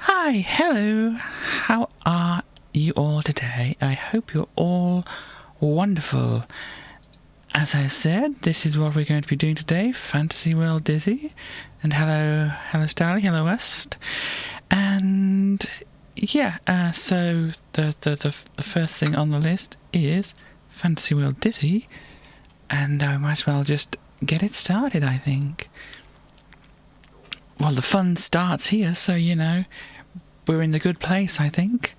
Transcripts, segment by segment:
Hi, hello. How are you all today? I hope you're all wonderful. As I said, this is what we're going to be doing today, Fantasy World Dizzy. And hello Starly, hello West. And yeah, so the first thing on the list is Fantasy World Dizzy. And I might as well just get it started, I think. Well, the fun starts here, so, you know, we're in the good place, I think.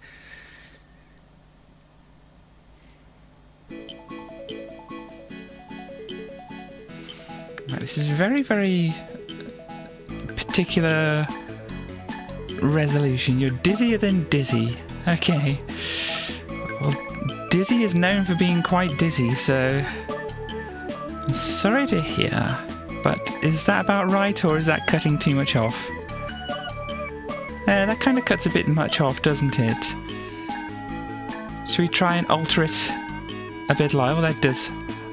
Right, this is very, very particular resolution. You're dizzier than dizzy. Okay. Well, Dizzy is known for being quite dizzy, so I'm sorry to hear. But is that about right, or is that cutting too much off? That kind of cuts a bit much off, doesn't it? Should we try and alter it a bit like? Well, that does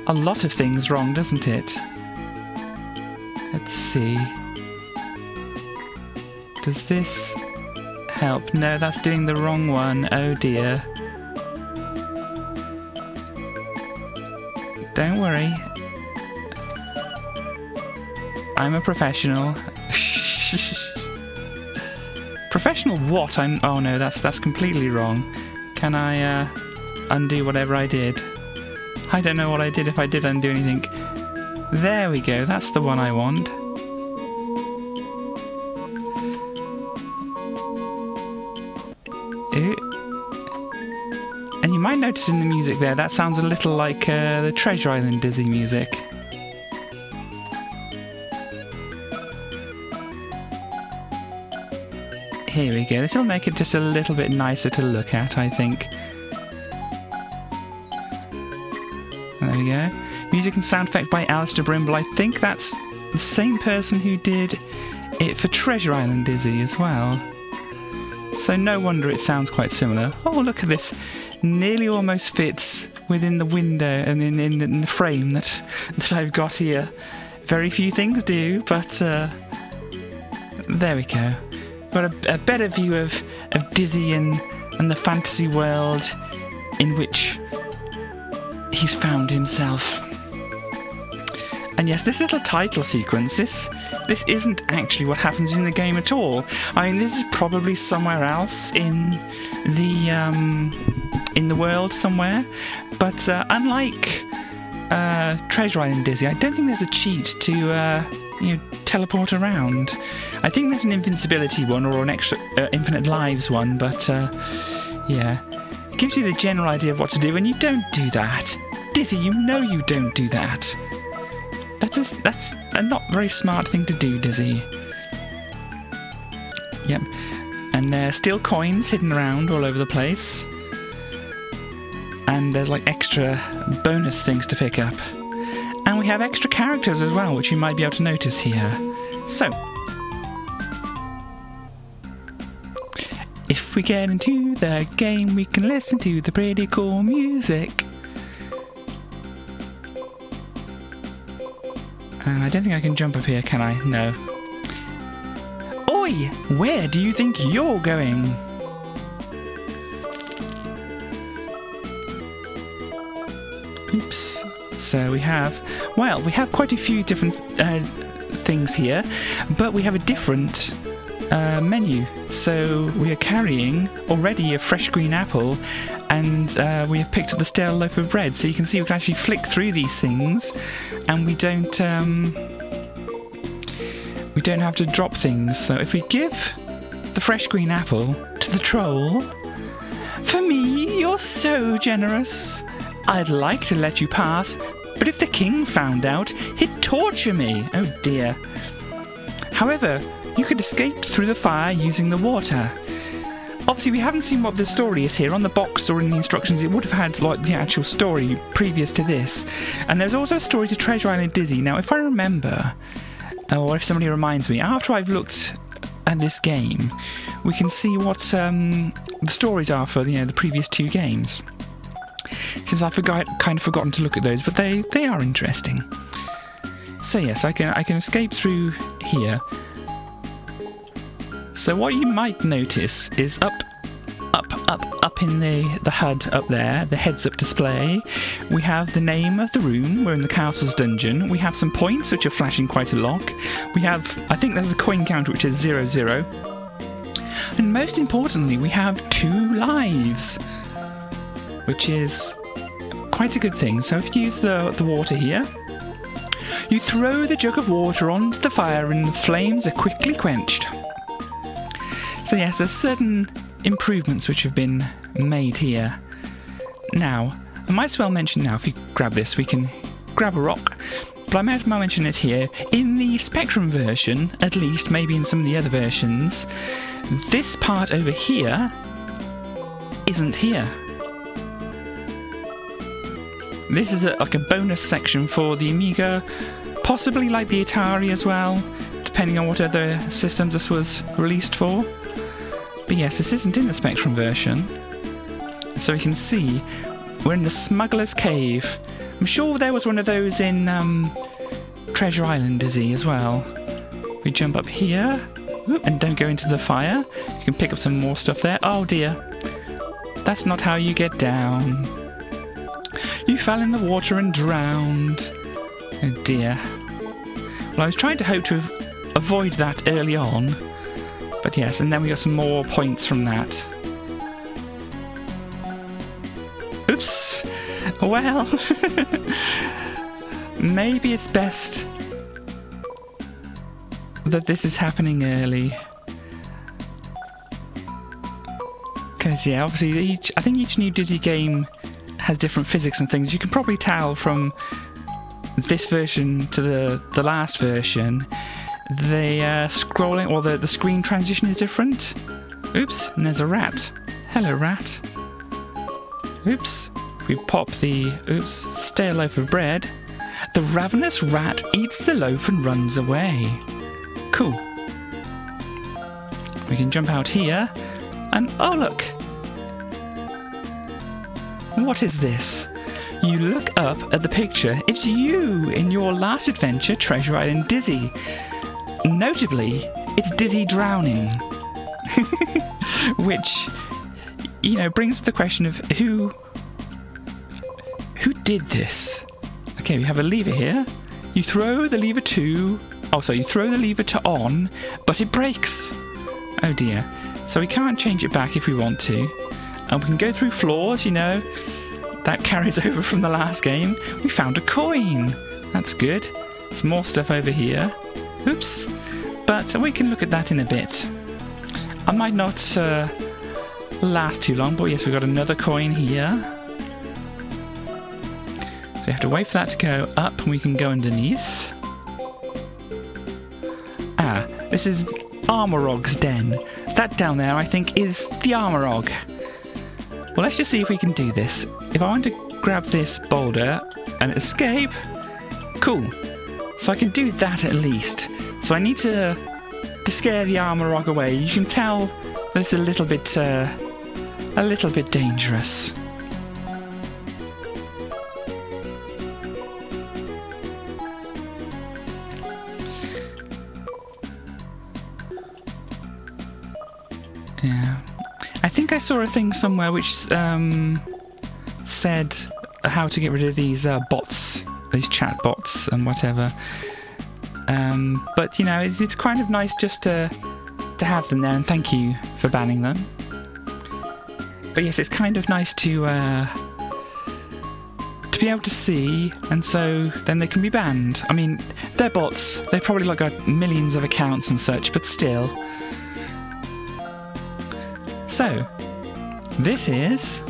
a lot of things wrong, doesn't it? Let's see. Does this help? No, that's doing the wrong one. Oh dear. Don't worry. I'm a professional. Professional what? Oh no, that's completely wrong. Can I undo whatever I did? I don't know what I did if I did undo anything. There we go, that's the one I want. And you might notice in the music there, that sounds a little like the Treasure Island Dizzy music. Here we go. This will make it just a little bit nicer to look at, I think. There we go. Music and sound effect by Alistair Brimble. I think that's the same person who did it for Treasure Island Dizzy as well. So no wonder it sounds quite similar. Oh, look at this. Nearly almost fits within the window and in the frame that I've got here. Very few things do, but there we go. Got a better view of Dizzy and the fantasy world in which he's found himself. And yes, this little title sequence, this isn't actually what happens in the game at all. I mean, this is probably somewhere else in the world somewhere. But unlike Treasure Island Dizzy, I don't think there's a cheat to teleport around. I think there's an invincibility one or an extra infinite lives one, but yeah, it gives you the general idea of what to do, and you don't do that. Dizzy, you know you don't do that. That's a not very smart thing to do, Dizzy. Yep, and there's still coins hidden around all over the place, and there's like extra bonus things to pick up. And we have extra characters as well, which you might be able to notice here. So, if we get into the game, we can listen to the pretty cool music. And I don't think I can jump up here, can I? No. Oi! Where do you think you're going? Oops. So we have quite a few different things here, but we have a different menu. So we are carrying already a fresh green apple, and we have picked up the stale loaf of bread. So you can see we can actually flick through these things, and we don't have to drop things. So if we give the fresh green apple to the troll, for me, you're so generous. I'd like to let you pass, but if the king found out, he'd torture me. Oh dear. However, you could escape through the fire using the water. Obviously, we haven't seen what the story is here. On the box or in the instructions, it would have had like the actual story previous to this. And there's also a story to Treasure Island Dizzy. Now, if I remember, or if somebody reminds me, after I've looked at this game, we can see what the stories are for the previous two games. Since I've kind of forgotten to look at those, but they are interesting. So yes, I can escape through here. So what you might notice is up in the HUD up there, the heads-up display, we have the name of the room. We're in the castle's dungeon. We have some points which are flashing quite a lot. We have, I think there's a coin counter which is 00. And most importantly, we have 2 lives, which is quite a good thing. So if you use the water here, you throw the jug of water onto the fire and the flames are quickly quenched. So yes, there's certain improvements which have been made here. Now, I might as well mention now, if we grab this, we can grab a rock, but I might as well mention it here. In the Spectrum version, at least, maybe in some of the other versions, this part over here isn't here. This is like a bonus section for the Amiga, possibly like the Atari as well, depending on what other systems this was released for. But yes, this isn't in the Spectrum version. So we can see we're in the Smuggler's Cave. I'm sure there was one of those in Treasure Island, Dizzy, as well. We jump up here and don't go into the fire. You can pick up some more stuff there. Oh dear. That's not how you get down. You fell in the water and drowned. Oh dear. Well, I was trying to hope to avoid that early on. But yes, and then we got some more points from that. Oops. Well, maybe it's best that this is happening early. Because, yeah, obviously, I think each new Dizzy game has different physics and things. You can probably tell from this version to the last version. The scrolling, or the screen transition is different. Oops, and there's a rat. Hello, rat. Oops, we pop the, stale loaf of bread. The ravenous rat eats the loaf and runs away. Cool. We can jump out here, and oh look. What is this? You look up at the picture, it's you in your last adventure, Treasure Island Dizzy. Notably, it's Dizzy drowning. Which, you know, brings up the question of who did this? Okay, we have a lever here. You throw the lever to... Oh, so you throw the lever to on, but it breaks. Oh dear. So we can't change it back if we want to. And we can go through floors, you know. That carries over from the last game. We found a coin. That's good. There's more stuff over here. Oops. But we can look at that in a bit. I might not last too long, but yes, we've got another coin here. So we have to wait for that to go up and we can go underneath. Ah, this is Armorog's den. That down there, I think, is the Armorog. Well, let's just see if we can do this. If I want to grab this boulder and escape, cool. So I can do that at least. So I need to scare the Armorog away. You can tell that it's a little bit dangerous. Yeah, I think I saw a thing somewhere which said how to get rid of these bots, these chat bots and whatever. But you know, it's kind of nice just to have them there, and thank you for banning them. But yes, it's kind of nice to be able to see, and so then they can be banned. I mean, they're bots. They've probably like got millions of accounts and such, but still. So, this is...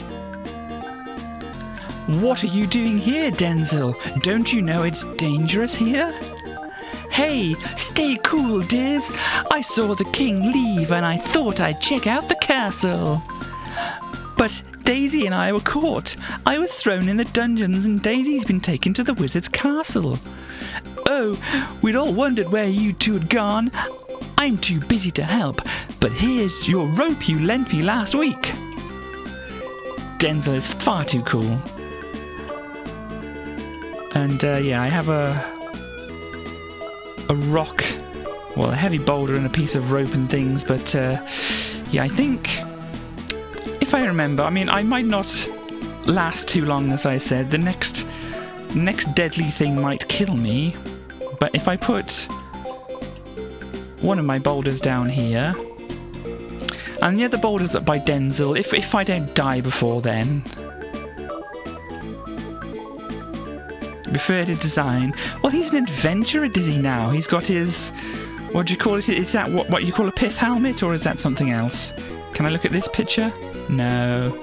What are you doing here, Denzel? Don't you know it's dangerous here? Hey, stay cool, Diz. I saw the king leave and I thought I'd check out the castle. But Daisy and I were caught. I was thrown in the dungeons and Daisy's been taken to the wizard's castle. Oh, we'd all wondered where you two had gone. I'm too busy to help, but here's your rope you lent me last week. Denzel is far too cool. And yeah, I have a rock well, a heavy boulder and a piece of rope and things, but yeah, I think, if I remember, I mean, I might not last too long, as I said. The next deadly thing might kill me, but if I put one of my boulders down here, and the other boulder's up by Denzel, if I don't die before then. Refer to design. Well, he's an adventurer, is he now? He's got his, what do you call it? Is that what you call a pith helmet, or is that something else? Can I look at this picture? No.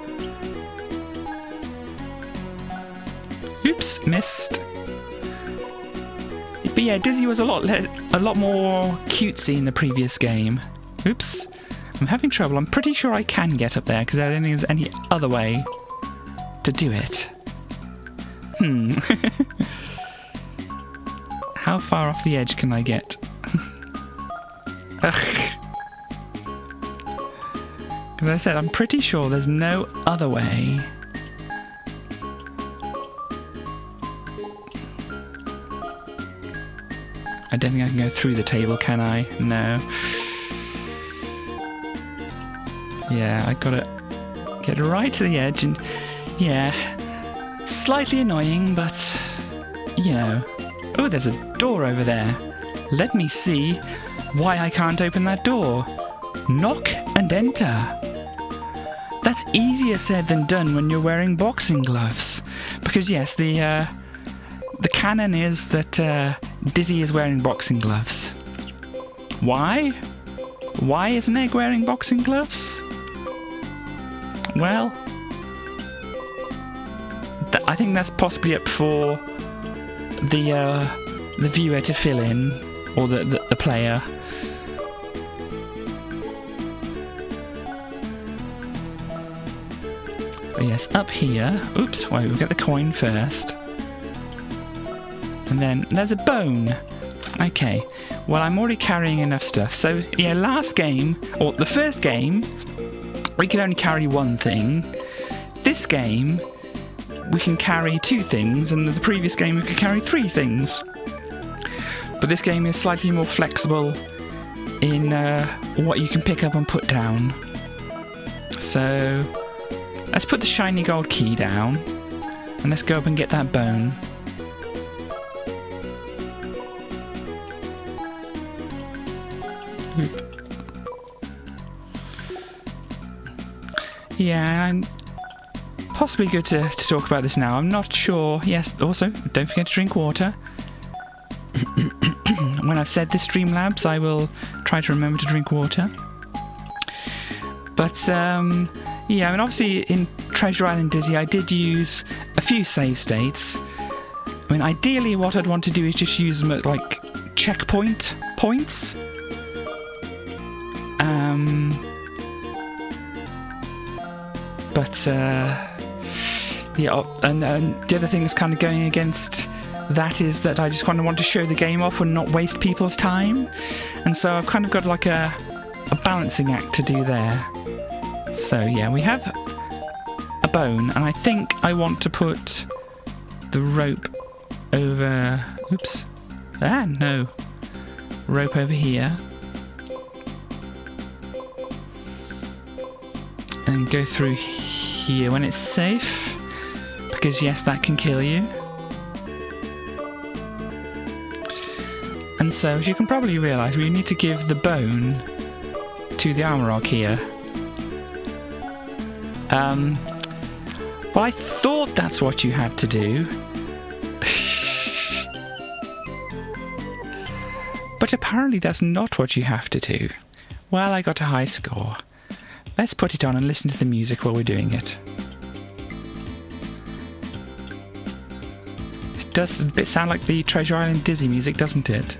Oops, missed. But yeah, Dizzy was a lot more cutesy in the previous game. Oops. I'm having trouble. I'm pretty sure I can get up there because I don't think there's any other way to do it. How far off the edge can I get? Ugh. As I said, I'm pretty sure there's no other way. I don't think I can go through the table, can I? No. Yeah, I gotta get right to the edge, and yeah, slightly annoying, but you know. Oh, there's a door over there. Let me see why I can't open that door. Knock and enter. That's easier said than done when you're wearing boxing gloves, because yes, the canon is that Dizzy is wearing boxing gloves. Why? Why isn't Egg wearing boxing gloves? Well, I think that's possibly up for the viewer to fill in, or the player. But yes, up here. Oops, wait, we'll get the coin first. And then there's a bone. Okay, well, I'm already carrying enough stuff. So, yeah, last game, or the first game, we could only carry one thing. This game, we can carry 2 things, and the previous game we could carry 3 things. But this game is slightly more flexible in what you can pick up and put down. So, let's put the shiny gold key down, and let's go up and get that bone. Oop. Yeah, and possibly good to talk about this now. I'm not sure. Yes, also, don't forget to drink water. When I've said this, Streamlabs, I will try to remember to drink water. But, yeah, I mean, obviously in Treasure Island Dizzy, I did use a few save states. I mean, ideally what I'd want to do is just use them at, like, checkpoint points. But, yeah, and the other thing that's kind of going against that is that I just kind of want to show the game off and not waste people's time. And so I've kind of got like a balancing act to do there. So, yeah, we have a bone, and I think I want to put the rope over... Oops. Ah, no. Rope over here. And go through here when it's safe, because yes, that can kill you. And so, as you can probably realise, we need to give the bone to the Armorog here. Well, I thought that's what you had to do. But apparently that's not what you have to do. Well, I got a high score. Let's put it on and listen to the music while we're doing it. It does a bit sound like the Treasure Island Dizzy music, doesn't it?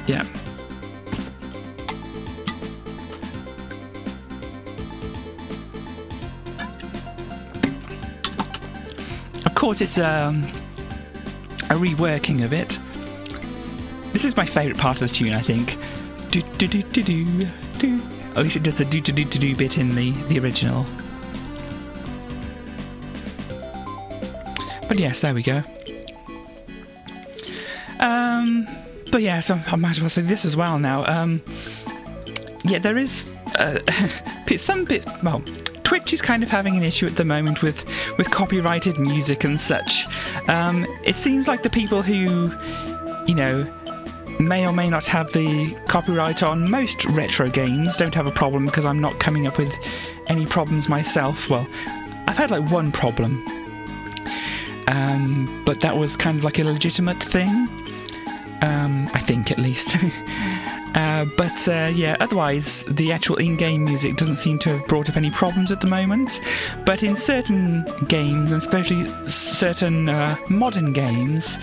Yeah. Of course, it's a reworking of it. This is my favourite part of the tune, I think. do do do do do do. At least it does the do do do do do bit in the original. But yes, there we go. But yeah, so I might as well say this as well now. Yeah, there is some bit. Well, Twitch is kind of having an issue at the moment with copyrighted music and such. It seems like the people who, you know, may or may not have the copyright on most retro games don't have a problem, because I'm not coming up with any problems myself. Well, I've had like one problem, but that was kind of like a legitimate thing, I think, at least. But yeah, otherwise the actual in-game music doesn't seem to have brought up any problems at the moment. But in certain games, and especially certain modern games,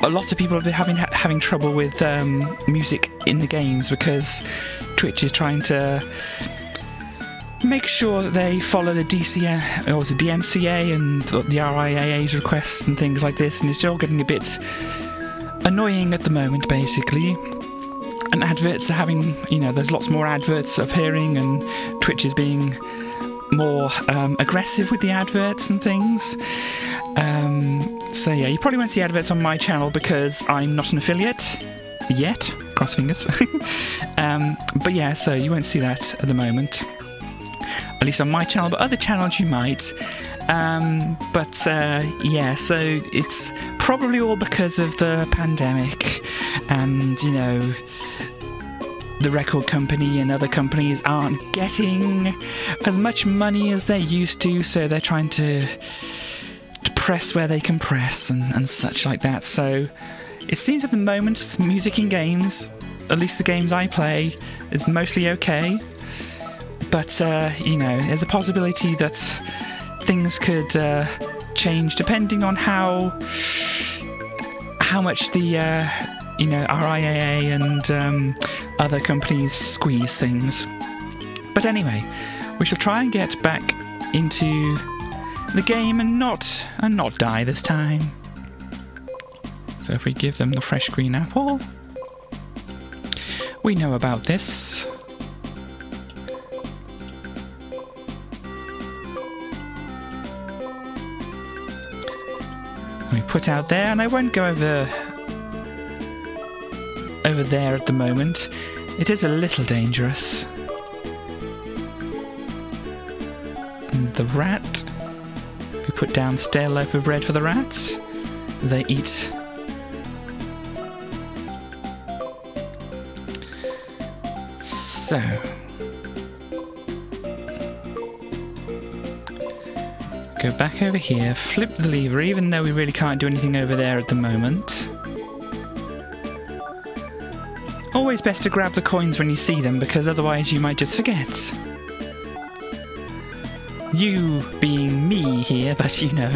lots of people have been having trouble with music in the games, because Twitch is trying to make sure that they follow the DCA or the DMCA and the RIAA's requests and things like this, and it's all getting a bit annoying at the moment, basically. And adverts are having, you know, there's lots more adverts appearing, and Twitch is being more aggressive with the adverts and things. So yeah, you probably won't see adverts on my channel because I'm not an affiliate yet. Cross fingers. But yeah, so you won't see that at the moment, at least on my channel. But other channels you might. Yeah, so it's probably all because of the pandemic, and you know, the record company and other companies aren't getting as much money as they used to, so they're trying to press where they can press and such like that. So it seems at the moment music in games, at least the games I play, is mostly okay. But you know, there's a possibility that things could change depending on how much the you know, RIAA and other companies squeeze things. But anyway, we shall try and get back into the game and not die this time. So if we give them the fresh green apple, we know about this. We put out there, and I won't go over there at the moment. It is a little dangerous. And the rat. If we put down stale loaf of bread for the rats, they eat. So go back over here, flip the lever, even though we really can't do anything over there at the moment. Always best to grab the coins when you see them, because otherwise you might just forget. You being me here, but you know.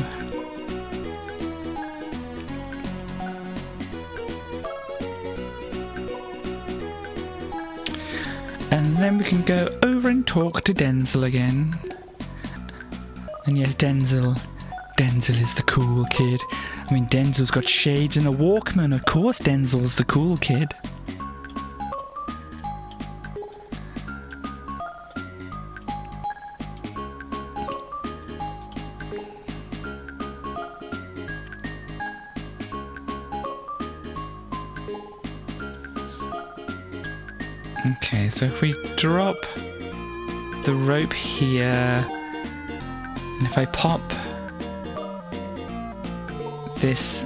And then we can go over and talk to Denzel again. And yes, Denzel is the cool kid. I mean, Denzel's got shades and a Walkman. Of course Denzel's the cool kid. Okay, so if we drop the rope here, and if I pop this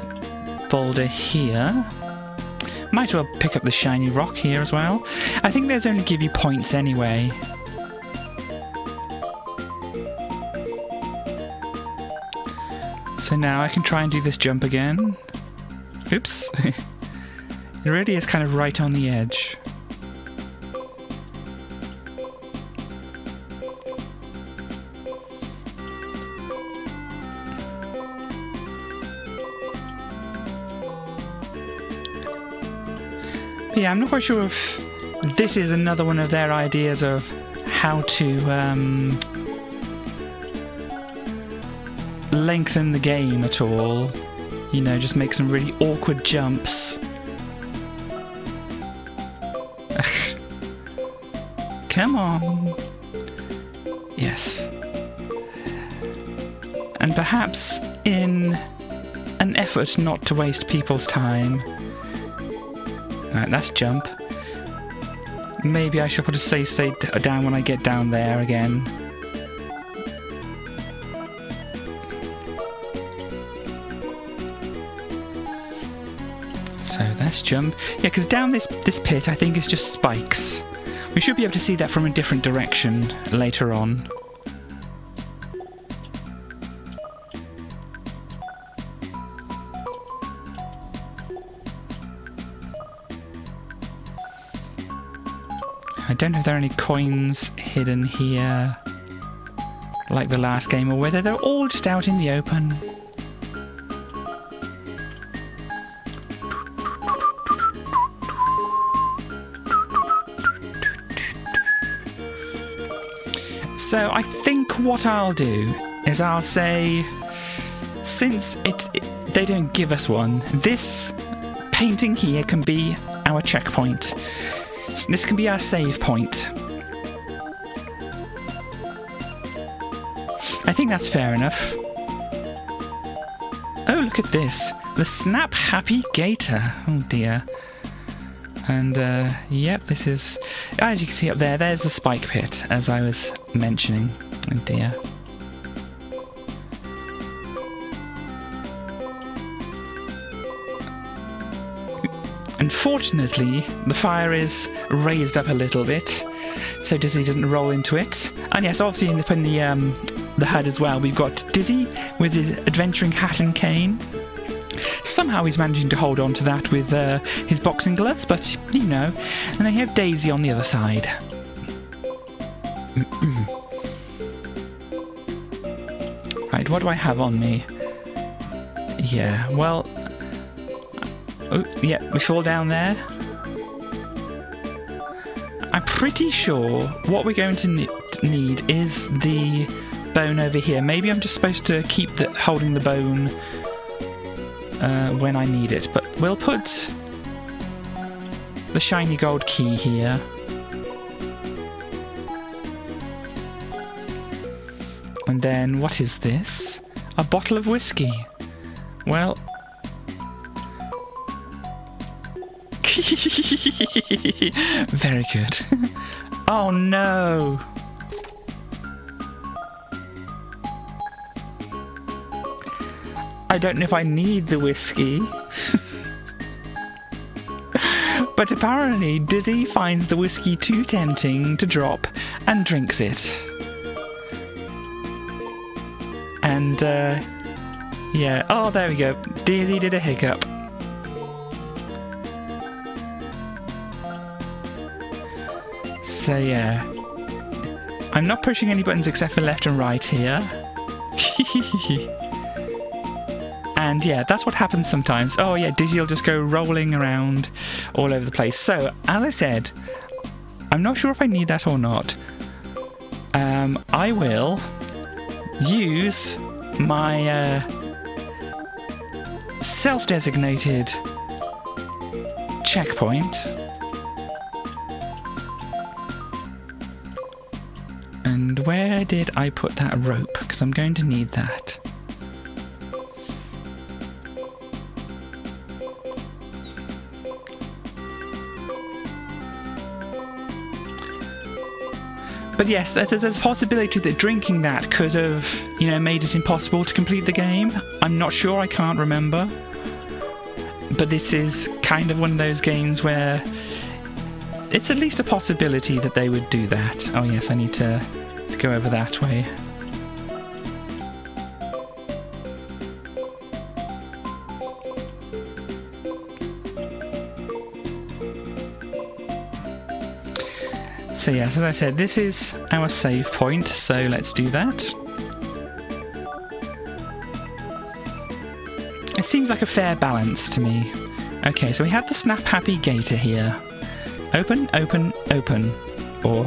boulder here, might as well pick up the shiny rock here as well. I think those only give you points anyway. So now I can try and do this jump again. Oops. It really is kind of right on the edge. Yeah, I'm not quite sure if this is another one of their ideas of how to lengthen the game at all. You know, just make some really awkward jumps. Come on. Yes. And perhaps in an effort not to waste people's time. Alright, that's jump. Maybe I should put a save state down when I get down there again. So that's jump. Yeah, because down this pit I think is just spikes. We should be able to see that from a different direction later on. I don't know if there are any coins hidden here like the last game, or whether they're all just out in the open. So I think what I'll do is I'll say, since they don't give us one, this painting here can be our checkpoint. This can be our save point. I think that's fair enough. Oh, look at this. The Snap Happy Gator. Oh dear. And, yep, this is... As you can see up there, there's the spike pit, as I was mentioning. Oh dear. Unfortunately, the fire is raised up a little bit, so Dizzy doesn't roll into it. And yes, obviously in the HUD as well, we've got Dizzy with his adventuring hat and cane. Somehow he's managing to hold on to that with his boxing gloves, but you know. And then you have Daisy on the other side. Right, what do I have on me? Yeah, well... Oh, yeah, we fall down there. I'm pretty sure what we're going to need is the bone over here. Maybe I'm just supposed to keep holding the bone when I need it. But we'll put the shiny gold key here. And then, what is this? A bottle of whiskey. Well... Very good. Oh no! I don't know if I need the whiskey. But apparently Dizzy finds the whiskey too tempting to drop and drinks it. And yeah, oh there we go. Dizzy did a hiccup. So yeah, I'm not pushing any buttons except for left and right here. And yeah, that's what happens sometimes. Oh yeah, Dizzy will just go rolling around all over the place. So, as I said, I'm not sure if I need that or not. I will use my self-designated checkpoint. And where did I put that rope? Because I'm going to need that. But yes, there's a possibility that drinking that could have, you know, made it impossible to complete the game. I'm not sure, I can't remember. But this is kind of one of those games where it's at least a possibility that they would do that. Oh yes, I need to go over that way. So yes, as I said, this is our save point, so let's do that. It seems like a fair balance to me. Okay, so we have the Snap Happy Gator here. Open, open, open. Or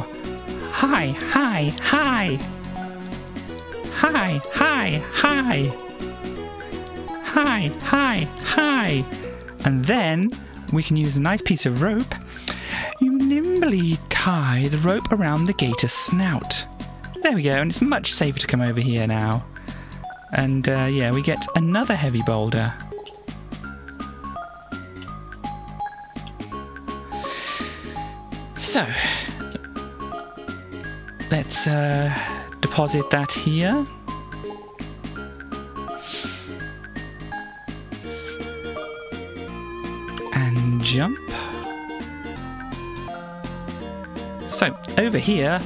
hi, hi, hi. Hi, hi, hi. Hi, hi, hi. And then we can use a nice piece of rope. You nimbly tie tie the rope around the gator's snout. There we go, and it's much safer to come over here now. And yeah, we get another heavy boulder. So, let's deposit that here. And jump. So, over here,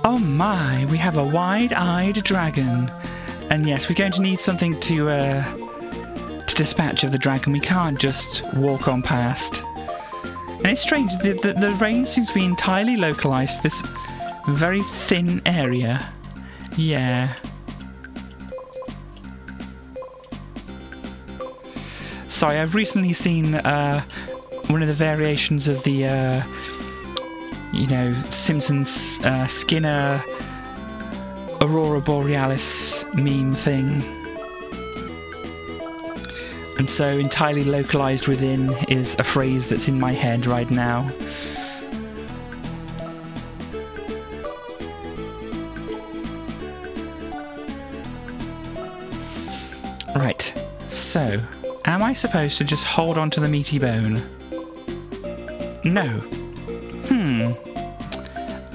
oh my, we have a wide-eyed dragon. And yes, we're going to need something to dispatch of the dragon. We can't just walk on past. And it's strange, the rain seems to be entirely localised to this very thin area. Yeah. Sorry, I've recently seen one of the variations of the, you know, Simpsons Skinner Aurora Borealis meme thing. And so entirely localised within is a phrase that's in my head right now. Right, so am I supposed to just hold on to the meaty bone? No.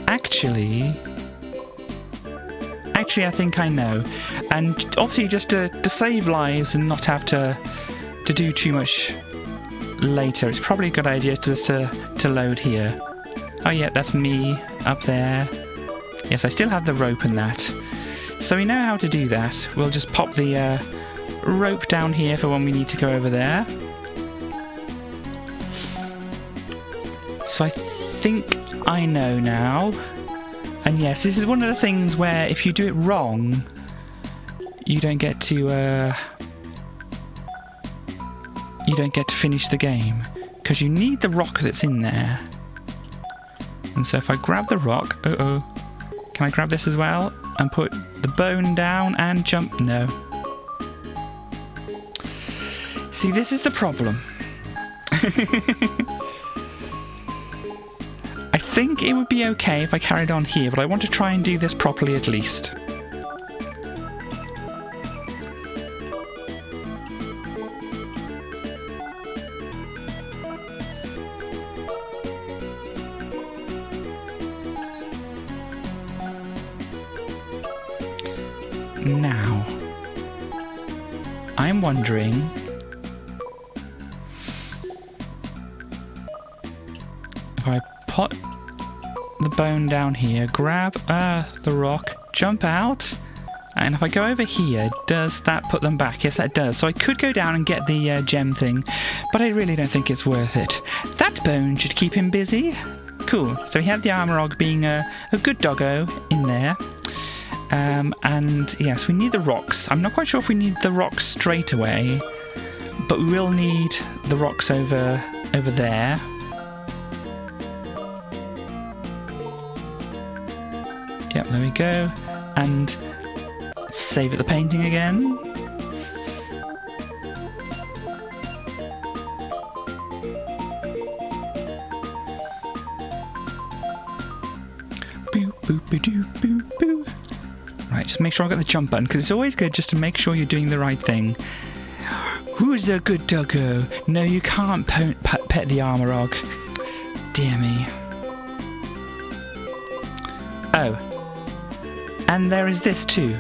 Actually, I think I know. And obviously just to save lives and not have to do too much later, it's probably a good idea just to load here. Oh yeah, that's me up there. Yes, I still have the rope and that. So we know how to do that. We'll just pop the rope down here for when we need to go over there. So I think I know now. And yes, this is one of the things where if you do it wrong, you don't get to finish the game, because you need the rock that's in there. And so if I grab the rock, can I grab this as well and put the bone down and jump? No. See, this is the problem. I think it would be okay if I carried on here, but I want to try and do this properly at least. Now, I'm wondering if I put the bone down here, grab the rock, jump out, and if I go over here, does that put them back? Yes, that does. So I could go down and get the gem thing, but I really don't think it's worth it. That bone should keep him busy. Cool. So we have the Armorog being a good doggo in there. And yes, we need the rocks. I'm not quite sure if we need the rocks straight away, but we will need the rocks over there. Yep, there we go. And save at the painting again. Boo, boo, boo, doo, boo, boo. Right, just make sure I got the jump button, because it's always good just to make sure you're doing the right thing. Who's a good doggo? No, you can't pet the Armorog. Dear me. Oh. And there is this too.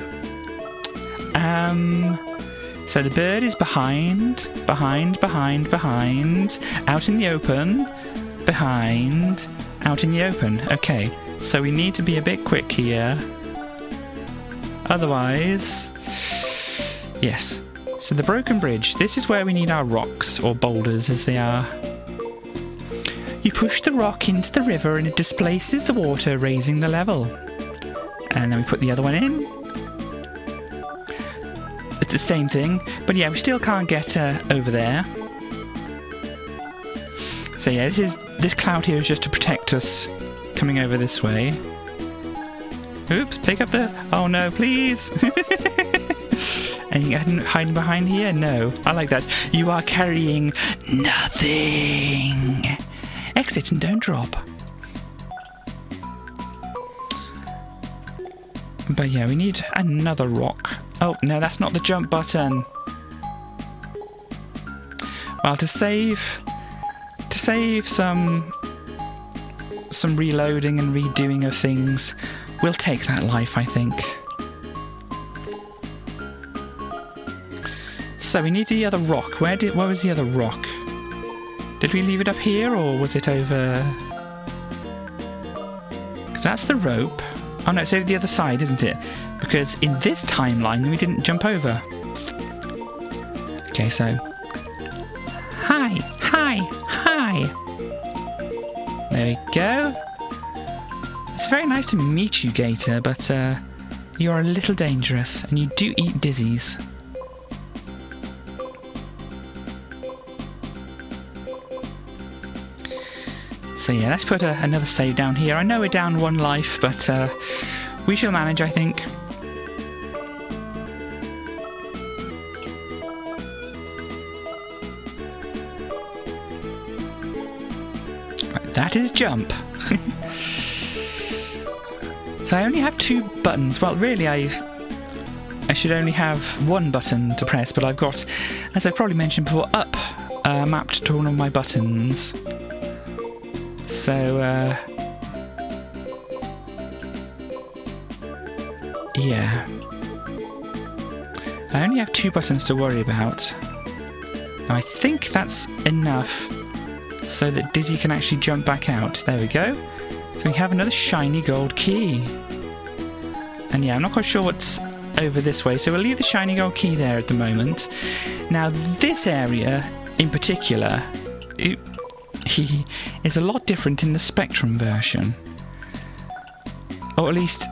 So the bird is behind, out in the open, behind, out in the open. Okay, so we need to be a bit quick here. Otherwise, yes. So the broken bridge, this is where we need our rocks, or boulders as they are. You push the rock into the river and it displaces the water, raising the level. And then we put the other one in. It's the same thing, but yeah, we still can't get over there. So yeah, this cloud here is just to protect us coming over this way. Oops, pick up the... Oh no, please! Anything hiding behind here? No. I like that. You are carrying nothing. Exit and don't drop. But yeah, we need another rock. Oh, no, that's not the jump button. Well, to save some reloading and redoing of things, we'll take that life, I think. So we need the other rock. Where was the other rock? Did we leave it up here, or was it over? Because that's the rope. Oh no, it's over the other side, isn't it? Because in this timeline, we didn't jump over. Okay, so... Hi! There we go. It's very nice to meet you, Gator, but you're a little dangerous, and you do eat dizzies. So yeah, let's put another save down here. I know we're down 1 life, but we shall manage, I think. Right, that is jump. So I only have 2 buttons. Well, really, I should only have 1 button to press, but I've got, as I probably mentioned before, up mapped to one of my buttons. So, yeah. I only have 2 buttons to worry about. Now, I think that's enough so that Dizzy can actually jump back out. There we go. So we have another shiny gold key. And yeah, I'm not quite sure what's over this way, so we'll leave the shiny gold key there at the moment. Now, this area in particular... is a lot different in the Spectrum version. Or at least,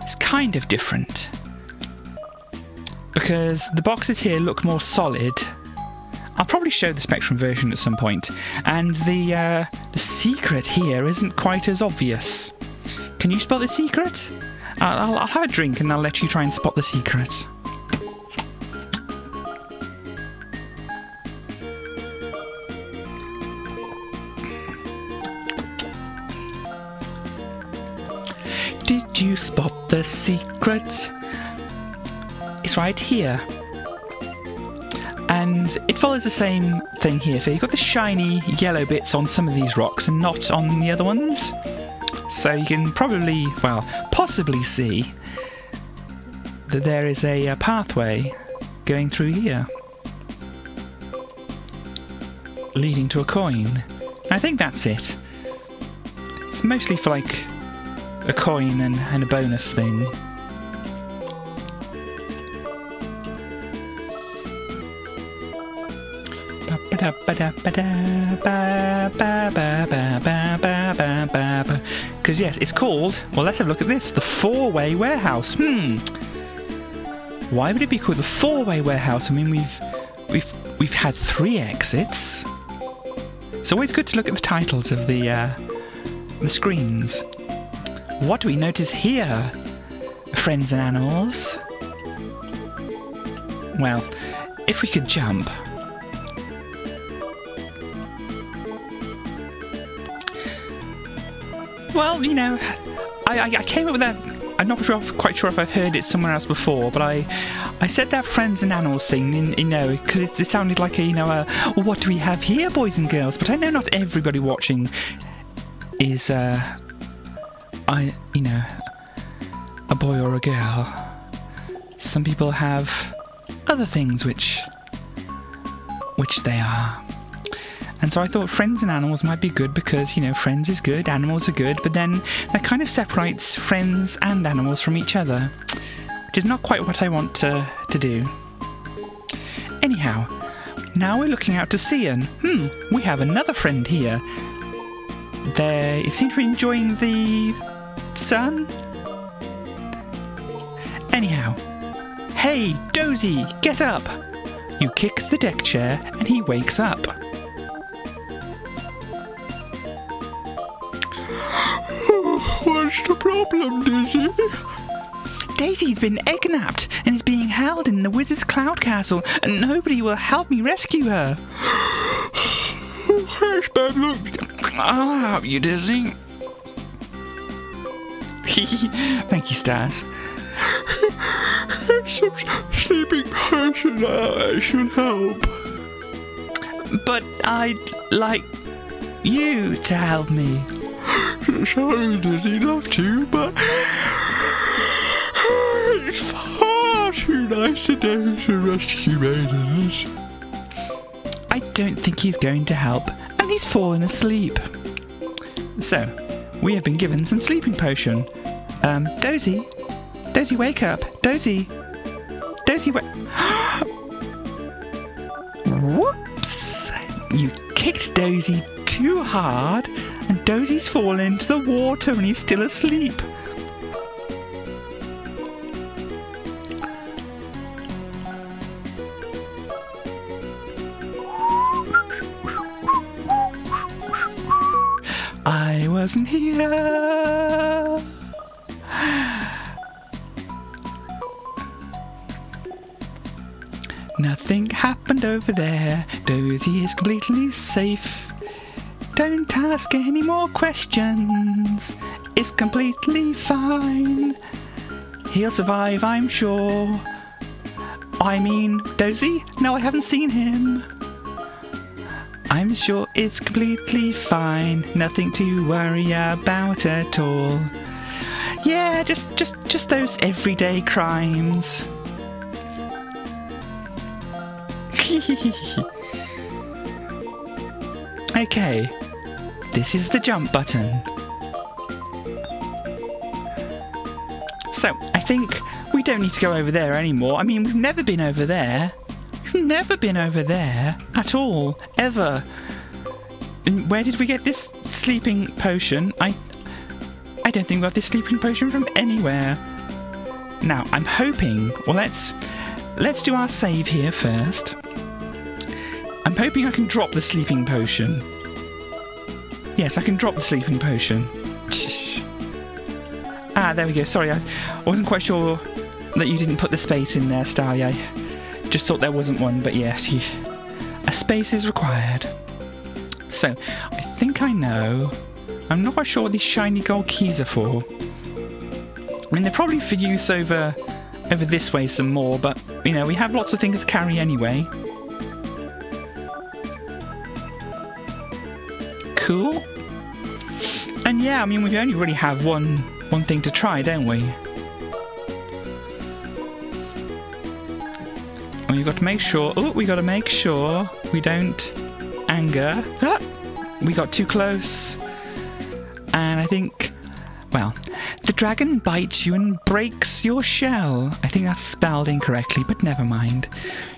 it's kind of different. Because the boxes here look more solid. I'll probably show the Spectrum version at some point. And the secret here isn't quite as obvious. Can you spot the secret? I'll have a drink and I'll let you try and spot the secret. Did you spot the secret? It's right here. And it follows the same thing here. So you've got the shiny yellow bits on some of these rocks and not on the other ones. So you can probably, well, possibly see that there is a pathway going through here, leading to a coin. I think that's it. It's mostly for like a coin and a bonus thing. Because yes, it's called, well, let's have a look at this, the 4-way warehouse. Why would it be called the 4-way warehouse? I mean, we've had 3 exits. It's always good to look at the titles of the screens. What do we notice here, friends and animals? Well, if we could jump. Well, you know, I came up with that. I'm not quite sure if I've heard it somewhere else before, but I said that friends and animals thing, you know, because it sounded like a what do we have here, boys and girls? But I know not everybody watching is, a boy or a girl. Some people have other things which they are. And so I thought friends and animals might be good because, you know, friends is good, animals are good, but then that kind of separates friends and animals from each other, which is not quite what I want to do. Anyhow, now we're looking out to sea and, we have another friend here. They seem to be enjoying the sun. Anyhow, hey, Dozy, get up! You kick the deck chair and he wakes up. What's the problem, Daisy? Daisy's been egg-napped and is being held in the Wizard's Cloud Castle, and nobody will help me rescue her. Hush, Bob, look. I'll help you, Dizzy. Thank you, Stars. Some sleeping potion should help. But I'd like you to help me. So does he love to, but it's far too nice today to rescue maidens. I don't think he's going to help, and he's fallen asleep. So, we have been given some sleeping potion. Dozy? Dozy, wake up! Dozy! Dozy, Whoops! You kicked Dozy too hard, and Dozy's fallen into the water and he's still asleep. I wasn't here. Nothing happened over there. Dozy is completely safe. Don't ask any more questions. It's completely fine. He'll survive, I'm sure. I mean, Dozy? No, I haven't seen him. I'm sure it's completely fine. Nothing to worry about at all. Yeah, just those everyday crimes. Okay, this is the jump button. So, I think we don't need to go over there anymore. I mean, we've never been over there. We've never been over there at all, ever. And where did we get this sleeping potion? I don't think we got this sleeping potion from anywhere. Now, I'm hoping... Well, let's do our save here first. I'm hoping I can drop the sleeping potion. Yes, I can drop the sleeping potion. Ah, there we go. Sorry, I wasn't quite sure that you didn't put the space in there, Starly. I just thought there wasn't one, but yes, a space is required. So, I think I know. I'm not quite sure what these shiny gold keys are for. I mean, they're probably for use over this way some more, but, you know, we have lots of things to carry anyway. Cool. And yeah, I mean, we only really have one thing to try, don't we? And we've got to make sure... Oh, we got to make sure we don't anger. Ah, we got too close. And I think... Well, the dragon bites you and breaks your shell. I think that's spelled incorrectly, but never mind.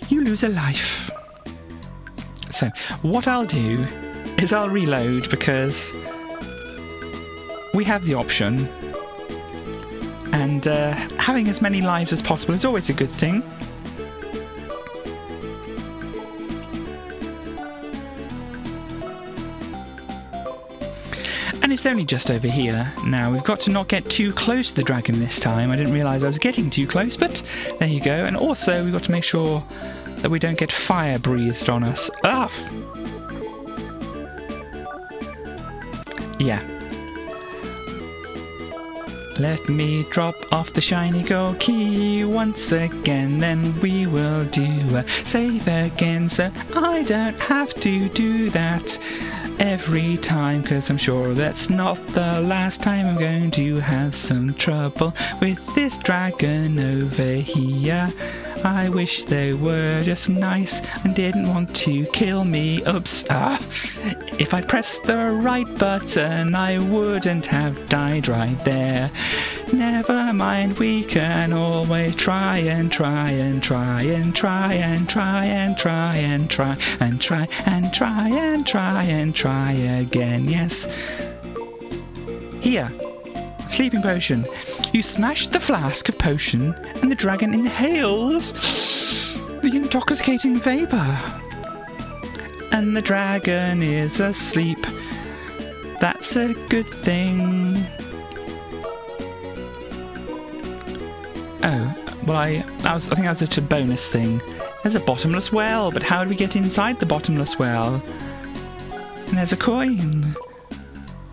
You lose a life. So, what I'll do is I'll reload because we have the option. And having as many lives as possible is always a good thing. And it's only just over here. Now, we've got to not get too close to the dragon this time. I didn't realise I was getting too close, but there you go. And also, we've got to make sure that we don't get fire breathed on us. Ah! Yeah. Let me drop off the shiny gold key once again, then we will do a save again, so I don't have to do that every time, 'cause I'm sure that's not the last time I'm going to have some trouble with this dragon over here. I wish they were just nice and didn't want to kill me. Oops. If I'd pressed the right button, I wouldn't have died right there. Never mind, we can always try and try and try and try and try and try and try and try and try and try and try again. Yes. Here. Sleeping potion. You smash the flask of potion and the dragon inhales the intoxicating vapor. And the dragon is asleep. That's a good thing. Oh, well, I think that was just a bonus thing. There's a bottomless well, but how do we get inside the bottomless well? And there's a coin.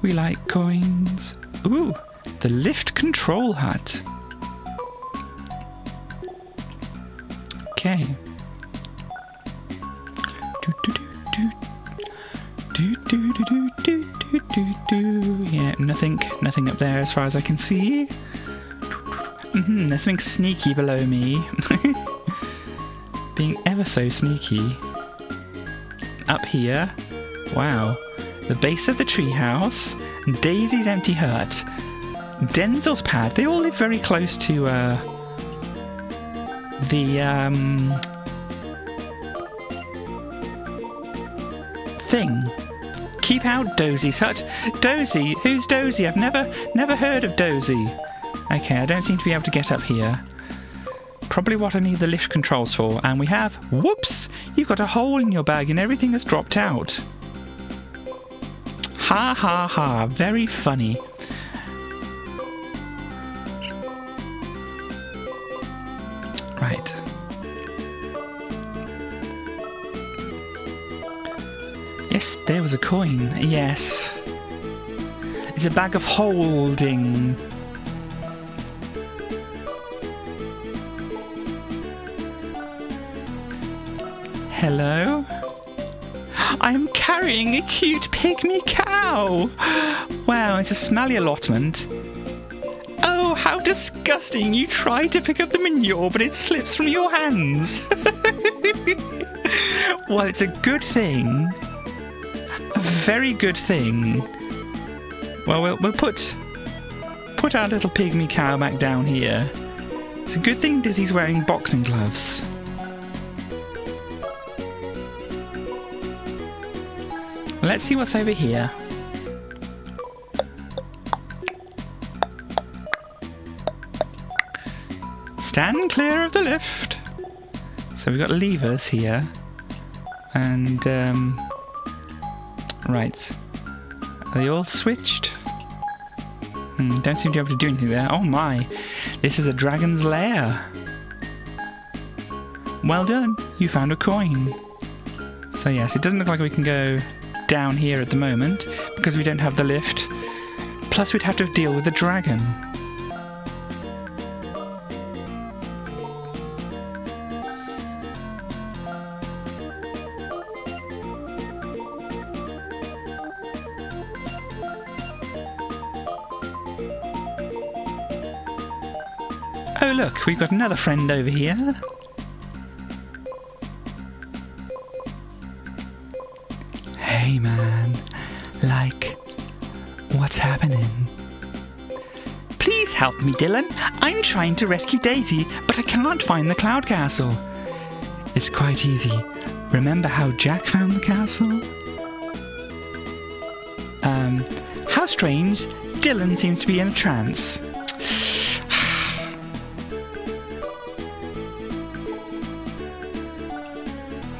We like coins. Ooh, The lift control hut. Okay. Yeah, nothing up there as far as I can see. There's something sneaky below me. Being ever so sneaky. Up here. Wow. The base of the treehouse. Daisy's empty hut. Denzel's pad. They all live very close to the thing. Keep out Dozy's hut. Dozy? Who's Dozy? I've never heard of Dozy. Okay, I don't seem to be able to get up here. Probably what I need the lift controls for. And we have... Whoops! You've got a hole in your bag and everything has dropped out. Ha ha ha. Very funny. Right. Yes, there was a coin. Yes. It's a bag of holding. Hello? I am carrying a cute pygmy cow. Wow, it's a smelly allotment. Oh, how disgusting. You tried to pick up the manure, but it slips from your hands. Well, it's a good thing. A very good thing. Well, we'll put our little pygmy cow back down here. It's a good thing Dizzy's wearing boxing gloves. Let's see what's over here. Stand clear of the lift. So we've got levers here. And, right. Are they all switched? Don't seem to be able to do anything there. Oh my. This is a dragon's lair. Well done. You found a coin. So yes, it doesn't look like we can go down here at the moment because we don't have the lift. Plus we'd have to deal with the dragon. Oh look, we've got another friend over here. Hey man, like, what's happening? Please help me, Dylan. I'm trying to rescue Daisy, but I can't find the cloud castle. It's quite easy. Remember how Jack found the castle? How strange. Dylan seems to be in a trance.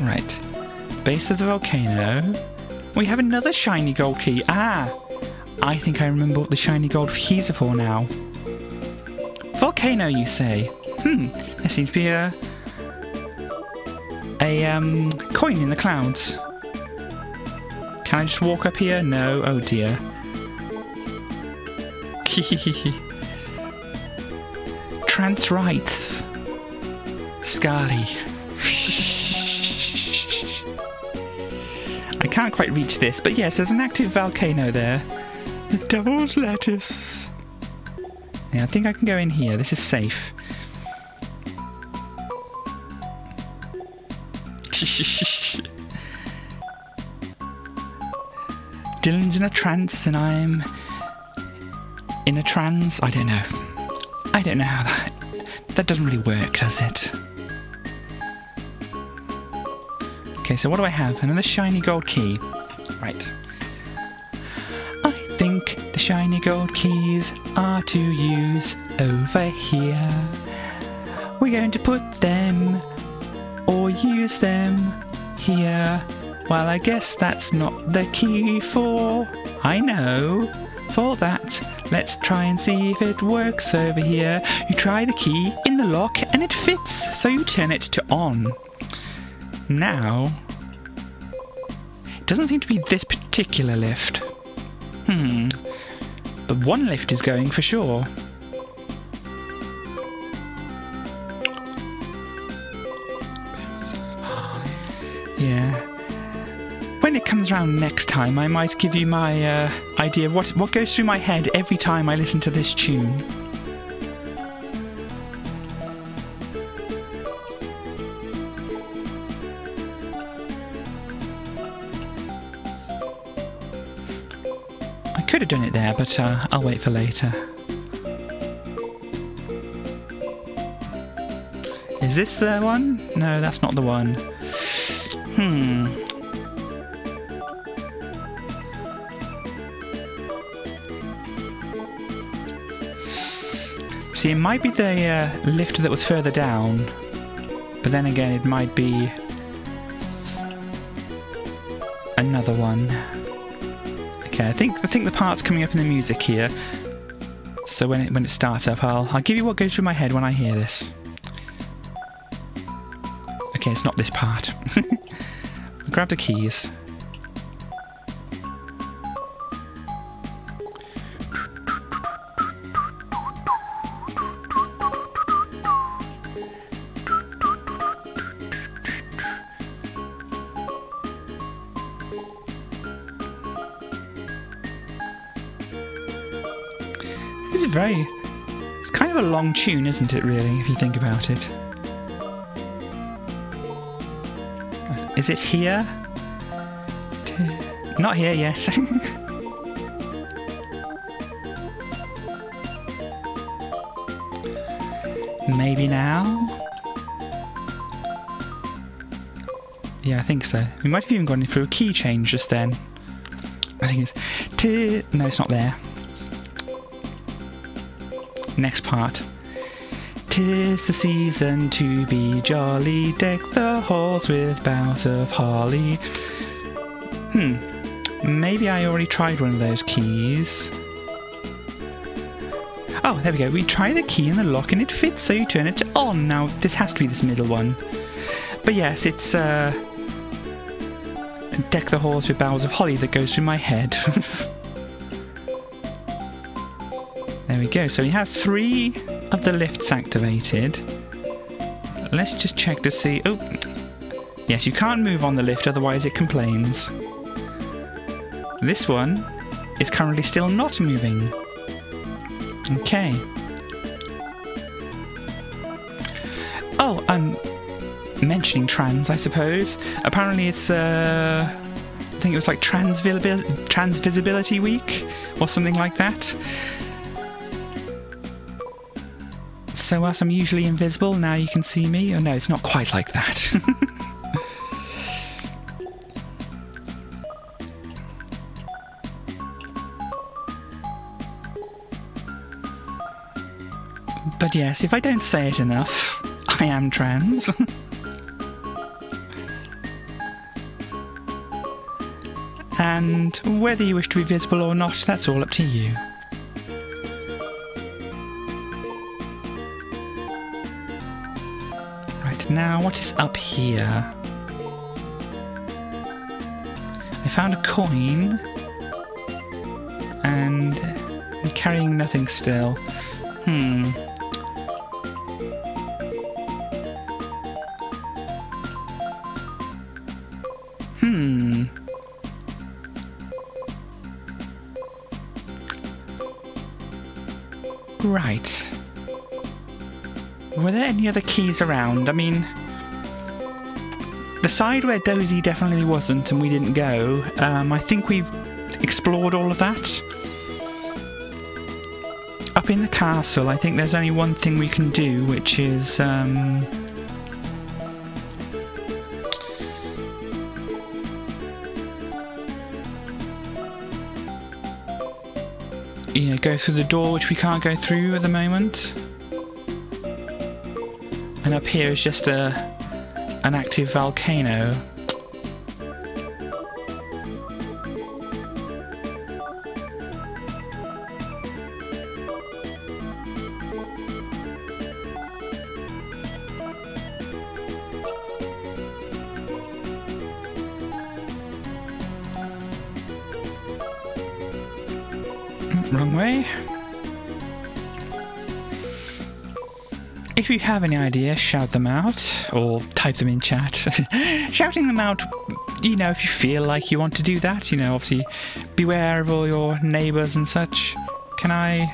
Right. Base of the volcano. We have another shiny gold key. Ah! I think I remember what the shiny gold keys are for now. Volcano, you say? There seems to be a coin in the clouds. Can I just walk up here? No. Oh dear. Trance rights. Scarly. I can't quite reach this, but yes, there's an active volcano there. The devil's lettuce. Yeah, I think I can go in here. This is safe. Dylan's in a trance and I'm in a trance. I don't know. I don't know how that doesn't really work, does it? Okay, so what do I have? Another shiny gold key. Right. I think the shiny gold keys are to use over here. We're going to put them or use them here. Well, I guess that's not the key for... I know. For that, let's try and see if it works over here. You try the key in the lock and it fits, so you turn it to on. Now, it doesn't seem to be this particular lift. But one lift is going for sure. Yeah. When it comes around next time, I might give you my idea of what goes through my head every time I listen to this tune. I could have done it there, but I'll wait for later. Is this the one? No, that's not the one. See, it might be the lift that was further down, but then again, it might be another one. Okay, I think the part's coming up in the music here. So when it starts up, I'll give you what goes through my head when I hear this. Okay, it's not this part. Grab the keys. It's kind of a long tune, isn't it, really, if you think about it? Is it here? Not here yet. Maybe now? Yeah, I think so. We might have even gone through a key change just then. I think it's no, it's not there. Next part. 'Tis the season to be jolly, deck the halls with boughs of holly. Maybe I already tried one of those keys. Oh, there we go. We try the key in the lock and it fits, so you turn it to on. Now, this has to be this middle one. But yes, it's deck the halls with boughs of holly that goes through my head. There we go. So we have 3 of the lifts activated. Let's just check to see. Oh, yes, you can't move on the lift, otherwise it complains. This one is currently still not moving. Okay. Oh, I'm mentioning trans, I suppose. Apparently it's, I think it was like Transvisibility Week or something like that. So whilst I'm usually invisible, now you can see me. Oh no, it's not quite like that. But yes, if I don't say it enough, I am trans. And whether you wish to be visible or not, that's all up to you. Right, now what is up here? I found a coin. And I'm carrying nothing still. Right. Were there any other keys around? I mean, the side where Dozy definitely wasn't and we didn't go, I think we've explored all of that. Up in the castle, I think there's only one thing we can do, which is, you know, go through the door, which we can't go through at the moment. And up here is just an active volcano. Wrong way. If you have any ideas, shout them out or type them in chat. Shouting them out, you know, if you feel like you want to do that, you know, obviously beware of all your neighbours and such. Can I...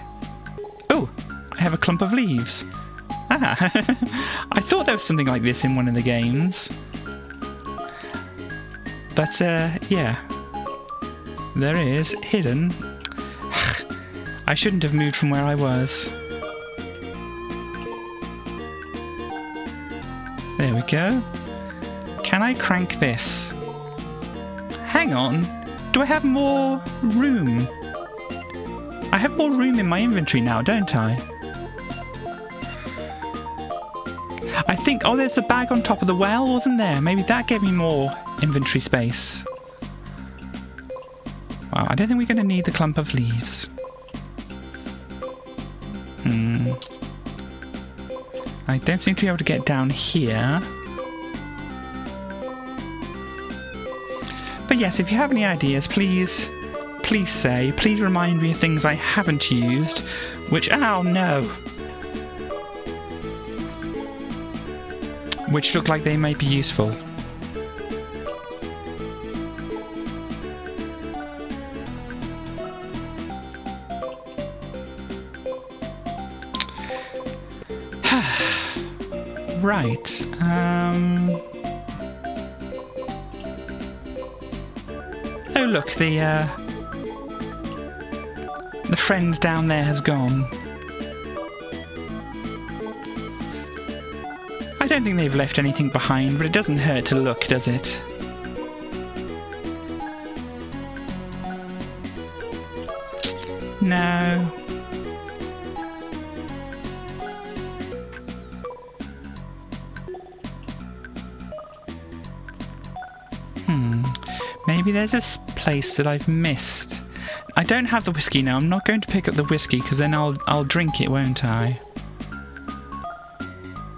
Oh, I have a clump of leaves. Ah, I thought there was something like this in one of the games. But, yeah. There is, hidden. I shouldn't have moved from where I was. There we go. Can I crank this? Hang on. Do I have more room? I have more room in my inventory now, don't I? I think... Oh, there's the bag on top of the well, wasn't there? Maybe that gave me more inventory space. Wow, I don't think we're going to need the clump of leaves. I don't seem to be able to get down here. But yes, if you have any ideas, please say. Please remind me of things I haven't used. Which, oh no! Which look like they might be useful. Right, Oh look, the friend down there has gone. I don't think they've left anything behind, but it doesn't hurt to look, does it? No. Maybe there's a place that I've missed. I don't have the whiskey now. I'm not going to pick up the whiskey because then I'll drink it, won't I?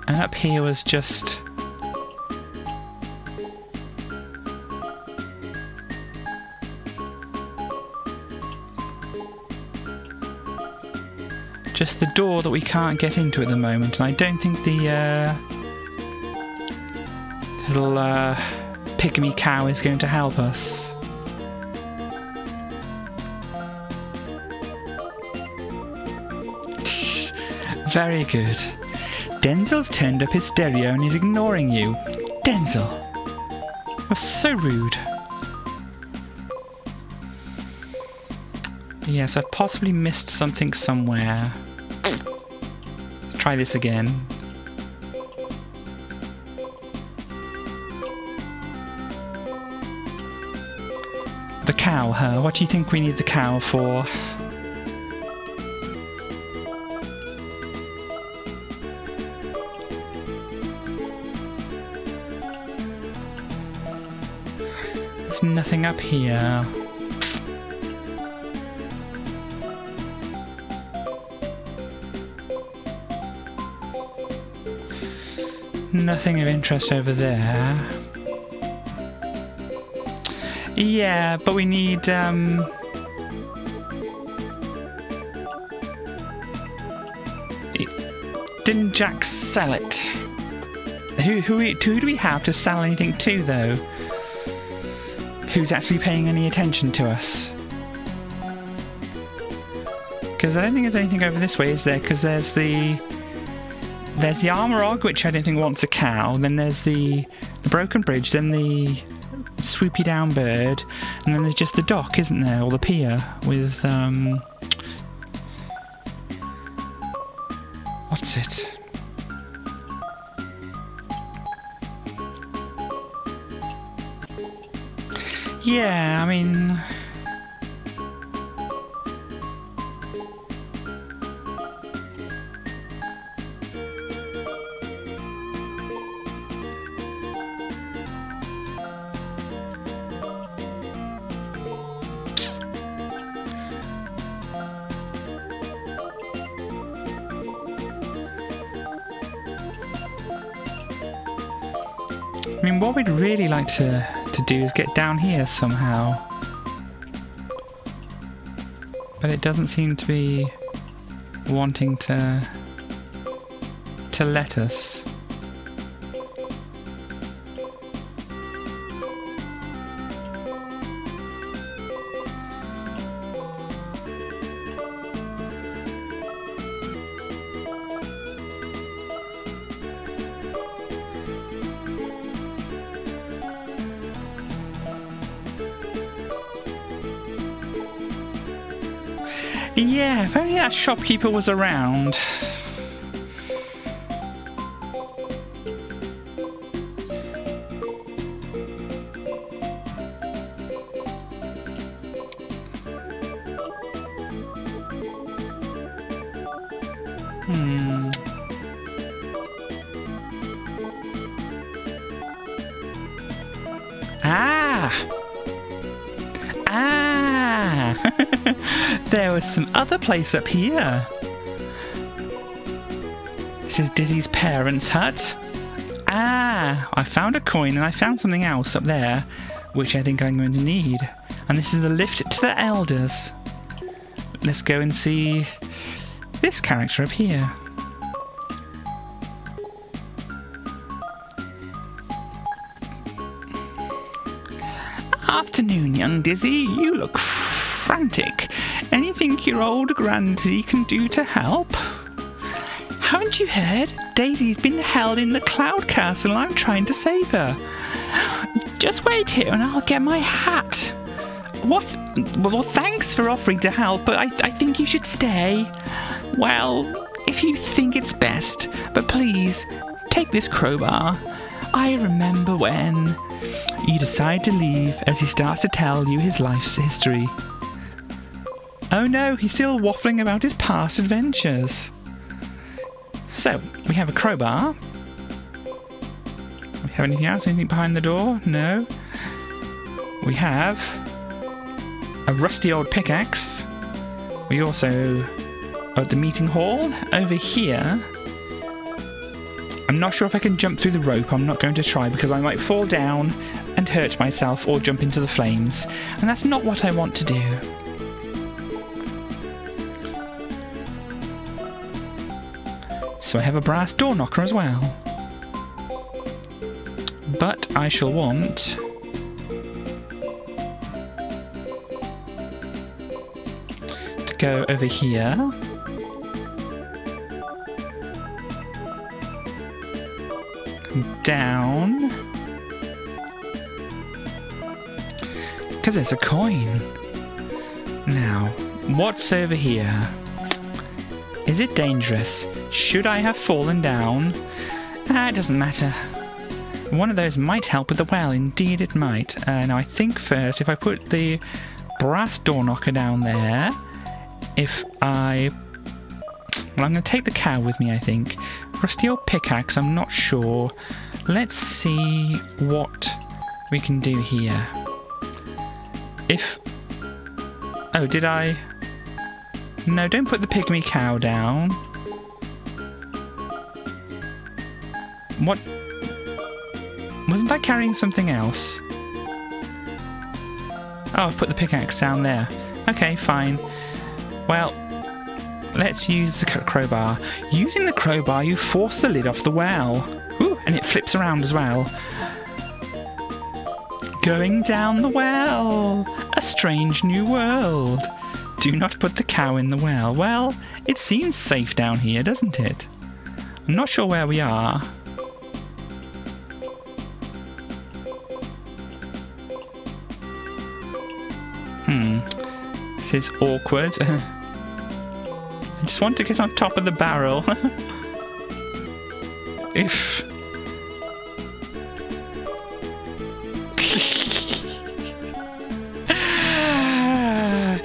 And up here was just... just the door that we can't get into at the moment. And I don't think the little pygmy cow is going to help us. Very good. Denzel's turned up his stereo and he's ignoring you. Denzel! You're so rude. Yes, I've possibly missed something somewhere. Let's try this again. The cow, huh? What do you think we need the cow for? There's nothing up here. Nothing of interest over there. Yeah, but we need, didn't Jack sell it? Who do we have to sell anything to, though? Who's actually paying any attention to us? Because I don't think there's anything over this way, is there? Because there's the Armorog, which I don't think wants a cow. Then there's the broken bridge. Then the swoopy down bird, and then there's just the dock, isn't there, or the pier with what's it? Yeah, I mean, what we'd really like to do is get down here somehow. But it doesn't seem to be wanting to let us. Yeah, if only that shopkeeper was around. There was some other place up here. This is Dizzy's parents' hut. I found a coin and I found something else up there, which I think I'm going to need. And this is the lift to the elders. Let's go and see this character up here. Afternoon, young Dizzy. You look frantic. Anything your old Granddizzy can do to help? Haven't you heard? Daisy's been held in the Cloud Castle and I'm trying to save her. Just wait here and I'll get my hat. What? Well, thanks for offering to help, but I think you should stay. Well, if you think it's best, but please, take this crowbar. I remember when you decide to leave as he starts to tell you his life's history. Oh no, he's still waffling about his past adventures. So, we have a crowbar. We have anything else? Anything behind the door? No. We have a rusty old pickaxe. We also are at the meeting hall. Over here, I'm not sure if I can jump through the rope. I'm not going to try because I might fall down and hurt myself or jump into the flames. And that's not what I want to do. So I have a brass door knocker as well. But I shall want to go over here. Come down. Because there's a coin. Now, what's over here? Is it dangerous? Should I have fallen down? It doesn't matter. One of those might help with the well. Indeed it might. Now I think first, if I put the brass door knocker down there, I'm going to take the cow with me, I think. Rusty old pickaxe, I'm not sure. Let's see what we can do here. Oh, did I? No, don't put the pygmy cow down. What? Wasn't I carrying something else? Oh, I've put the pickaxe down there. Okay, fine. Well, let's use the crowbar. Using the crowbar, you force the lid off the well. Ooh, and it flips around as well. Going down the well. A strange new world. Do not put the cow in the well. Well, it seems safe down here, doesn't it? I'm not sure where we are. This is awkward. I just want to get on top of the barrel.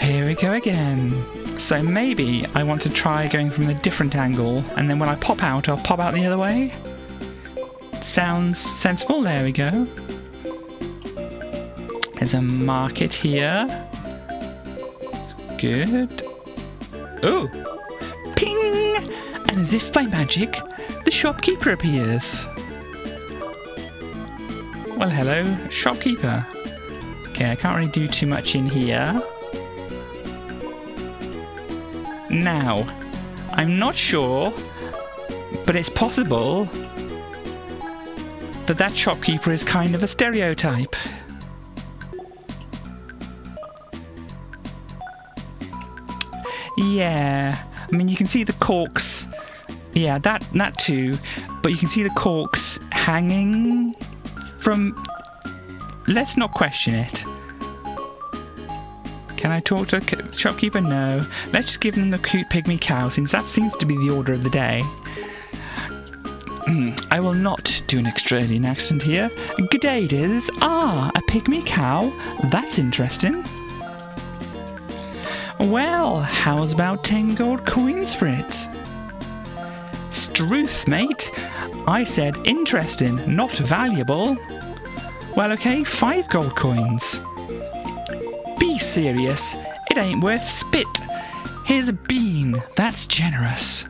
Here we go again. So maybe I want to try going from a different angle, and then when I pop out, I'll pop out the other way. Sounds sensible. There we go. There's a market here. Good. Oh! Ping! And as if by magic, the shopkeeper appears. Well, hello, shopkeeper. Okay, I can't really do too much in here. Now, I'm not sure, but it's possible that shopkeeper is kind of a stereotype. Yeah, I mean, you can see the corks. Yeah, that too. But you can see the corks hanging from... Let's not question it. Can I talk to the shopkeeper? No. Let's just give them the cute pygmy cow, since that seems to be the order of the day. I will not do an Australian accent here. G'day, Diz. Ah, a pygmy cow? That's interesting. Well, how's about 10 gold coins for it? Struth, mate. I said interesting, not valuable. Well, okay, 5 gold coins. Be serious. It ain't worth spit. Here's a bean. That's generous.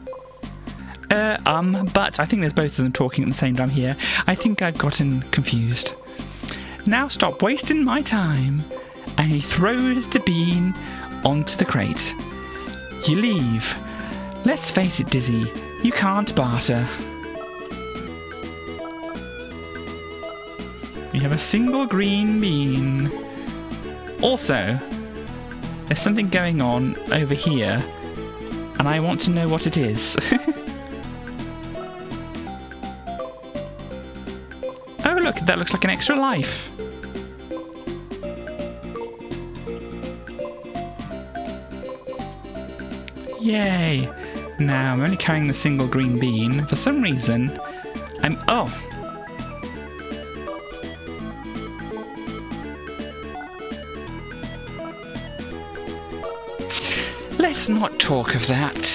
But I think there's both of them talking at the same time here. I think I've gotten confused. Now stop wasting my time. And he throws the bean onto the crate. You leave. Let's face it, Dizzy, you can't barter. We have a single green bean. Also, there's something going on over here, and I want to know what it is. Oh, look, that looks like an extra life. Yay! Now, I'm only carrying the single green bean. For some reason, Oh! Let's not talk of that.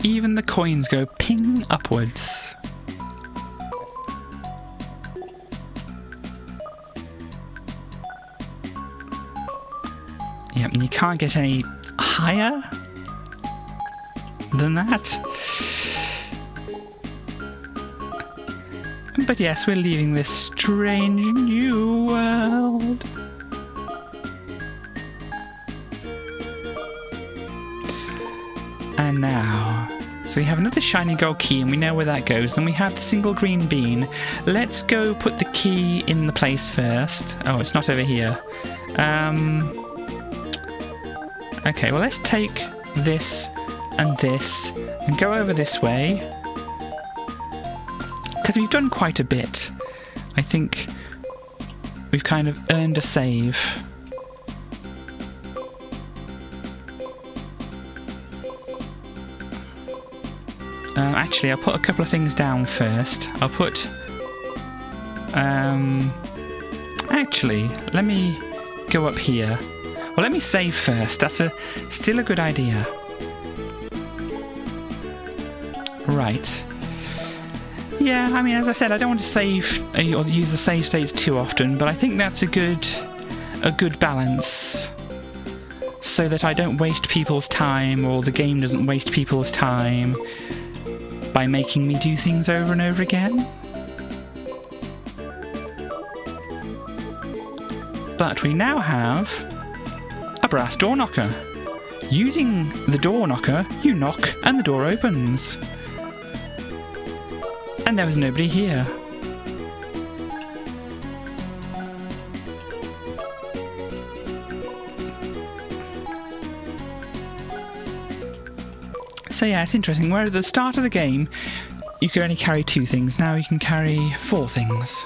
Even the coins go ping upwards. Yep, and you can't get any higher than that. But yes, we're leaving this strange new world. And now, so we have another shiny gold key and we know where that goes. Then we have the single green bean. Let's go put the key in the place first. Oh, it's not over here. Okay, well, let's take this and go over this way. Because we've done quite a bit. I think we've kind of earned a save. Actually, I'll put a couple of things down first. I'll put... Actually, let me go up here. Well, let me save first. That's still a good idea. Right. Yeah, I mean, as I said, I don't want to save or use the save states too often, but I think that's a good balance, so that I don't waste people's time, or the game doesn't waste people's time by making me do things over and over again. But we now have a brass door knocker. Using the door knocker, you knock and the door opens. And there was nobody here. So yeah, it's interesting. Where at the start of the game, you could only carry 2 things. Now you can carry 4 things.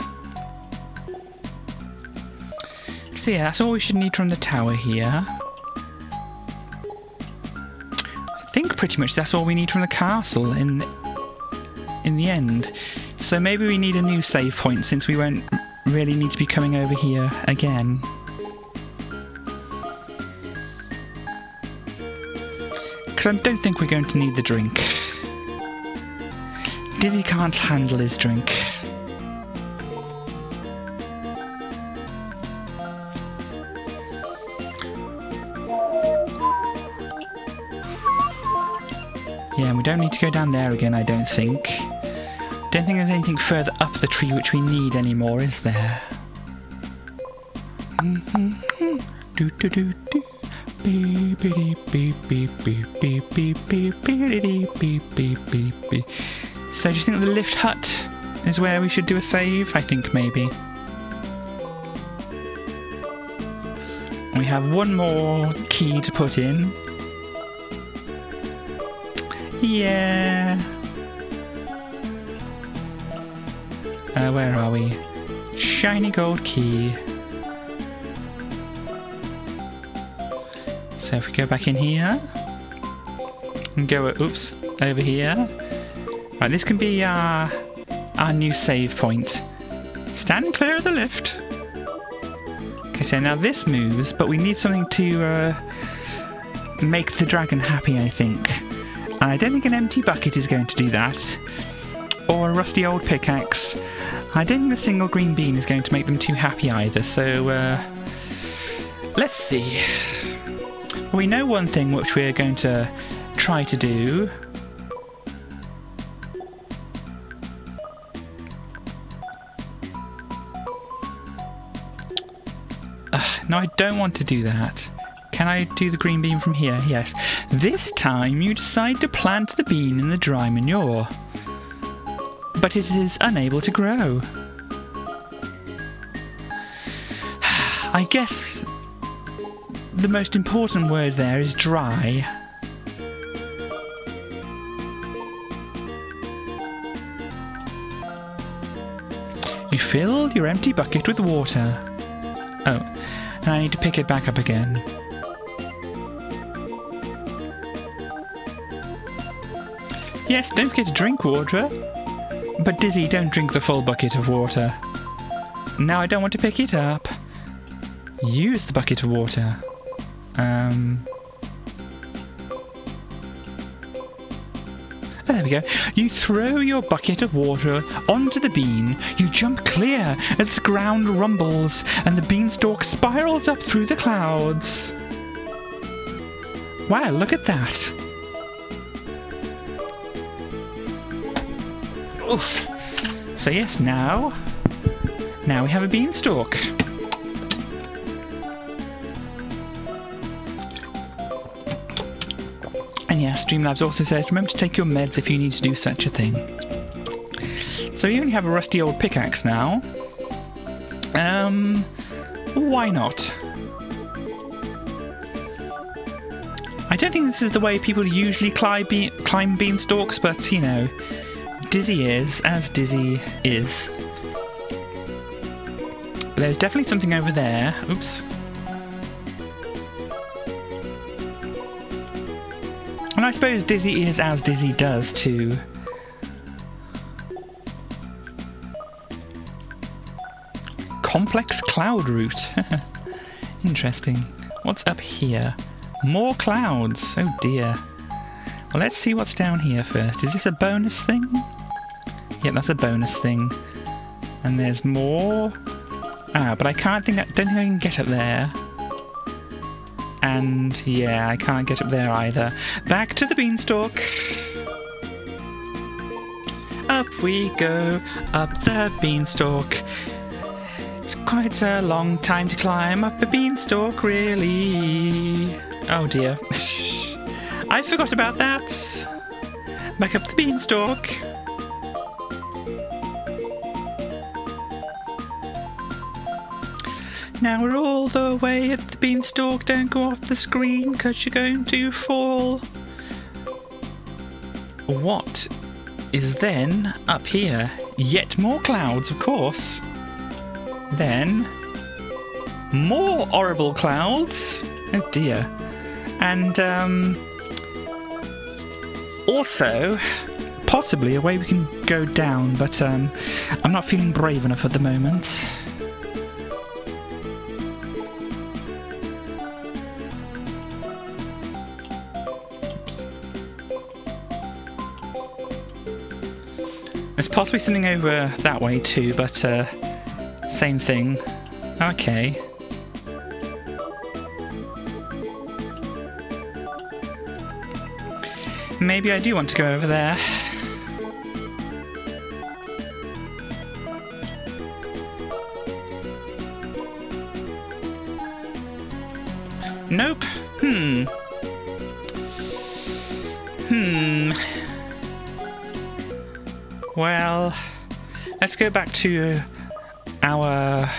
So yeah, that's all we should need from the tower here. I think pretty much that's all we need from the castle in the end. So maybe we need a new save point, since we won't really need to be coming over here again. Because I don't think we're going to need the drink. Dizzy can't handle his drink. Yeah, and we don't need to go down there again, I don't think. Don't think there's anything further up the tree which we need anymore, is there? So do you think the lift hut is where we should do a save? I think maybe. We have one more key to put in. Yeah. Where are we? Shiny gold key. So if we go back in here and go, oops, over here. Right, this can be our new save point. Stand clear of the lift. Okay, so now this moves, but we need something to make the dragon happy, I think. I don't think an empty bucket is going to do that. Or a rusty old pickaxe. I don't think the single green bean is going to make them too happy either, so let's see. We know one thing which we're going to try to do. No, I don't want to do that. Can I do the green bean from here? Yes. This time you decide to plant the bean in the dry manure. But it is unable to grow. I guess the most important word there is dry. You fill your empty bucket with water. Oh, and I need to pick it back up again. Yes, don't forget to drink water. But Dizzy, don't drink the full bucket of water. Now I don't want to pick it up. Use the bucket of water. There we go. You throw your bucket of water onto the bean. You jump clear as the ground rumbles and the beanstalk spirals up through the clouds. Wow, look at that. Oof. So yes, now we have a beanstalk. And yes, Streamlabs also says, remember to take your meds if you need to do such a thing. So we only have a rusty old pickaxe now. Why not? I don't think this is the way people usually climb beanstalks, but you know, Dizzy is as Dizzy is. There's definitely something over there. Oops. And I suppose Dizzy is as Dizzy does too. Complex cloud route. Interesting. What's up here? More clouds. Oh dear. Well, let's see what's down here first. Is this a bonus thing? Yep, that's a bonus thing. And there's more. But I don't think I can get up there. And yeah, I can't get up there either. Back to the beanstalk. Up we go, up the beanstalk. It's quite a long time to climb up a beanstalk, really. Oh dear. I forgot about that. Back up the beanstalk. Now we're all the way at the beanstalk. Don't go off the screen because you're going to fall. What is then up here? Yet more clouds, of course. Then more horrible clouds. Oh dear. And also possibly a way we can go down, but I'm not feeling brave enough at the moment. There's possibly something over that way too, but same thing. Okay. Maybe I do want to go over there. Nope. Well, let's go back to our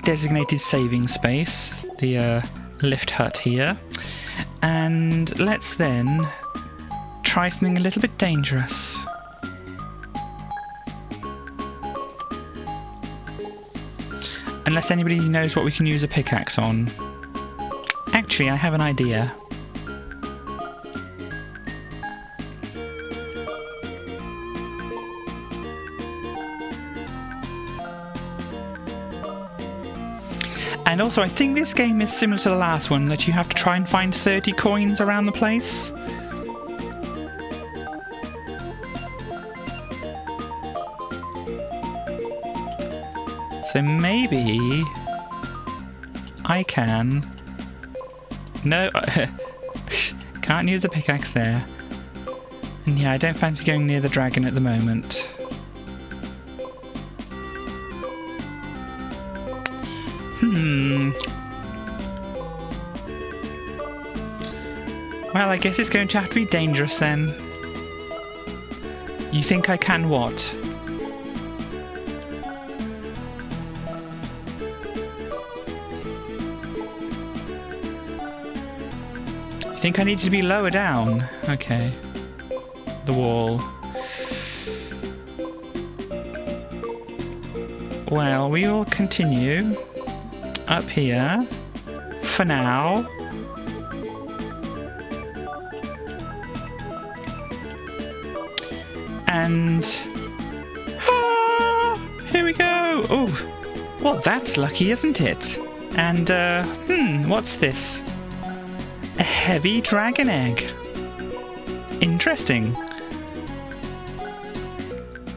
designated saving space, the lift hut here, and let's then try something a little bit dangerous. Unless anybody knows what we can use a pickaxe on. Actually, I have an idea. And also, I think this game is similar to the last one, that you have to try and find 30 coins around the place. So maybe I can... No, can't use the pickaxe there. And yeah, I don't fancy going near the dragon at the moment. Well, I guess it's going to have to be dangerous then. You think I can what? You think I need to be lower down? Okay. The wall. Well, we will continue up here for now. And here we go. Oh, well, that's lucky, isn't it? And what's this? A heavy dragon egg. Interesting.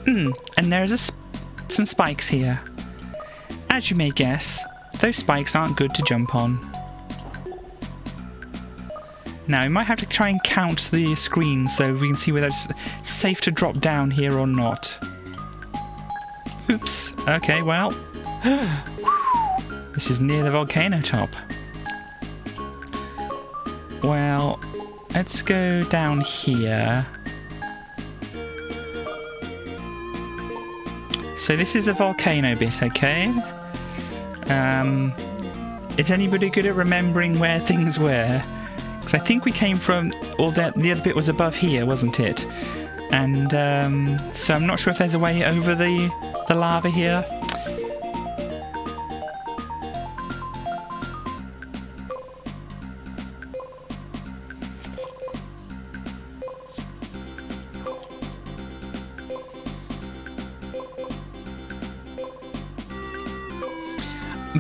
And there's some spikes here. As you may guess, those spikes aren't good to jump on. Now, we might have to try and count the screen so we can see whether it's safe to drop down here or not. Oops. Okay, well. This is near the volcano top. Well, let's go down here. So this is the volcano bit, okay? Is anybody good at remembering where things were? Because I think we came from... Or the other bit was above here, wasn't it? And so I'm not sure if there's a way over the lava here.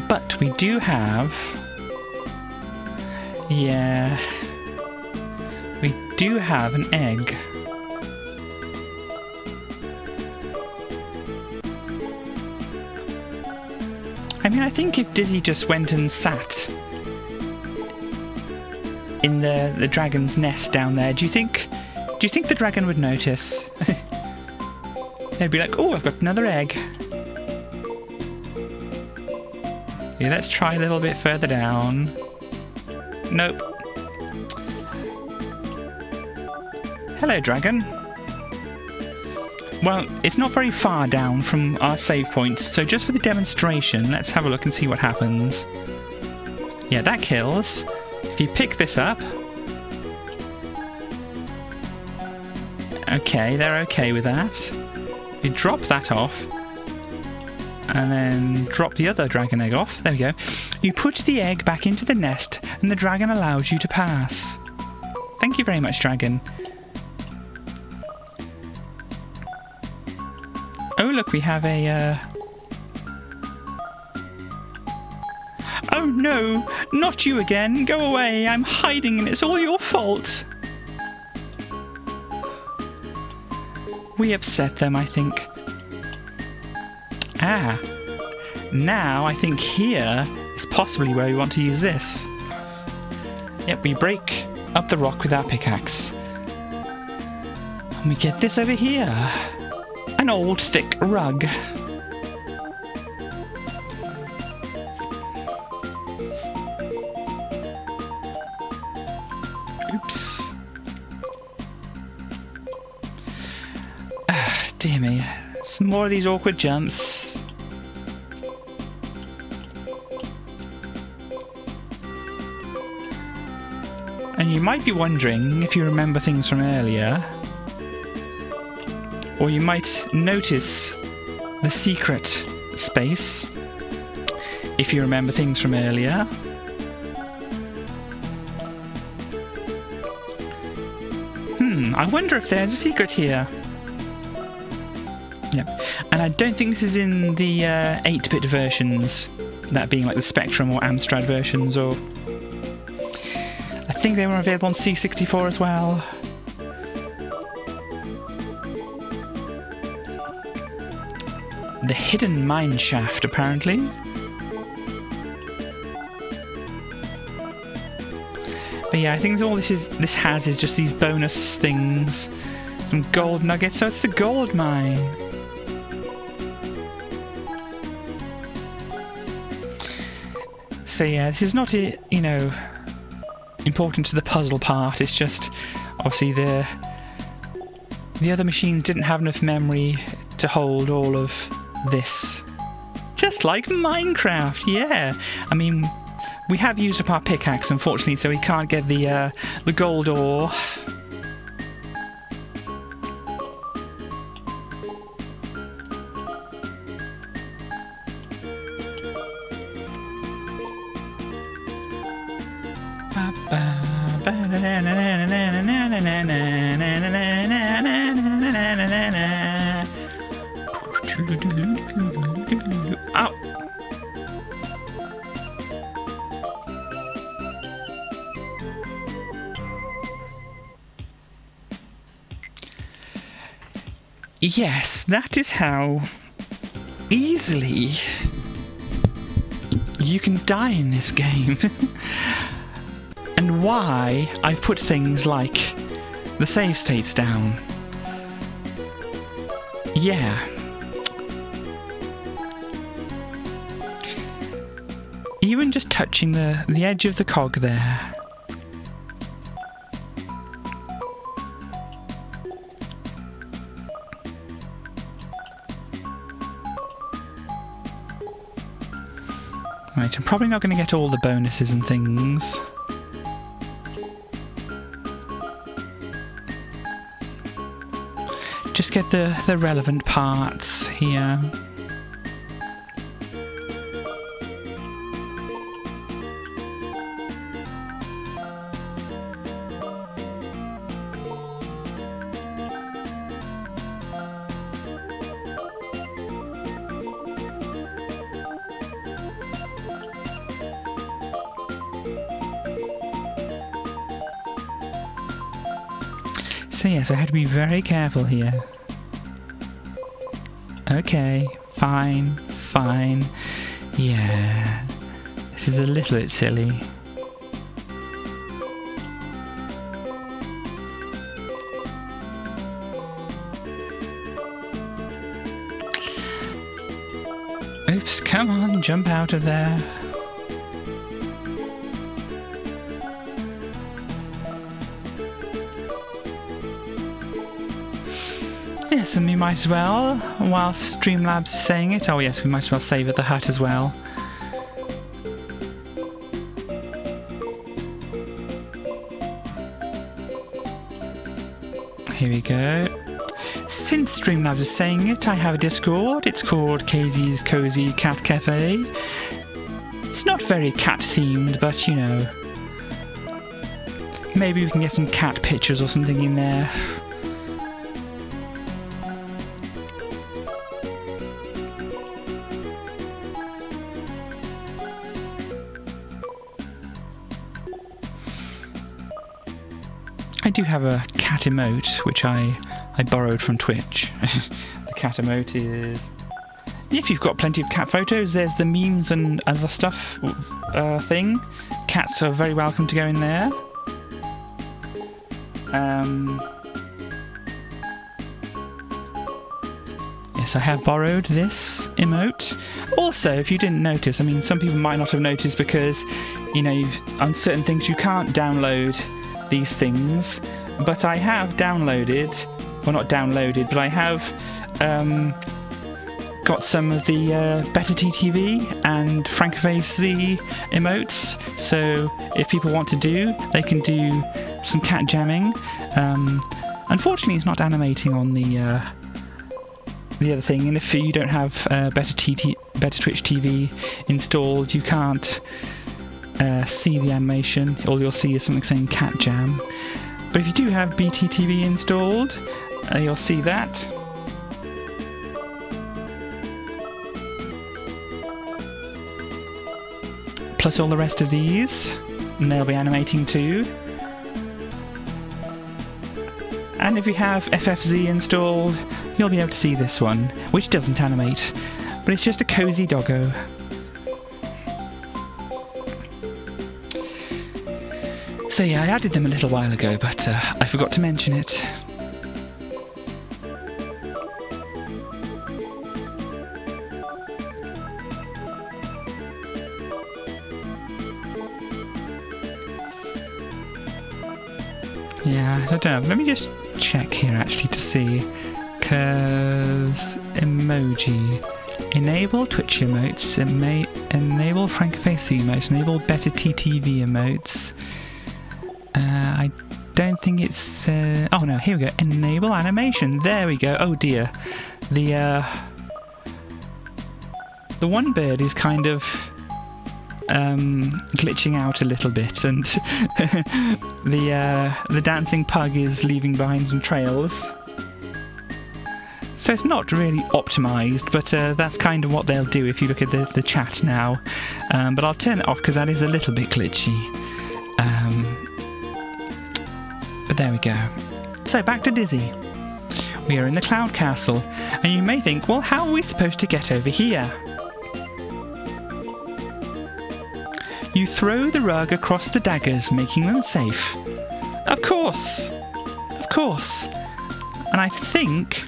But we do have... Yeah... We do have an egg. I mean, I think if Dizzy just went and sat in the dragon's nest down there, do you think the dragon would notice? They'd be like, oh, I've got another egg. Yeah, let's try a little bit further down. Nope. Hello, dragon. Well, it's not very far down from our save point, so just for the demonstration, let's have a look and see what happens. Yeah, that kills. If you pick this up... Okay, they're okay with that. If you drop that off, and then drop the other dragon egg off, there we go. You put the egg back into the nest, and the dragon allows you to pass. Thank you very much, dragon. Oh, look, we have a... Oh, no! Not you again! Go away! I'm hiding and it's all your fault! We upset them, I think. Ah. Now, I think here is possibly where we want to use this. Yep, we break up the rock with our pickaxe. And we get this over here. An old thick rug. Oops. Dear me. Some more of these awkward jumps. And you might be wondering if you remember things from earlier. Or you might notice the secret space if you remember things from earlier. I wonder if there's a secret here. Yep. And I don't think this is in the 8-bit versions, that being like the Spectrum or Amstrad versions, or I think they were available on C64 as well. The hidden mine shaft, apparently. But yeah, I think all this has is just these bonus things. Some gold nuggets, so it's the gold mine. So yeah, this is not, important to the puzzle part. It's just, obviously, the other machines didn't have enough memory to hold all of this. Just like Minecraft, yeah. I mean, we have used up our pickaxe, unfortunately, so we can't get the gold ore. Ow. Yes, that is how easily you can die in this game. And why I've put things like the save states down. Yeah. Even just touching the edge of the cog there. Right, I'm probably not going to get all the bonuses and things. Just get the relevant parts here. So yes, I had to be very careful here. Okay, fine. Yeah, this is a little bit silly. Oops, come on, jump out of there. Yes, and we might as well, whilst Streamlabs is saying it, oh yes, we might as well save at the hut as well. Here we go. Since Streamlabs is saying it, I have a Discord. It's called KZ's Cozy Cat Cafe. It's not very cat themed, but you know, maybe we can get some cat pictures or something in there. I do have a cat emote, which I borrowed from Twitch. The cat emote is... If you've got plenty of cat photos, there's the memes and other stuff thing. Cats are very welcome to go in there. Yes, I have borrowed this emote. Also, if you didn't notice, I mean, some people might not have noticed because, you know, on certain things you can't download these things, but I have downloaded, well, not downloaded, but I have got some of the Better TTV and Francoface Z emotes, so if people want to they can do some cat jamming. Unfortunately, it's not animating on the other thing, and if you don't have Better Twitch TV installed, you can't see the animation. All you'll see is something saying cat jam. But if you do have BTTV installed, you'll see that. Plus all the rest of these, and they'll be animating too. And if you have FFZ installed, you'll be able to see this one, which doesn't animate, but it's just a cozy doggo. So yeah, I added them a little while ago, but I forgot to mention it. Yeah, I don't know. Let me just check here actually to see. Because emoji. Enable Twitch emotes. Enable Francoface emotes. Enable Better TTV emotes. I don't think it's... oh no, here we go. Enable animation. There we go. Oh dear. The one bird is kind of glitching out a little bit, and the dancing pug is leaving behind some trails. So it's not really optimised, but that's kind of what they'll do if you look at the chat now. But I'll turn it off because that is a little bit glitchy. But there we go. So back to Dizzy. We are in the Cloud Castle, and you may think, well, how are we supposed to get over here? You throw the rug across the daggers, making them safe. Of course! Of course! And I think...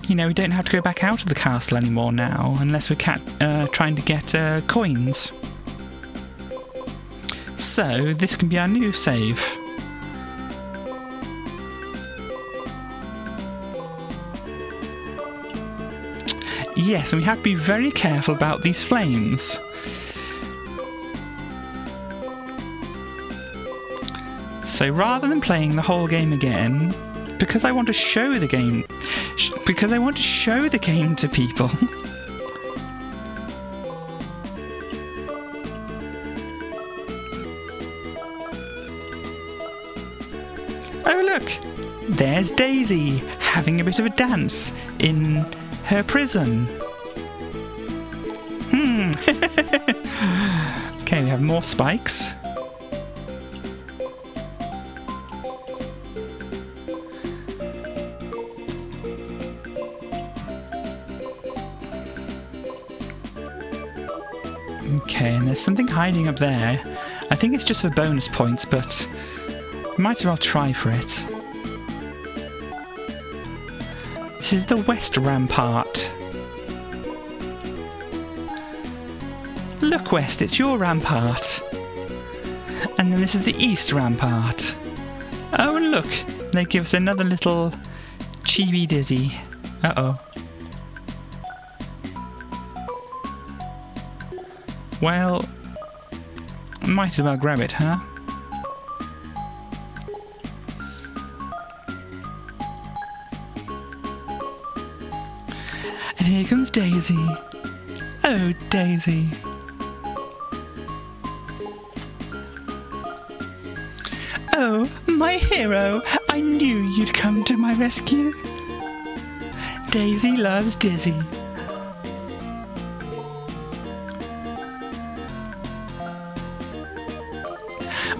you know, we don't have to go back out of the castle anymore now, unless we're trying to get coins. So, this can be our new save. Yes, and we have to be very careful about these flames. So rather than playing the whole game again, because I want to show the game, to people. Oh look, there's Daisy having a bit of a dance in her prison. Okay, we have more spikes. Okay, and there's something hiding up there. I think it's just for bonus points, but might as well try for it. This is the West Rampart. Look, West, it's your rampart. And then this is the East Rampart. Oh, and look, they give us another little chibi Dizzy. Uh-oh. Well, might as well grab it, huh? And here comes Daisy. Oh, Daisy. Oh, my hero. I knew you'd come to my rescue. Daisy loves Dizzy.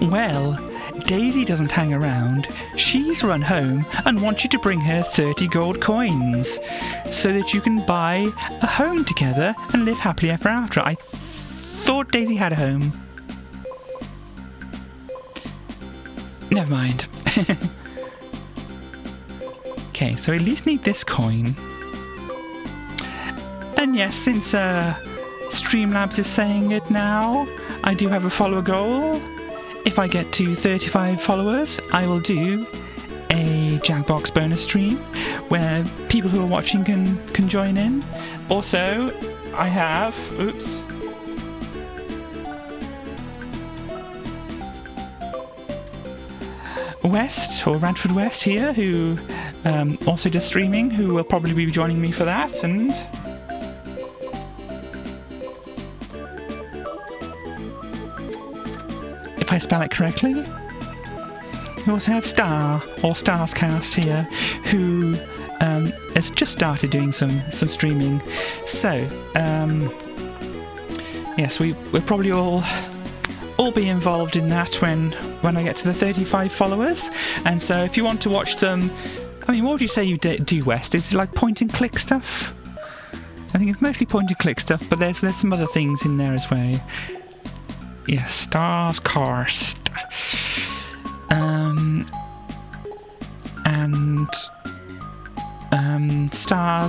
Well, Daisy doesn't hang around. She's run home and wants you to bring her 30 gold coins so that you can buy a home together and live happily ever after. I thought Daisy had a home. Never mind. Okay, so we at least need this coin. And yes, since Streamlabs is saying it now, I do have a follower goal. if I get to 35 followers, I will do a Jackbox bonus stream where people who are watching can join in. Also, I have... Oops. West, or Radford West here, who also does streaming, who will probably be joining me for that, and... if I spell it correctly. We also have Star, or Stars Cast here, who has just started doing some streaming. So, yes, we'll probably all be involved in that when I get to the 35 followers. And so if you want to watch them, I mean, what would you say you do, West? Is it like point and click stuff? I think it's mostly point and click stuff, but there's some other things in there as well. Yes, Stars Cast. Star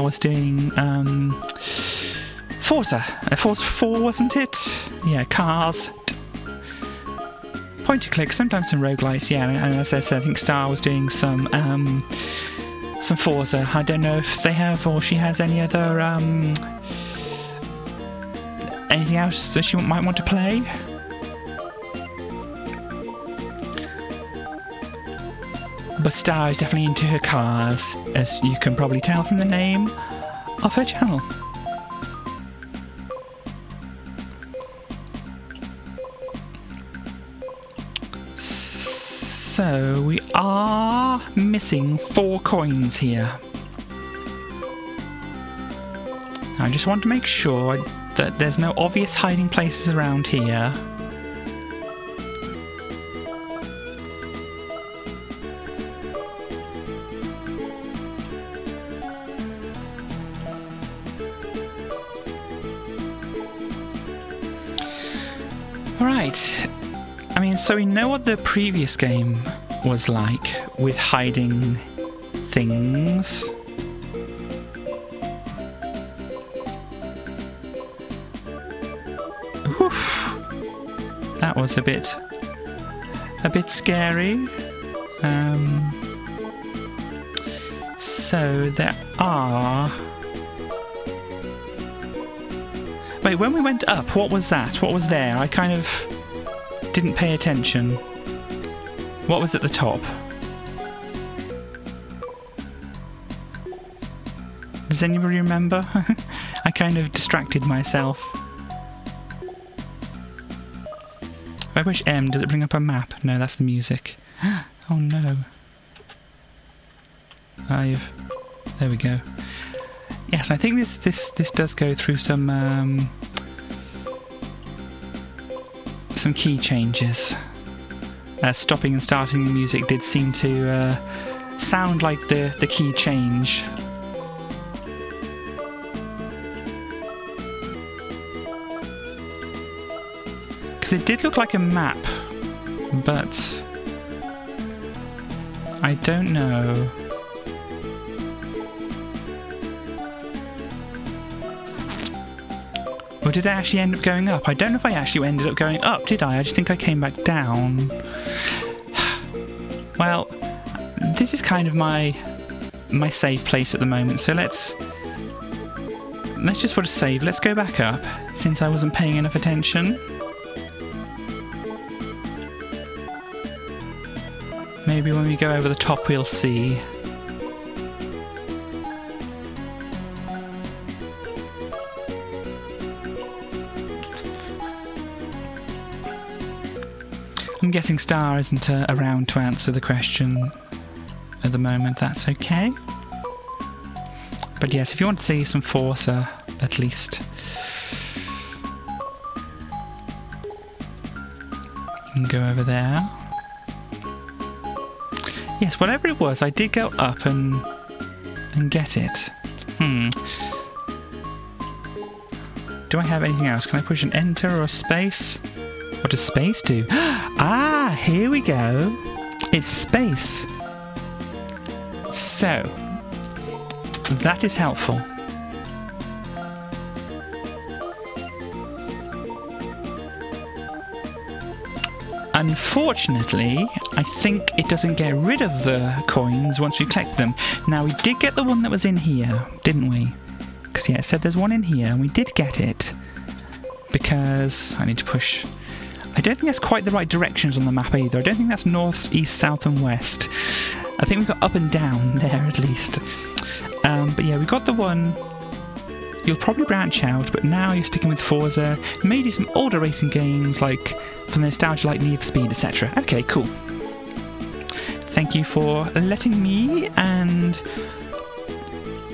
was doing Forza 4, wasn't it? Yeah, cars. Point and click, sometimes some roguelites, yeah, and as I said, I think Star was doing some Forza. I don't know if they have or she has any other anything else that she might want to play. But Star is definitely into her cars, as you can probably tell from the name of her channel. So we are missing 4 coins here. I just want to make sure that there's no obvious hiding places around here. Alright, I mean, so we know what the previous game was like with hiding things. Oof. That was a bit scary. So there are... Wait, when we went up, what was that? What was there? I kind of didn't pay attention. What was at the top? Does anybody remember? I kind of distracted myself. If I push M, does it bring up a map? No, that's the music. Oh no. There we go. Yes, I think this does go through some key changes. Stopping and starting the music did seem to sound like the key change. Because it did look like a map, but I don't know. Or did I actually end up going up? I don't know if I actually ended up going up, did I? I just think I came back down. Well, this is kind of my safe place at the moment, so let's just put a save. Let's go back up, since I wasn't paying enough attention. Maybe when we go over the top we'll see. I'm guessing Star isn't around to answer the question at the moment. That's okay. But yes, if you want to see some Forza, at least, you can go over there. Yes, whatever it was, I did go up and get it. Do I have anything else? Can I push an enter or a space? What does space do? Ah, here we go. It's space. So, that is helpful. Unfortunately, I think it doesn't get rid of the coins once we collect them. Now, we did get the one that was in here, didn't we? Because, yeah, it said there's one in here, and we did get it. Because I need to push. I don't think that's quite the right directions on the map either. I don't think that's north, east, south, and west. I think we've got up and down there, at least. But, yeah, we got the one. You'll probably branch out, but now you're sticking with Forza. Maybe some older racing games, like for nostalgia, like Need for Speed, etc. Okay, cool. Thank you for letting me and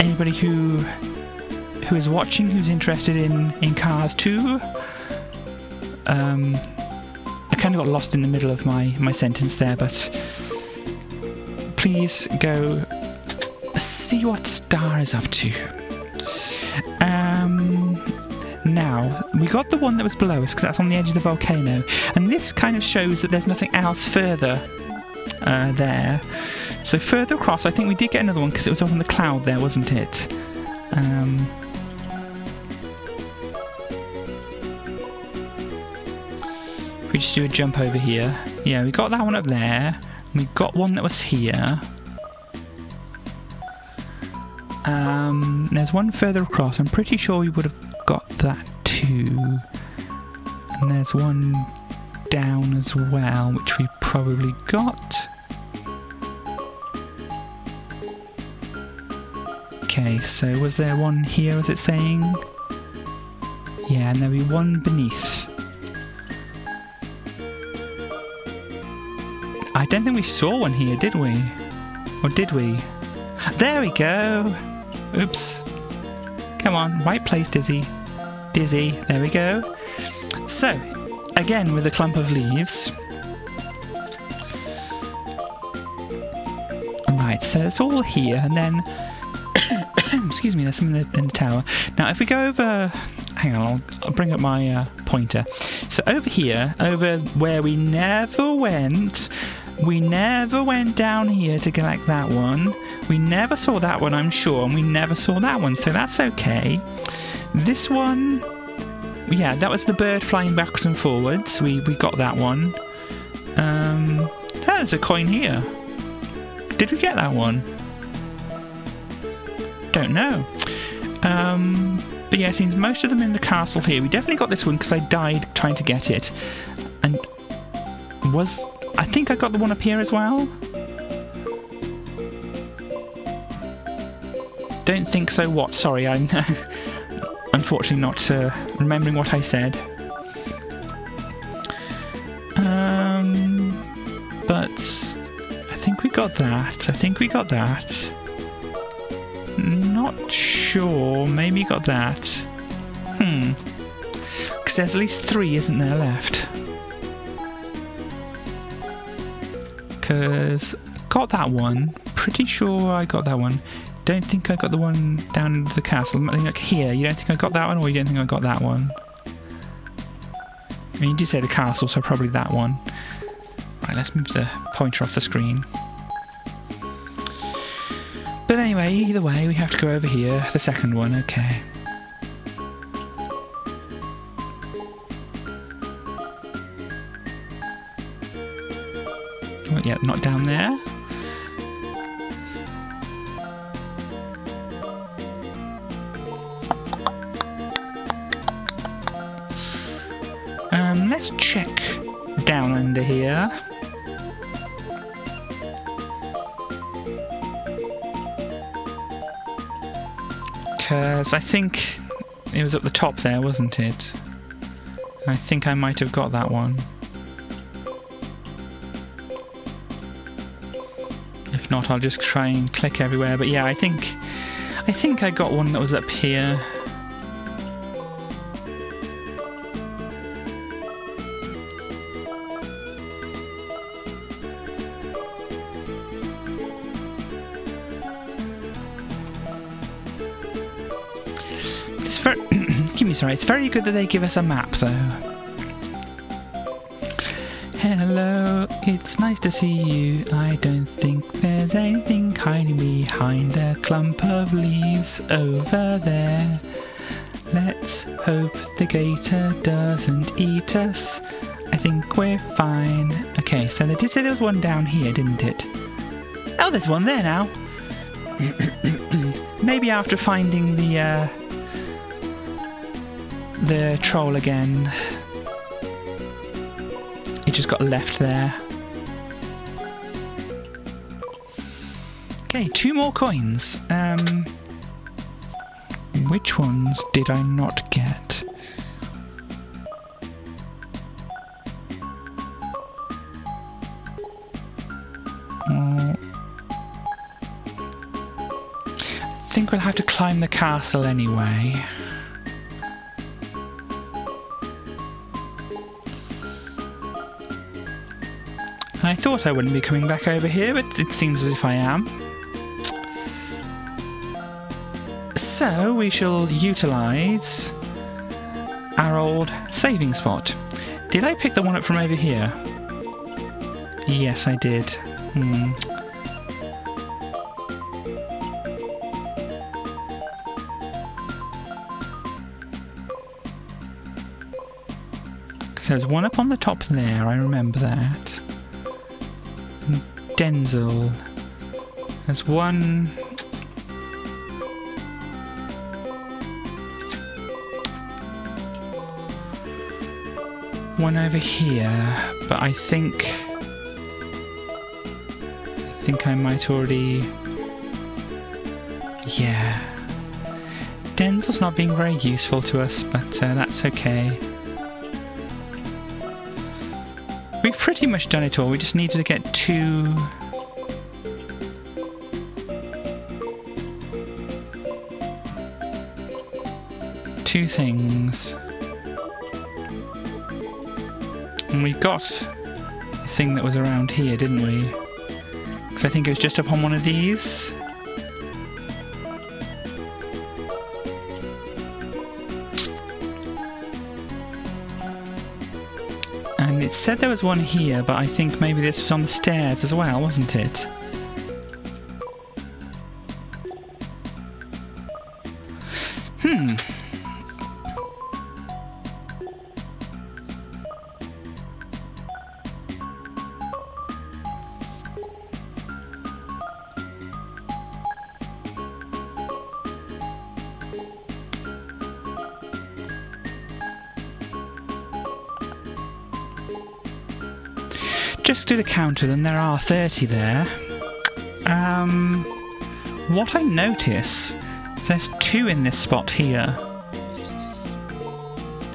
anybody who is watching, who's interested in cars too. I kind of got lost in the middle of my sentence there, but please go see what Star is up to. Now, we got the one that was below us because that's on the edge of the volcano, and this kind of shows that there's nothing else further there. So further across, I think we did get another one because it was up on the cloud there, wasn't it? If we just do a jump over here. Yeah, we got that one up there. We got one that was here. There's one further across. I'm pretty sure we would have got that too. And there's one down as well, which we probably got. Okay, so was there one here, was it saying? Yeah, and there'll be one beneath. I don't think we saw one here, did we? Or did we? There we go! Oops. Come on, right place, Dizzy. Dizzy, there we go. So, again with a clump of leaves. Right, so it's all here, and then... excuse me, there's something in the tower. Now, if we go over... Hang on, I'll bring up my pointer. So over here, over where we never went... We never went down here to collect that one. We never saw that one, I'm sure, and we never saw that one, so that's okay. This one... Yeah, that was the bird flying backwards and forwards. We got that one. There's a coin here. Did we get that one? Don't know. But yeah, it seems most of them in the castle here. We definitely got this one because I died trying to get it. And I think I got the one up here as well. Don't think so. What? Sorry, I'm unfortunately not remembering what I said. But I think we got that. Not sure. Maybe got that. Because there's at least 3, isn't there, left? Because got that one. Pretty sure I got that one. Don't think I got the one down in the castle. I think like here. You don't think I got that one, or you don't think I got that one? I mean, you did say the castle, so probably that one. Right, let's move the pointer off the screen. But anyway, either way, we have to go over here. The second one, okay. Oh, yeah, not down there. Let's check down under here. Because I think it was at the top there, wasn't it? I think I might have got that one. If not, I'll just try and click everywhere. But yeah, I think I got one that was up here. It's very good that they give us a map, though. Hello, it's nice to see you. I don't think there's anything hiding behind a clump of leaves over there. Let's hope the gator doesn't eat us. I think we're fine. Okay, so they did say there was one down here, didn't it? Oh, there's one there now. Maybe after finding the troll again, it just got left there. Okay, 2 more coins. Which ones did I not get? I think we'll have to climb the castle anyway. I thought I wouldn't be coming back over here, but it seems as if I am. So we shall utilise our old saving spot. Did I pick the one up from over here? Yes, I did. Because there's one up on the top there, I remember that. Denzel. There's one... one over here, but I think I might already... yeah. Denzel's not being very useful to us, but that's okay. We've pretty much done it all. We just needed to get 2... two things. And we got the thing that was around here, didn't we? Because I think it was just up on one of these. And it said there was one here, but I think maybe this was on the stairs as well, wasn't it? Just to counter them, there are 30 there. What I notice, there's 2 in this spot here.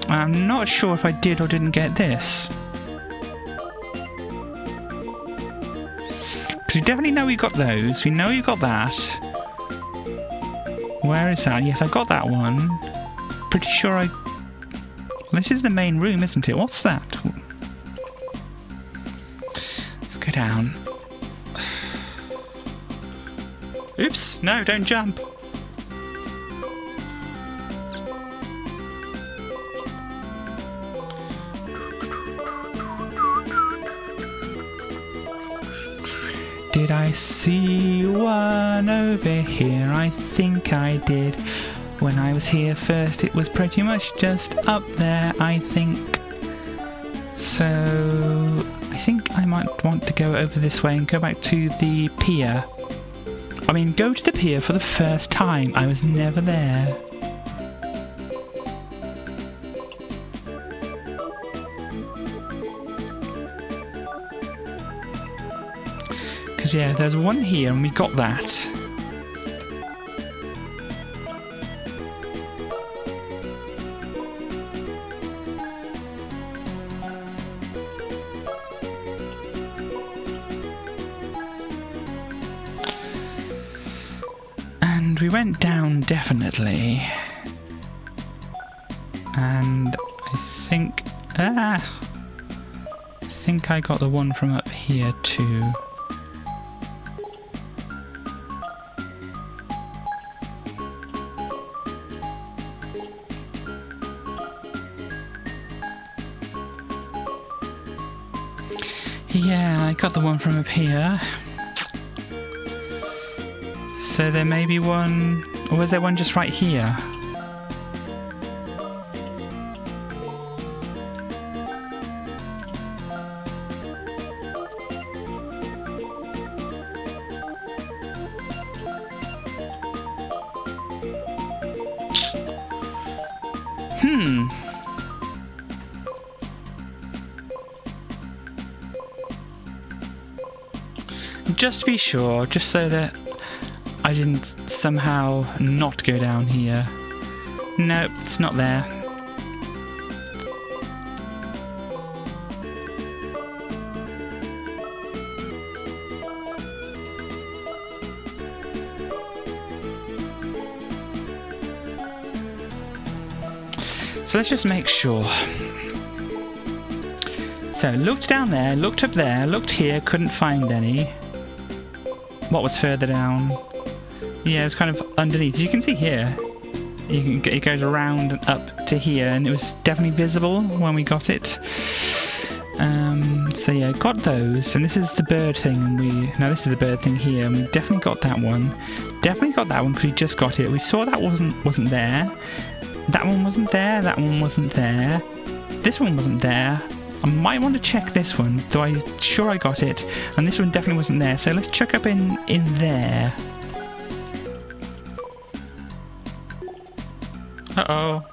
I'm not sure if I did or didn't get this. Because we definitely know we got those. We know you got that. Where is that? Yes, I got that one. Pretty sure I... this is the main room, isn't it? What's that? Go down. Oops, no, don't jump. Did I see one over here? I think I did. When I was here first, it was pretty much just up there, I think. So... I think I might want to go over this way and go back to the pier. I mean, go to the pier for the first time. I was never there. Because, yeah, there's one here and we got that. We went down, definitely. And I think I got the one from up here too. Yeah, I got the one from up here. So there may be one... or was there one just right here? Just to be sure, just so that I didn't somehow not go down here. Nope, it's not there. So let's just make sure. So, looked down there, looked up there, looked here, couldn't find any. What was further down? Yeah, it was kind of underneath. As you can see here, it goes around and up to here, and it was definitely visible when we got it. So yeah, got those, and this is the bird thing, and this is the bird thing here, and we definitely got that one. Definitely got that one because we just got it. We saw that wasn't there. That one wasn't there, that one wasn't there. This one wasn't there. I might want to check this one, though I'm sure I got it. And this one definitely wasn't there, so let's check up in there. Uh-oh.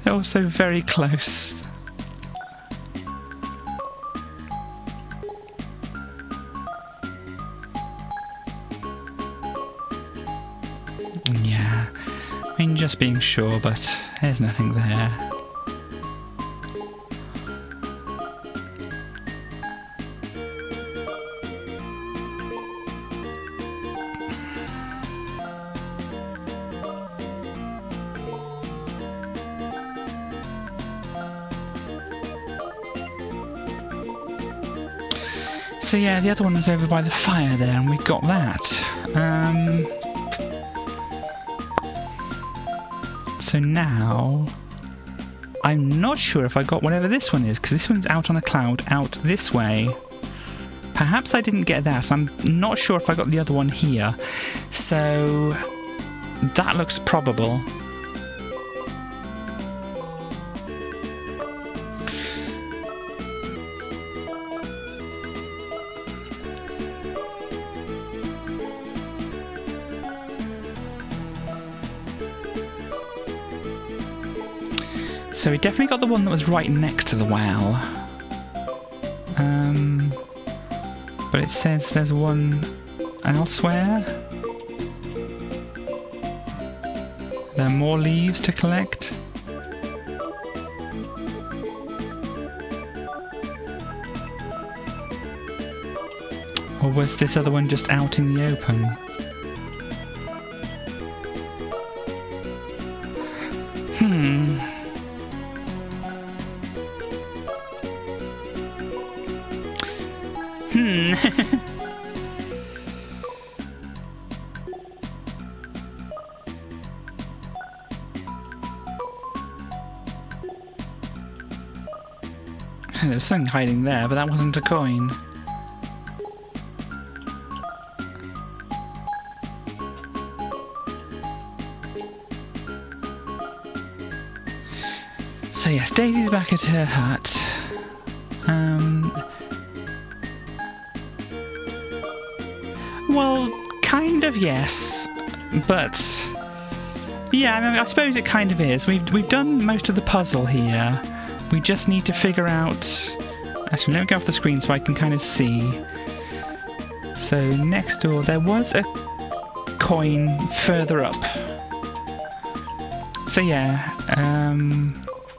They're also very close. Yeah, I mean, just being sure, but there's nothing there. So yeah, the other one was over by the fire there, and we got that. So now, I'm not sure if I got whatever this one is, because this one's out on a cloud out this way. Perhaps I didn't get that. I'm not sure if I got the other one here. So that looks probable. So we definitely got the one that was right next to the well. But it says there's one elsewhere. There are more leaves to collect. Or was this other one just out in the open? There was something hiding there, but that wasn't a coin. So yes, Daisy's back at her hut. Well, kind of yes, but yeah, I suppose it kind of is. We've done most of the puzzle here. We just need to figure out... Actually, let me go off the screen so I can kind of see. So next door, there was a coin further up. So yeah,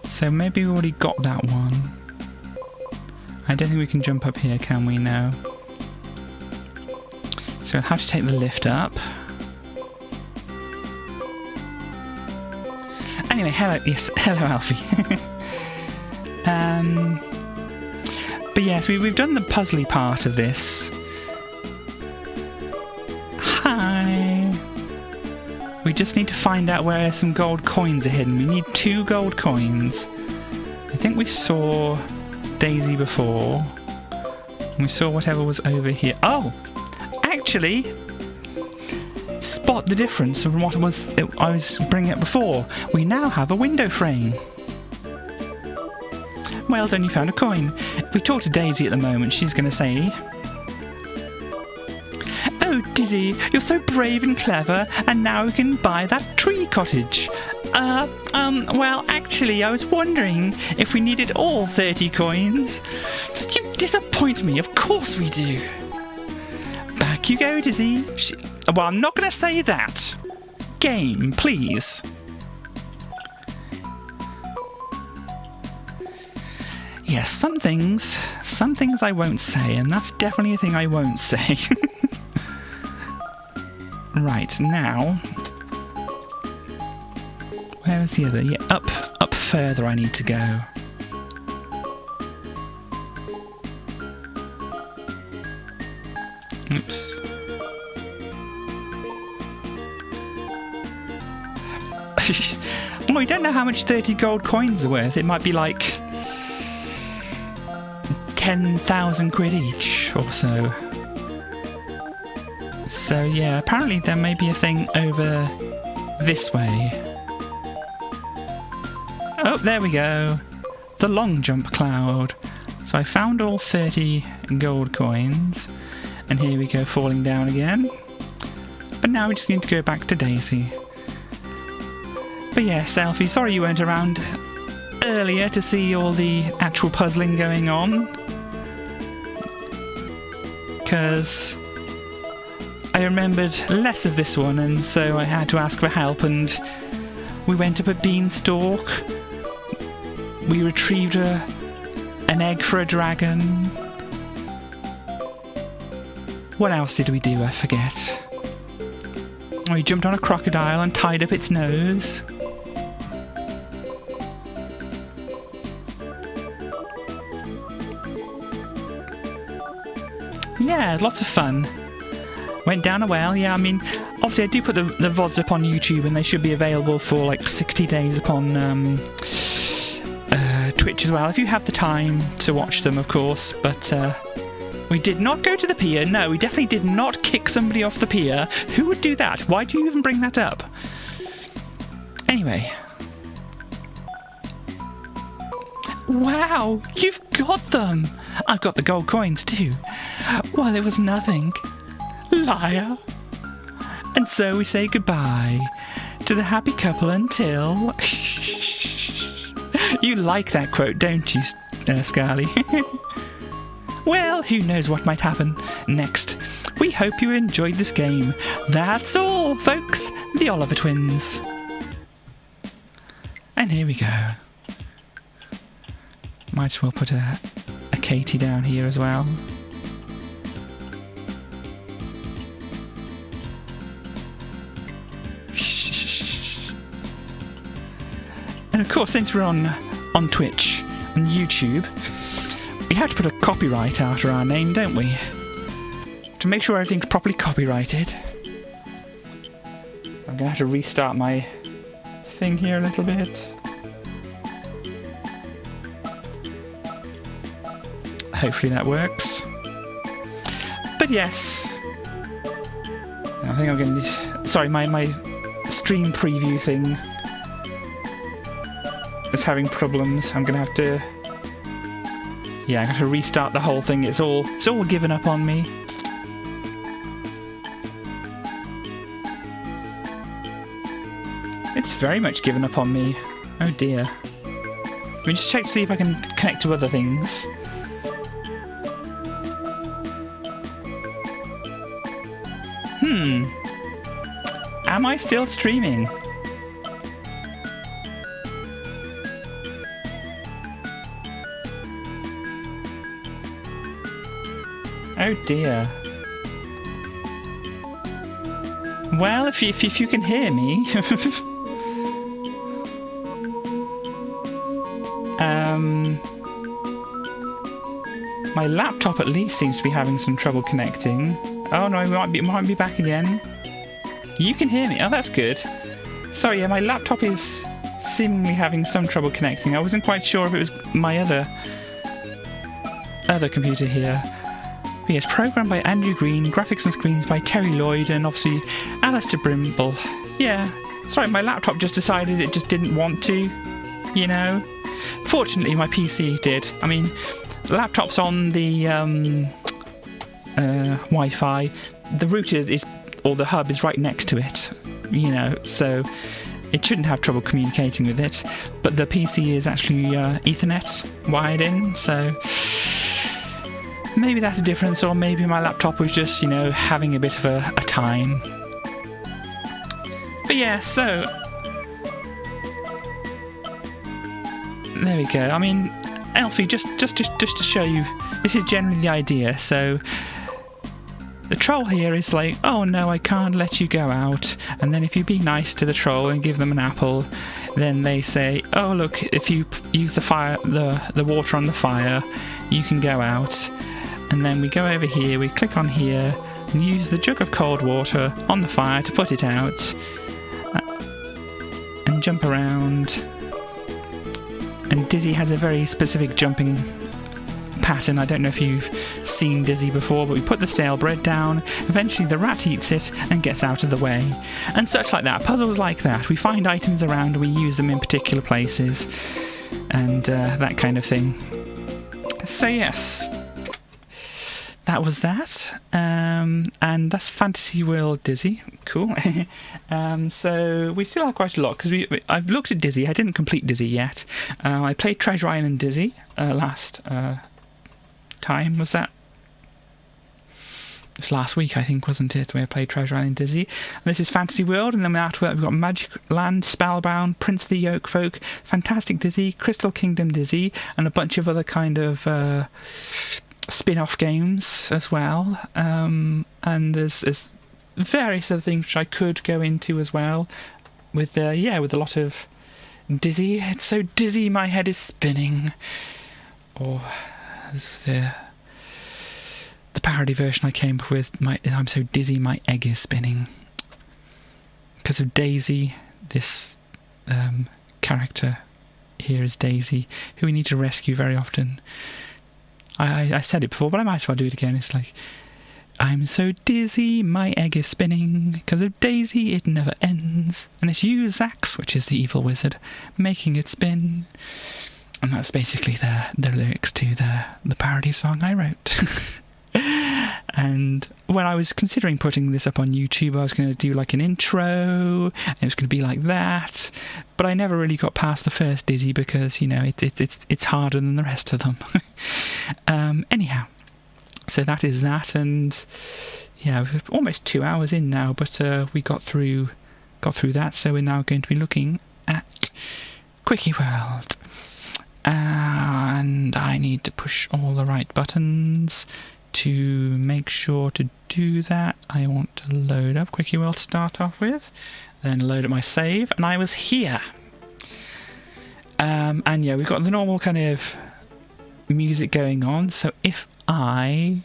so maybe we already got that one. I don't think we can jump up here, can we? No. So we'll have to take the lift up. Anyway, hello Alfie. But yes, we've done the puzzly part of this. Hi. We just need to find out where some gold coins are hidden. We need 2 gold coins. I think we saw Daisy before. And we saw whatever was over here. Oh! Actually, spot the difference from what I was bringing up before. We now have a window frame. Well done, you found a coin. If we talk to Daisy at the moment, she's going to say... Oh, Dizzy, you're so brave and clever, and now we can buy that tree cottage. Well, actually, I was wondering if we needed all 30 coins. You disappoint me, of course we do. Back you go, Dizzy. Well, I'm not going to say that. Game, please. Yes, some things I won't say, and that's definitely a thing I won't say. Right, now... Where is the other? Yeah, up further I need to go. Oops. Well, we don't know how much 30 gold coins are worth. It might be like 10,000 quid each or so. So yeah, apparently there may be a thing over this way. Oh, there we go. The long jump cloud. So I found all 30 gold coins. And here we go, falling down again. But now we just need to go back to Daisy. But yes, Elfie, sorry you weren't around earlier to see all the actual puzzling going on. Because I remembered less of this one, and so I had to ask for help, and we went up a beanstalk. We retrieved an egg for a dragon. What else did we do? I forget. We jumped on a crocodile and tied up its nose. Yeah, lots of fun. Went down a well, yeah, I mean, obviously I do put the VODs up on YouTube, and they should be available for like 60 days upon Twitch as well, if you have the time to watch them, of course. But we did not go to the pier. No, we definitely did not kick somebody off the pier. Who would do that? Why do you even bring that up? Anyway. Wow, you've got them! I've got the gold coins too. Well, it was nothing. Liar. And so we say goodbye to the happy couple until... You like that quote, don't you, Scarly? Well, who knows what might happen next. We hope you enjoyed this game. That's all, folks. The Oliver Twins. And here we go. Might as well put a Katie down here as well. And of course, since we're on Twitch and YouTube, we have to put a copyright after our name, don't we? To make sure everything's properly copyrighted. I'm going to have to restart my thing here a little bit. Hopefully that works. But yes. I think I'm going to... Sorry, my stream preview thing is having problems. I'm going to have to... Yeah, I'm going to restart the whole thing. It's all given up on me. It's very much given up on me. Oh dear. Let me just check to see if I can connect to other things. Am I still streaming? Oh dear. Well, if you can hear me... my laptop at least seems to be having some trouble connecting. Oh no, it might be back again. You can hear me. Oh, that's good. Sorry, yeah, my laptop is seemingly having some trouble connecting. I wasn't quite sure if it was my other computer here. But yes, programmed by Andrew Green, graphics and screens by Terry Lloyd, and obviously Alistair Brimble. Yeah, sorry, my laptop just decided it just didn't want to, you know. Fortunately, my PC did. I mean, the laptop's on the Wi-Fi. the router is, or the hub is right next to it, you know, so it shouldn't have trouble communicating with it. But the PC is actually Ethernet wired in, so maybe that's a difference, or maybe my laptop was just, you know, having a bit of a time. But yeah, so there we go. I mean, Elfie, just to show you, this is generally the idea. So the troll here is like, oh no, I can't let you go out. And then if you be nice to the troll and give them an apple, then they say, oh look, if you use the fire, the water on the fire, you can go out. And then we go over here, we click on here, and use the jug of cold water on the fire to put it out, and jump around. And Dizzy has a very specific jumping pattern. I don't know if you've seen Dizzy before, but we put the stale bread down, eventually the rat eats it and gets out of the way. And such like that. Puzzles like that. We find items around and we use them in particular places, and that kind of thing. So yes, that was that. And that's Fantasy World Dizzy. Cool. So we still have quite a lot, because I've looked at Dizzy. I didn't complete Dizzy yet. I played Treasure Island Dizzy last time. Was that? It was last week, I think, wasn't it? Where I played Treasure Island Dizzy. And this is Fantasy World, and then after that we've got Magic Land, Spellbound, Prince of the Yoke Folk, Fantastic Dizzy, Crystal Kingdom Dizzy, and a bunch of other kind of spin-off games as well. And there's various other things which I could go into as well, with with a lot of Dizzy. It's so dizzy, my head is spinning. Or the parody version I came up with, I'm so dizzy, my egg is spinning. Because of Daisy, this character here is Daisy, who we need to rescue very often. I said it before, but I might as well do it again. It's like, I'm so dizzy, my egg is spinning. Because of Daisy, it never ends. And it's you, Zax, which is the evil wizard, making it spin. And that's basically the lyrics to the parody song I wrote. And when I was considering putting this up on YouTube, I was going to do like an intro, and it was going to be like that. But I never really got past the first Dizzy because, you know, it's harder than the rest of them. Anyhow, so that is that, and yeah, we're almost 2 hours in now, but we got through that. So we're now going to be looking at Quickie World. And I need to push all the right buttons to make sure to do that. I want to load up Quickie World to start off with, then load up my save, and I was here. And yeah, we've got the normal kind of music going on, so if I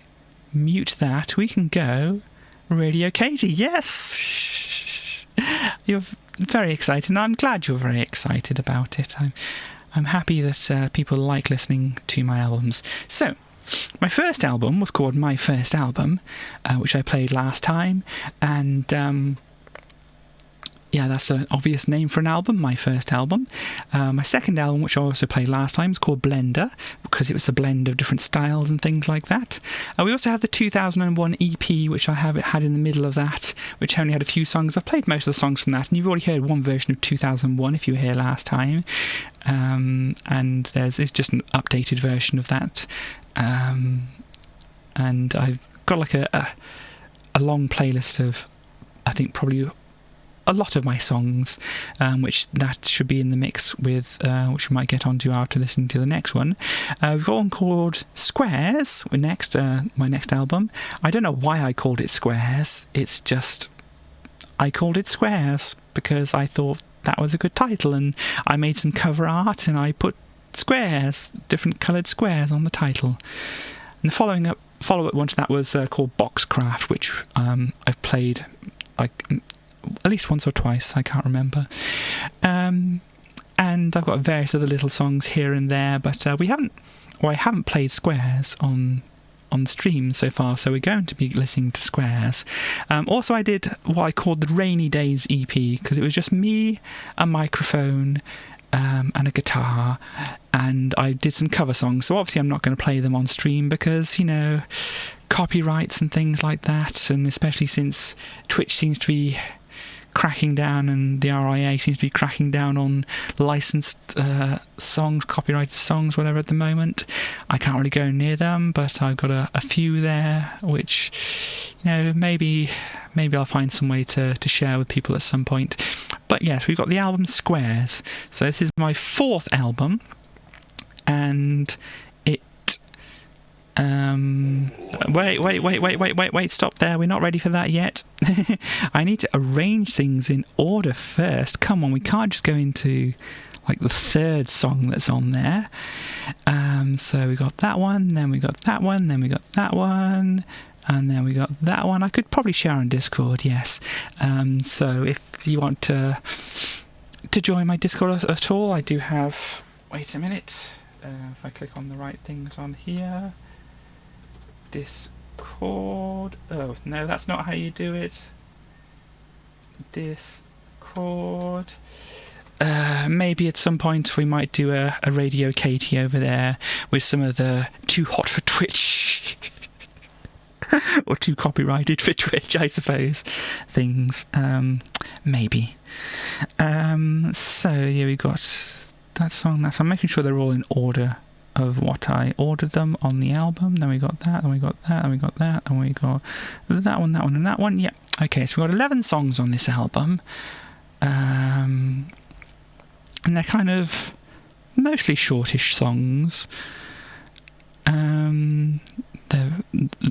mute that, we can go Radio Katie. Yes! You're very excited, and I'm glad you're very excited about it. I'm happy that people like listening to my albums. So, my first album was called My First Album, which I played last time, and yeah, that's an obvious name for an album, My First Album. My second album, which I also played last time, is called Blender, because it was a blend of different styles and things like that. We also have the 2001 EP, which I had in the middle of that, which only had a few songs. I've played most of the songs from that, and you've already heard one version of 2001 if you were here last time. And it's just an updated version of that. And I've got like a long playlist of, I think, probably a lot of my songs, which that should be in the mix with, which we might get onto after listening to the next one. We've got one called Squares next, my next album. I don't know why I called it Squares. It's just, I called it Squares because I thought that was a good title, and I made some cover art and I put squares, different coloured squares on the title. And the follow-up one to that was called Boxcraft, which I've played like at least once or twice, I can't remember. And I've got various other little songs here and there, but I haven't played Squares on stream so far, so we're going to be listening to Squares. Also, I did what I called the Rainy Days EP, because it was just me, a microphone, and a guitar, and I did some cover songs. So obviously I'm not going to play them on stream because, you know, copyrights and things like that, and especially since Twitch seems to be cracking down and the RIA seems to be cracking down on licensed songs, copyrighted songs, whatever at the moment. I can't really go near them, but I've got a few there which, maybe I'll find some way to share with people at some point. But yes, we've got the album Squares. So this is my 4th album, and wait, stop there. We're not ready for that yet. I need to arrange things in order first. Come on, we can't just go into like the 3rd song that's on there. So we got that one, then we got that one, then we got that one, and then we got that one. I could probably share on Discord, yes. So if you want to join my Discord at all, I do have... Wait a minute. If I click on the right things on here... Discord. Oh, no, that's not how you do it. Discord. Maybe at some point we might do a Radio Katie over there with some of the too hot for Twitch or too copyrighted for Twitch, I suppose, things. Maybe. So, yeah, we got that song. I'm making sure they're all in order of what I ordered them on the album. Then we got that, and we got that, and we got that, and we got that one, and that one. Yep. Okay, so we've got 11 songs on this album. And they're kind of mostly shortish songs. The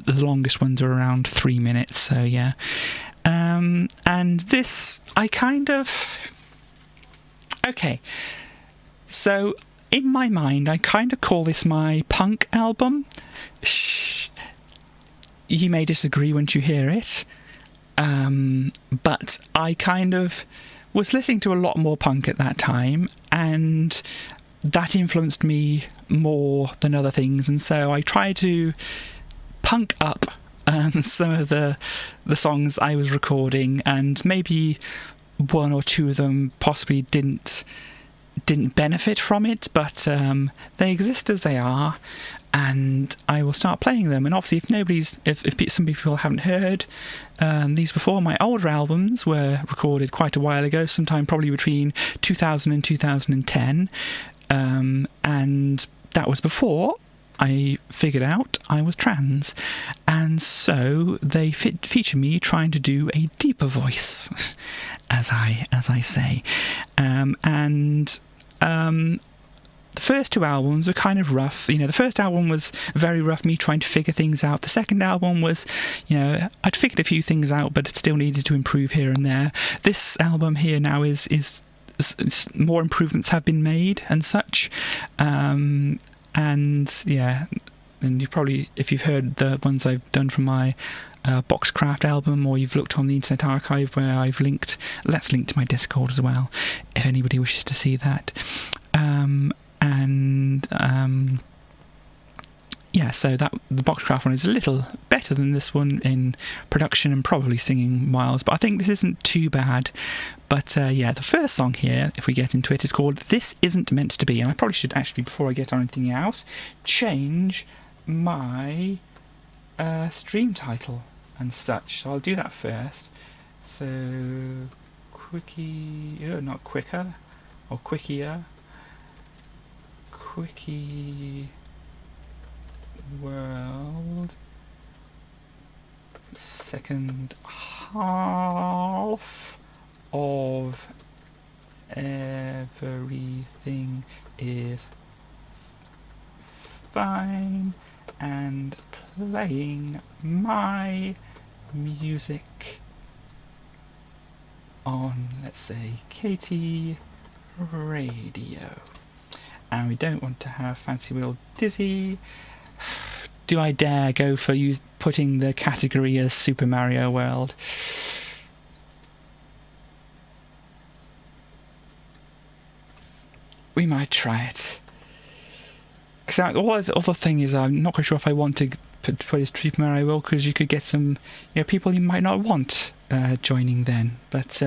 longest ones are around 3 minutes, so yeah. And this, I kind of... Okay, so... In my mind, I kind of call this my punk album. Shh. You may disagree once you hear it. But I kind of was listening to a lot more punk at that time, and that influenced me more than other things. And so I tried to punk up some of the songs I was recording, and maybe one or two of them possibly didn't benefit from it, but they exist as they are, and I will start playing them. And obviously, if some people haven't heard these before, my older albums were recorded quite a while ago, sometime probably between 2000 and 2010, and that was before I figured out I was trans, and so they feature me trying to do a deeper voice, as I say, the first 2 albums were kind of rough. The first album was very rough, me trying to figure things out. The second album was, I'd figured a few things out, but it still needed to improve here and there. This album here now is more improvements have been made and such. And yeah, and you've probably, if you've heard the ones I've done from my Boxcraft album, or you've looked on the Internet Archive where I've linked, let's link to my Discord as well, if anybody wishes to see that. Yeah, so that the Boxcraft one is a little better than this one in production and probably singing miles, but I think this isn't too bad. But yeah, the first song here, if we get into it, is called This Isn't Meant to Be, and I probably should actually, before I get on anything else, change my stream title and such, so I'll do that first. So Quickie, not quicker, or quickier, Quickie World, second half of everything is fine, and playing my music on, let's say, Katie Radio. And we don't want to have Fancy Wheel Dizzy. Do I dare go for putting the category as Super Mario World? We might try it. Because all the thing is, I'm not quite sure if I want to put it as Super Mario World, because you could get some people you might not want joining then. But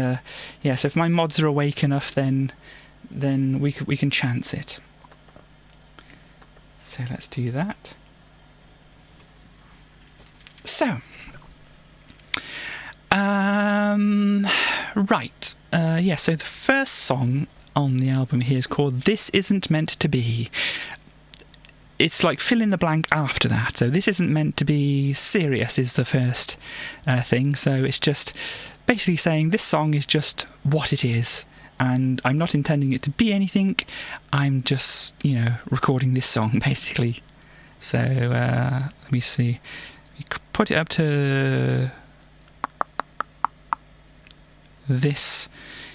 yeah, so if my mods are awake enough, then we can chance it. So let's do that. So, right. Yeah, so the first song on the album here is called This Isn't Meant to Be. It's like fill in the blank after that. So This Isn't Meant to Be Serious is the first thing. So it's just basically saying this song is just what it is. And I'm not intending it to be anything. I'm just, recording this song, basically. So, let me see. You could put it up to this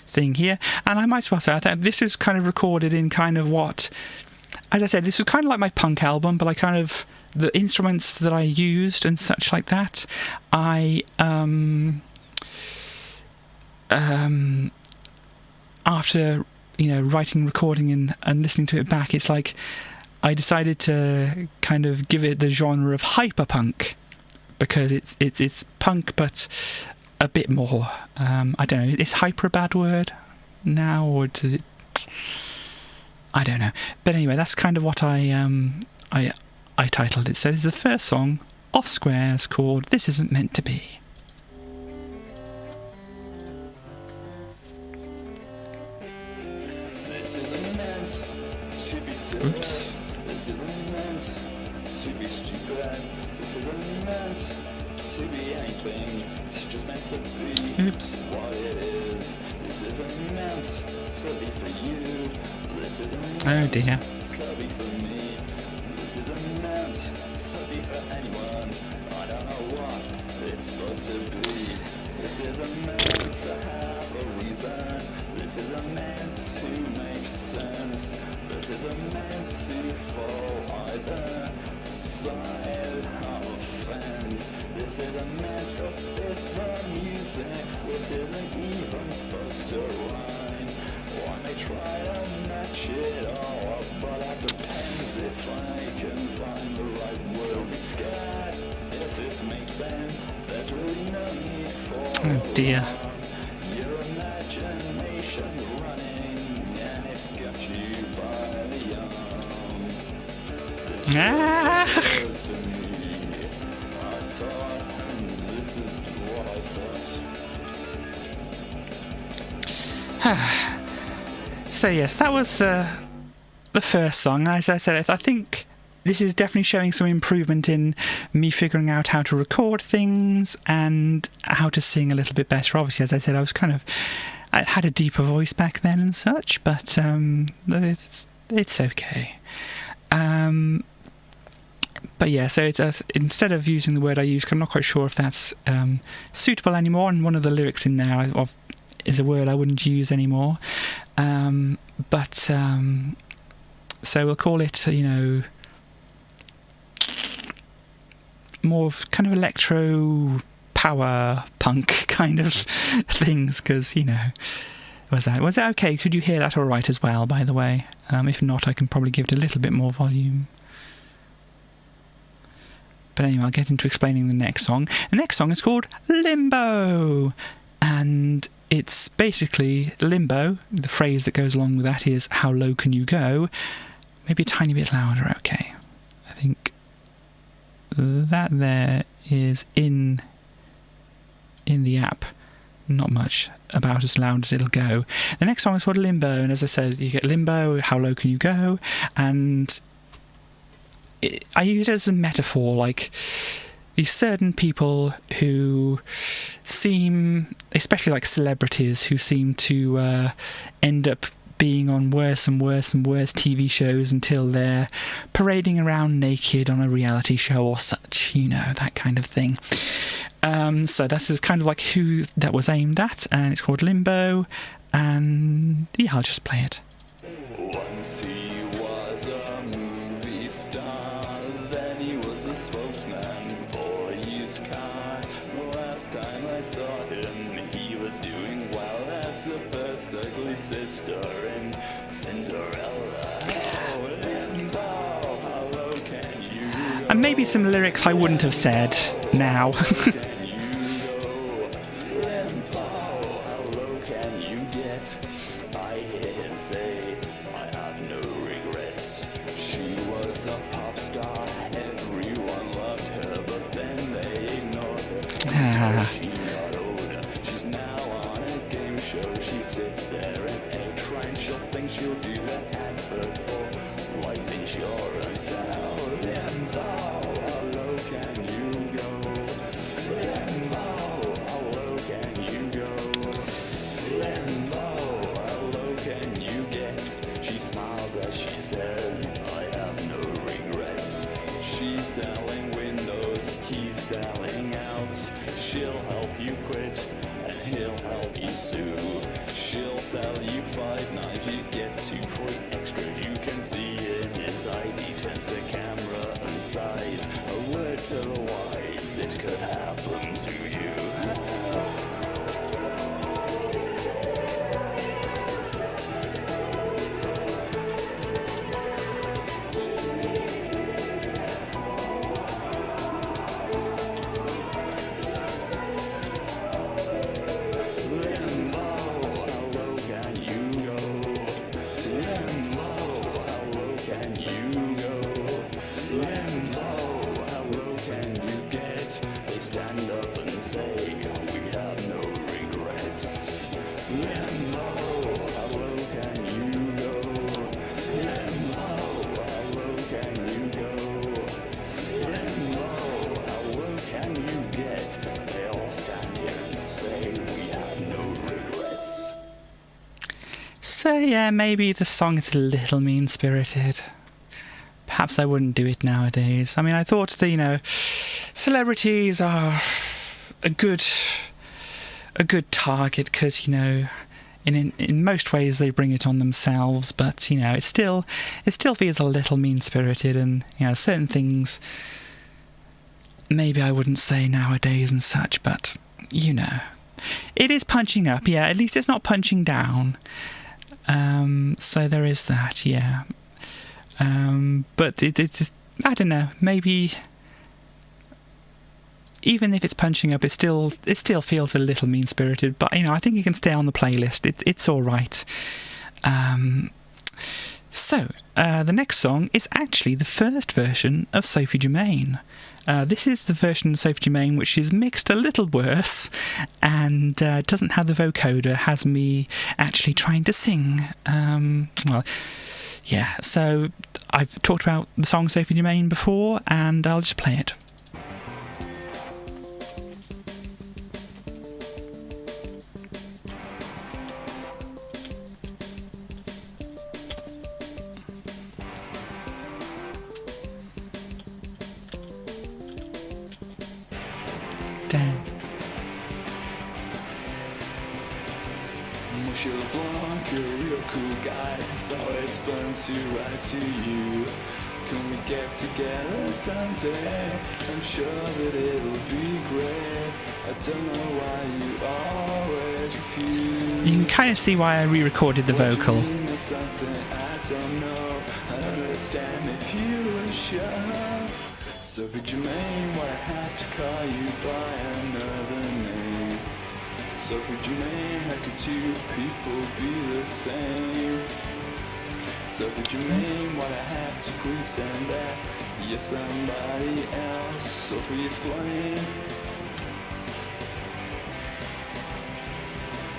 thing here. And I might as well say, I think this is kind of recorded in kind of what... As I said, this was kind of like my punk album, but I kind of... The instruments that I used and such like that, after, writing, recording and listening to it back, it's like I decided to kind of give it the genre of hyperpunk, because it's punk but a bit more. I don't know, is hyper a bad word now, or does it? I don't know. But anyway, that's kind of what I titled it. So this is the first song off Squares called This Isn't Meant to Be. Oops. This isn't meant to be stupid. This isn't meant to be anything. It's just meant to be what it is. This isn't meant to be for you. This isn't meant to be for me. This isn't meant to be for anyone. I don't know what it's supposed to be. This isn't meant to have a reason. This isn't meant to make sense. This isn't meant to fall either side of a fence. This isn't meant to fit the music. This isn't even supposed to rhyme. One may try to match it all up, but that depends if I can find the right word. Don't be scared if this makes sense. There's really no need for Oh dear. your imagination's running, and it's got you by the arm. Good to me. I thought, this is what I thought. So yes, that was the first song. As I said, I think this is definitely showing some improvement in me figuring out how to record things and how to sing a little bit better. Obviously, as I said, I had a deeper voice back then and such, but it's okay. But yeah, so it's instead of using the word I use, I'm not quite sure if that's suitable anymore, and one of the lyrics in there is a word I wouldn't use anymore. So we'll call it, more of kind of electro power punk kind of things, because, was that okay? Could you hear that all right as well, by the way? If not, I can probably give it a little bit more volume. But anyway, I'll get into explaining the next song. The next song is called Limbo, and it's basically limbo. The phrase that goes along with that is, how low can you go? Maybe a tiny bit louder, okay. I think that there is in the app. Not much, about as loud as it'll go. The next song is called Limbo, and as I said, you get limbo, how low can you go? And I use it as a metaphor, like these certain people who seem, especially like celebrities, who seem to end up being on worse and worse and worse TV shows until they're parading around naked on a reality show or such, that kind of thing. So this is kind of like who that was aimed at, and it's called Limbo, and yeah, I'll just play it. Once he was a movie star, then he was a spokesman for a used car. The last time I saw him, he was doing well as the first ugly sister in Cinderella. Oh, Limbo, how low can you go? And maybe some lyrics I wouldn't have said now. Can you go? Limbo, how low can you get? I hear him say, I have no regrets. She was a pop star, everyone loved her, but then they ignored She got older, she's now on a game show. She sits there in a train, she'll think she'll do the advert for life insurance. Oh, Limbo, how low can you go? Limbo, how low can you go? Limbo, how low can you get? She smiles as she says, I have no regrets. She's selling windows, he's selling out. She'll help you quit, and he'll help you sue. She'll sell you 5 nights, you get 2 free extras. You can see in his eyes, he turns the camera and sighs. A word to the wise, it could happen to you. Stand up and say we have no regrets. Limbo, how low can you go? Limbo, how low can you go? Limbo, how low can you get? They all stand here and say we have no regrets. So yeah, maybe the song is a little mean-spirited. Perhaps I wouldn't do it nowadays. I mean, I thought that, celebrities are a good target because, in most ways they bring it on themselves, but, it still feels a little mean-spirited, and, certain things maybe I wouldn't say nowadays and such, but, it is punching up, yeah, at least it's not punching down. So there is that, yeah. But it I don't know, maybe even if it's punching up, it still feels a little mean-spirited, but I think it can stay on the playlist. It's all right. So the next song is actually the first version of Sophie Germain. This is the version of Sophie Germain which is mixed a little worse and doesn't have the vocoder, has me actually trying to sing. Yeah, so I've talked about the song Sophie Germain before, and I'll just play it. Damn. You look like you're a real cool guy, so it's fun to write to you. Can we get together someday? I'm sure that it'll be great. I don't know why you always refuse. You can kind of see why I re-recorded the vocal. What you mean is something I don't know. I don't understand if you were sure. Sophie Germain, why I have to call you by another name? Sophie Germain, how could 2 people be the same? Sophie Germain, why I have to pretend that you're somebody else? Sophie, explain.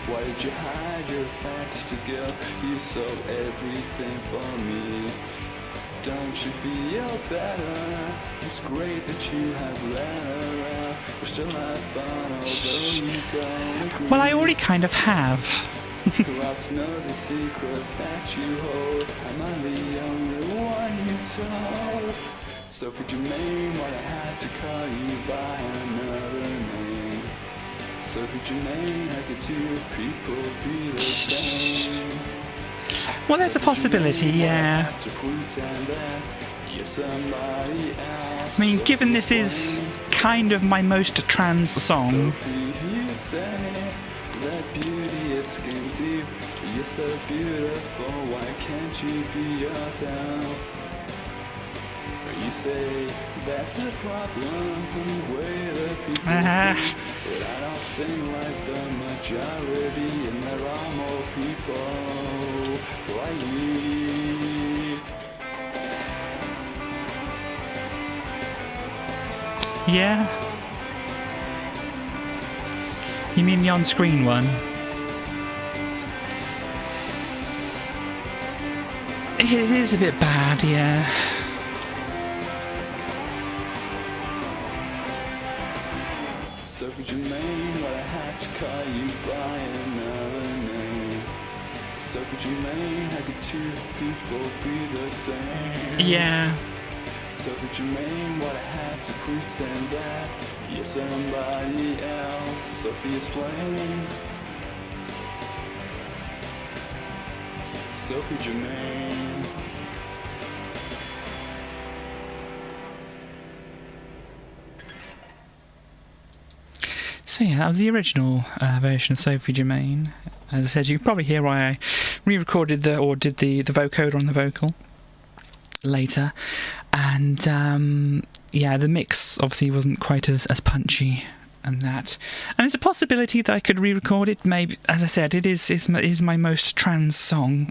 Why did you hide your fantasy girl? You sold everything for me. Don't you feel better? It's great that you have let her out. We're still have fun, although you don't agree. Well, I already kind of have. Who else knows the secret that you hold? Am I the only one you told? Sophie Germain, why I had to call you by another name? Sophie Germain, how could 2 people be the same? Well, there's a possibility, yeah. I mean, given this is kind of my most trans song. You're so beautiful, why can't you be yourself? You say that's the problem in the way that people think, but I don't think like the majority, and there are more people like me. Yeah. You mean the on-screen one? It is a bit bad, yeah. So could you mean what I had to call you by another name? So could you mean how could two people be the same? Yeah. So could you mean what I had to pretend that you're somebody else? So could you explain? So could you mean? So yeah, that was the original version of Sophie Germain. As I said, you can probably hear why I re-recorded did the vocoder on the vocal later. And yeah, the mix obviously wasn't quite as punchy and that. And there's a possibility that I could re-record it. Maybe, as I said, it is my most trans song.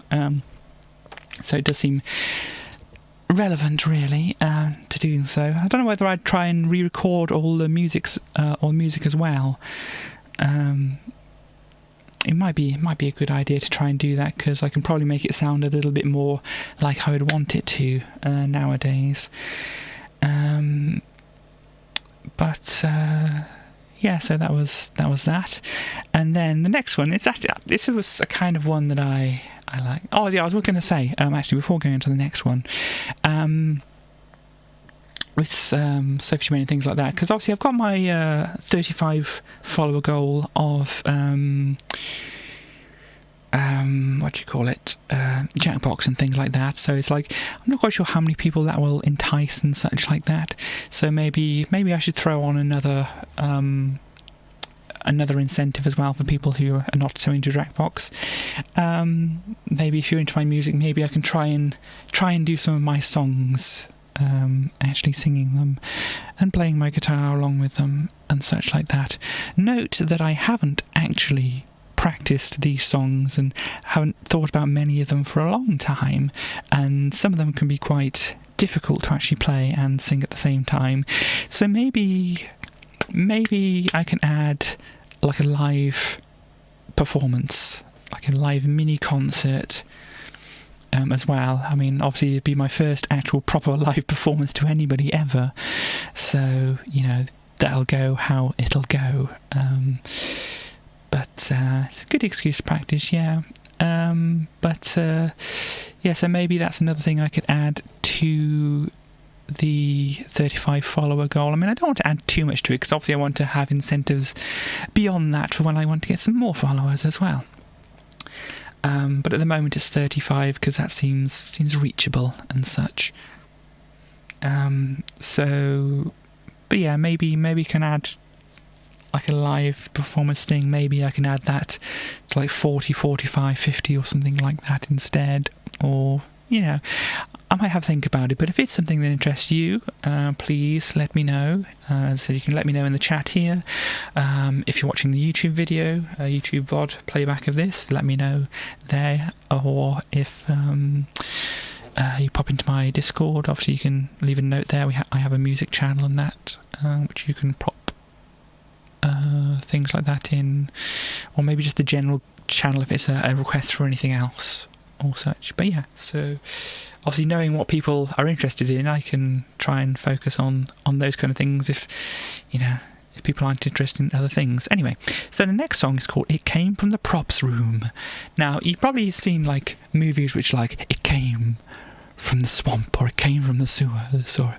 So it does seem relevant, really, to doing so. I don't know whether I'd try and re-record all the music as well. It might be a good idea to try and do that, because I can probably make it sound a little bit more like I would want it to nowadays. But yeah, so that was that. And then the next one, this was a kind of one that I like. Oh yeah, I was going to say, actually, before going into the next one, with Sophie Germain and things like that, because obviously I've got my 35 follower goal of Jackbox and things like that. So it's like, I'm not quite sure how many people that will entice and such like that. So maybe I should throw on another incentive as well for people who are not so into Jackbox. Maybe if you're into my music, maybe I can try and do some of my songs, actually singing them and playing my guitar along with them and such like that. Note that I haven't actually practiced these songs and haven't thought about many of them for a long time, and some of them can be quite difficult to actually play and sing at the same time. So maybe I can add like a live performance, like a live mini concert as well. I mean, obviously it'd be my first actual proper live performance to anybody ever, so you know, that'll go how it'll go. But it's a good excuse to practice, yeah. Yeah, so maybe that's another thing I could add to the 35 follower goal. I mean, I don't want to add too much to it, because obviously I want to have incentives beyond that for when I want to get some more followers as well. But at the moment it's 35, because that seems reachable and such. But yeah, maybe can add like a live performance thing. Maybe I can add that to like 40, 45, 50 or something like that instead. Or, you know, I might have to think about it. But if it's something that interests you, please let me know. As I said, you can let me know in the chat here. If you're watching the YouTube video, YouTube VOD playback of this, let me know there. Or if you pop into my Discord, obviously you can leave a note there. I have a music channel and that, which you can pop things like that in, or maybe just the general channel if it's a request for anything else or such. But yeah, so obviously knowing what people are interested in, I can try and focus on those kind of things if, you know, if people aren't interested in other things. Anyway, so the next song is called It Came From The Props Room. Now, you've probably seen like movies which like, it came from the swamp, or it came from the sewers, or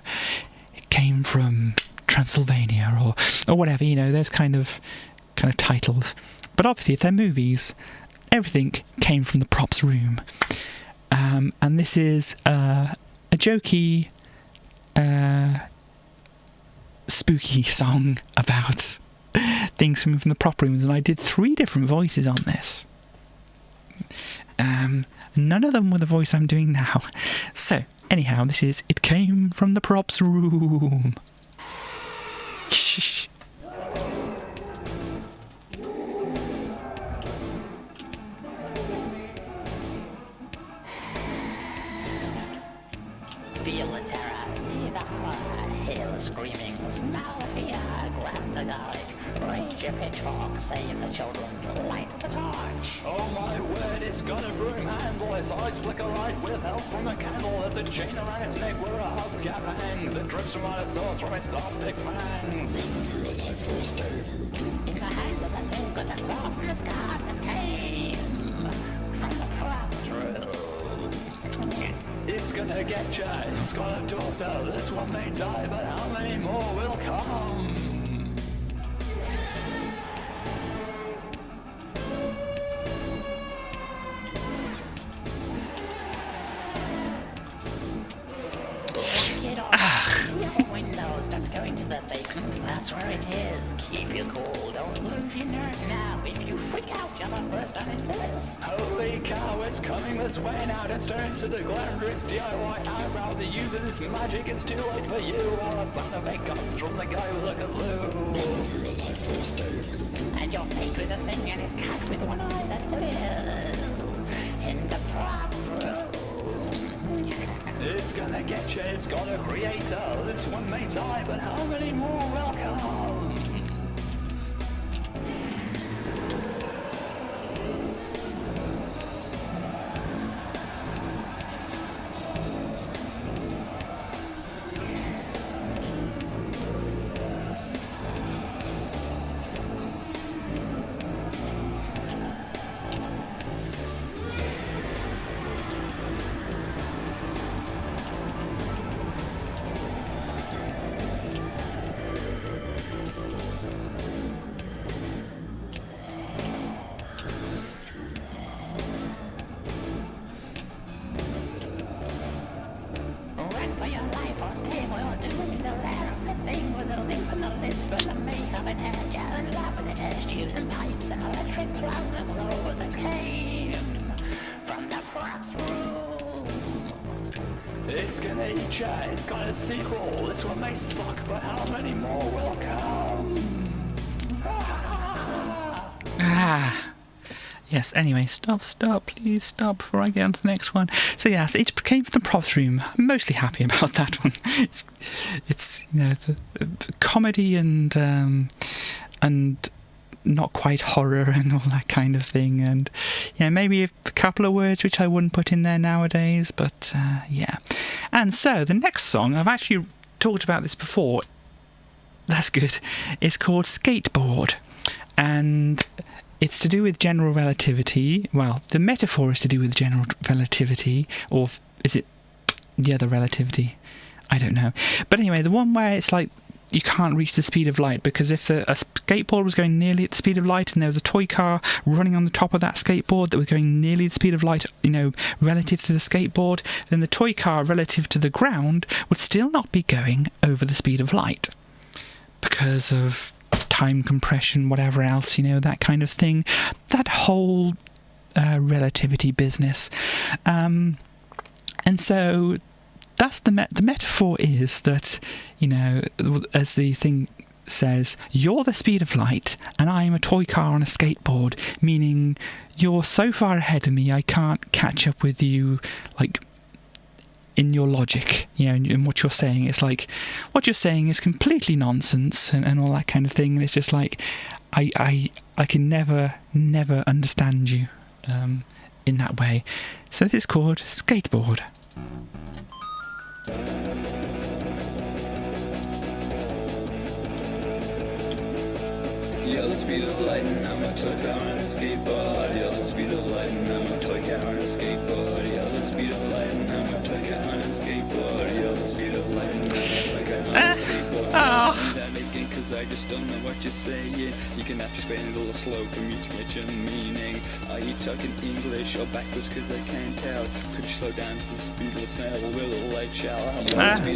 it came from Transylvania, or whatever, you know, there's kind of titles. But obviously if they're movies, everything came from the props room. And this is a jokey, spooky song about things coming from the prop rooms, and I did 3 different voices on this. None of them were the voice I'm doing now. So, anyhow, this is It Came From The Props Room. Feel the terror, see the horror, hear the screaming, smell the fear, grab the garlic, raise your pitchfork, save the children, light the torch. Oh my word, it's got a broom handle, its eyes flicker light with help from a candle. There's a chain around its neck where a hubcap hangs, it drips from out its sauce from its plastic fangs. In the hands of the thing with the cloth and the scars that came from the props room. It's gonna get ya, it's got a daughter, this one may die, but how many more will come? Get off. See your windows, don't go into the basement, that's where it is. Keep your cool, don't lose your nerve now. If you freak out, you're the first on his list. Holy cow, it's coming this way now. It's turned to the glamorous DIY eyebrows. It uses its magic, it's too late for you. All the sound effect comes from the guy with a kazoo. And you're paid with a thing and it's cut with one eye that lives in the props room. It's gonna get you, it's got a creator. This one may die, but how many more will come? Run for your life or stay where you're doing the lair of the thing with the limp and the lisp and the makeup and hair gel and love with the test tubes and pipes and electric cloud and glow that came from the props room. It's gonna eat ya, it's got a sequel. This one may suck, but how many more will come? Yes, anyway, stop, please stop before I get on to the next one. So yes, it came from the props room. I'm mostly happy about that one. It's you know, it's a comedy and not quite horror and all that kind of thing, and yeah, maybe a couple of words which I wouldn't put in there nowadays, but yeah. And so the next song, I've actually talked about this before. That's good. It's called Skateboard, and it's to do with general relativity. Well, the metaphor is to do with general relativity, or is it the other relativity? I don't know. But anyway, the one where it's like you can't reach the speed of light, because if a skateboard was going nearly at the speed of light and there was a toy car running on the top of that skateboard that was going nearly the speed of light, you know, relative to the skateboard, then the toy car relative to the ground would still not be going over the speed of light because of time compression, whatever else, you know, that kind of thing. That whole relativity business. And so that's the metaphor is that, you know, as the thing says, you're the speed of light and I'm a toy car on a skateboard, meaning you're so far ahead of me I can't catch up with you, like, in your logic, you know, in what you're saying. It's like what you're saying is completely nonsense and all that kind of thing, and it's just like I can never understand you in that way. So this is called Skateboard. You're the speed of light and I'm a toy car on a skateboard. You're the speed of light and I'm a toy car on a skateboard. You're the speed of light and I'm a toy car on a skateboard. You're the speed of light and I'm a toy car on a skateboard. That again, cause I just don't know what you're saying. You can have to explain it a little slow for me to get your meaning. Are you talking English or backwards, cause I can't tell? Could you slow down to the speed of the snail or will the light shall?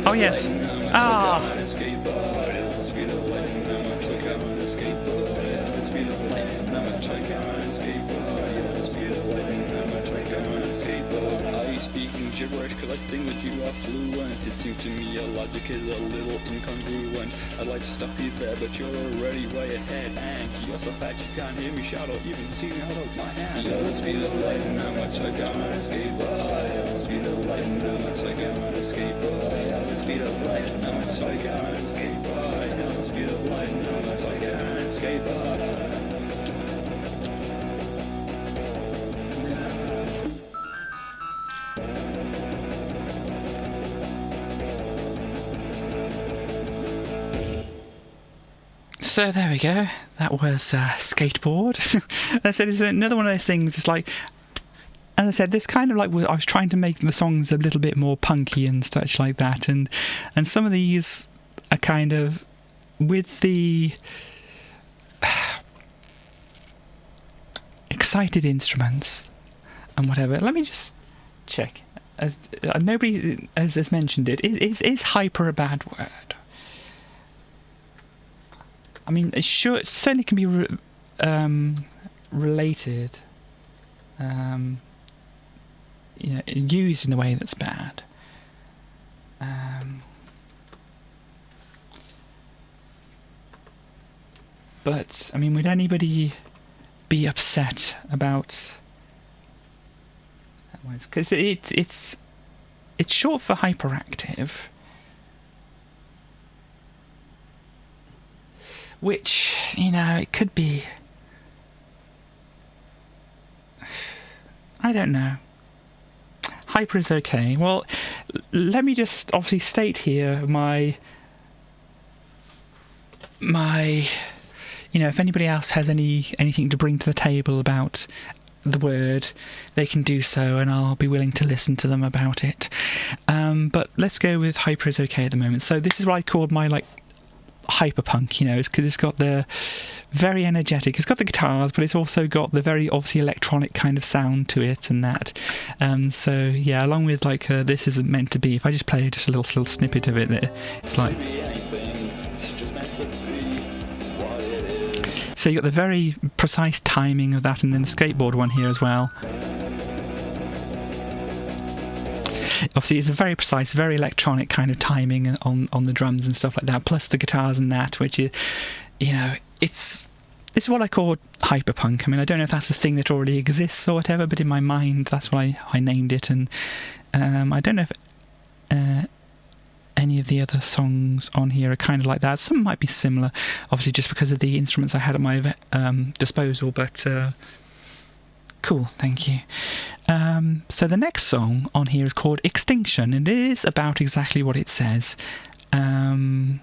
Oh yes. On a skateboard. You're the speed of light and I'm a toy car on a skateboard. Speed of light and I'm a toy car on a skateboard. You're the speed of light and I'm a toy car on a skateboard. Are you speaking gibberish, cause I think that you are fluent. It seems to me your logic is a little incongruent. I'd like to stop you there, but you're already way ahead. And you're so fat you can't hear me shout or even see me out of my hand. You're the speed of light and how much I can't escape by. You're the speed of light and how much I can't escape by. You're the speed of light and how much I can't escape by. You're the speed of light and how much I can't escape by. So there we go. That was Skateboard. As I said, it's another one of those things. It's like, as I said, this kind of like I was trying to make the songs a little bit more punky and such like that, and some of these are kind of with the excited instruments and whatever. Let me just check. Nobody has mentioned it. Is hyper a bad word? I mean, it certainly can be related, used in a way that's bad. But I mean, would anybody be upset about that one? Because it's short for hyperactive. Which, it could be... I don't know. Hyper is okay. Well, let me just obviously state here my... if anybody else has anything to bring to the table about the word, they can do so, and I'll be willing to listen to them about it. But let's go with hyper is okay at the moment. So this is what I called my, hyperpunk, it's because it's got the very energetic, it's got the guitars, but it's also got the very obviously electronic kind of sound to it and that. So yeah, along with This Isn't Meant to Be, if I just play just a little snippet of it, it's like... So you got the very precise timing of that, and then the skateboard one here as well. Obviously, it's a very precise, very electronic kind of timing on the drums and stuff like that, plus the guitars and that, which is, it's what I call hyperpunk. I mean, I don't know if that's a thing that already exists or whatever, but in my mind, that's what I named it. And I don't know if any of the other songs on here are kind of like that. Some might be similar, obviously, just because of the instruments I had at my disposal, but... Cool, thank you. So the next song on here is called Extinction, and it is about exactly what it says. And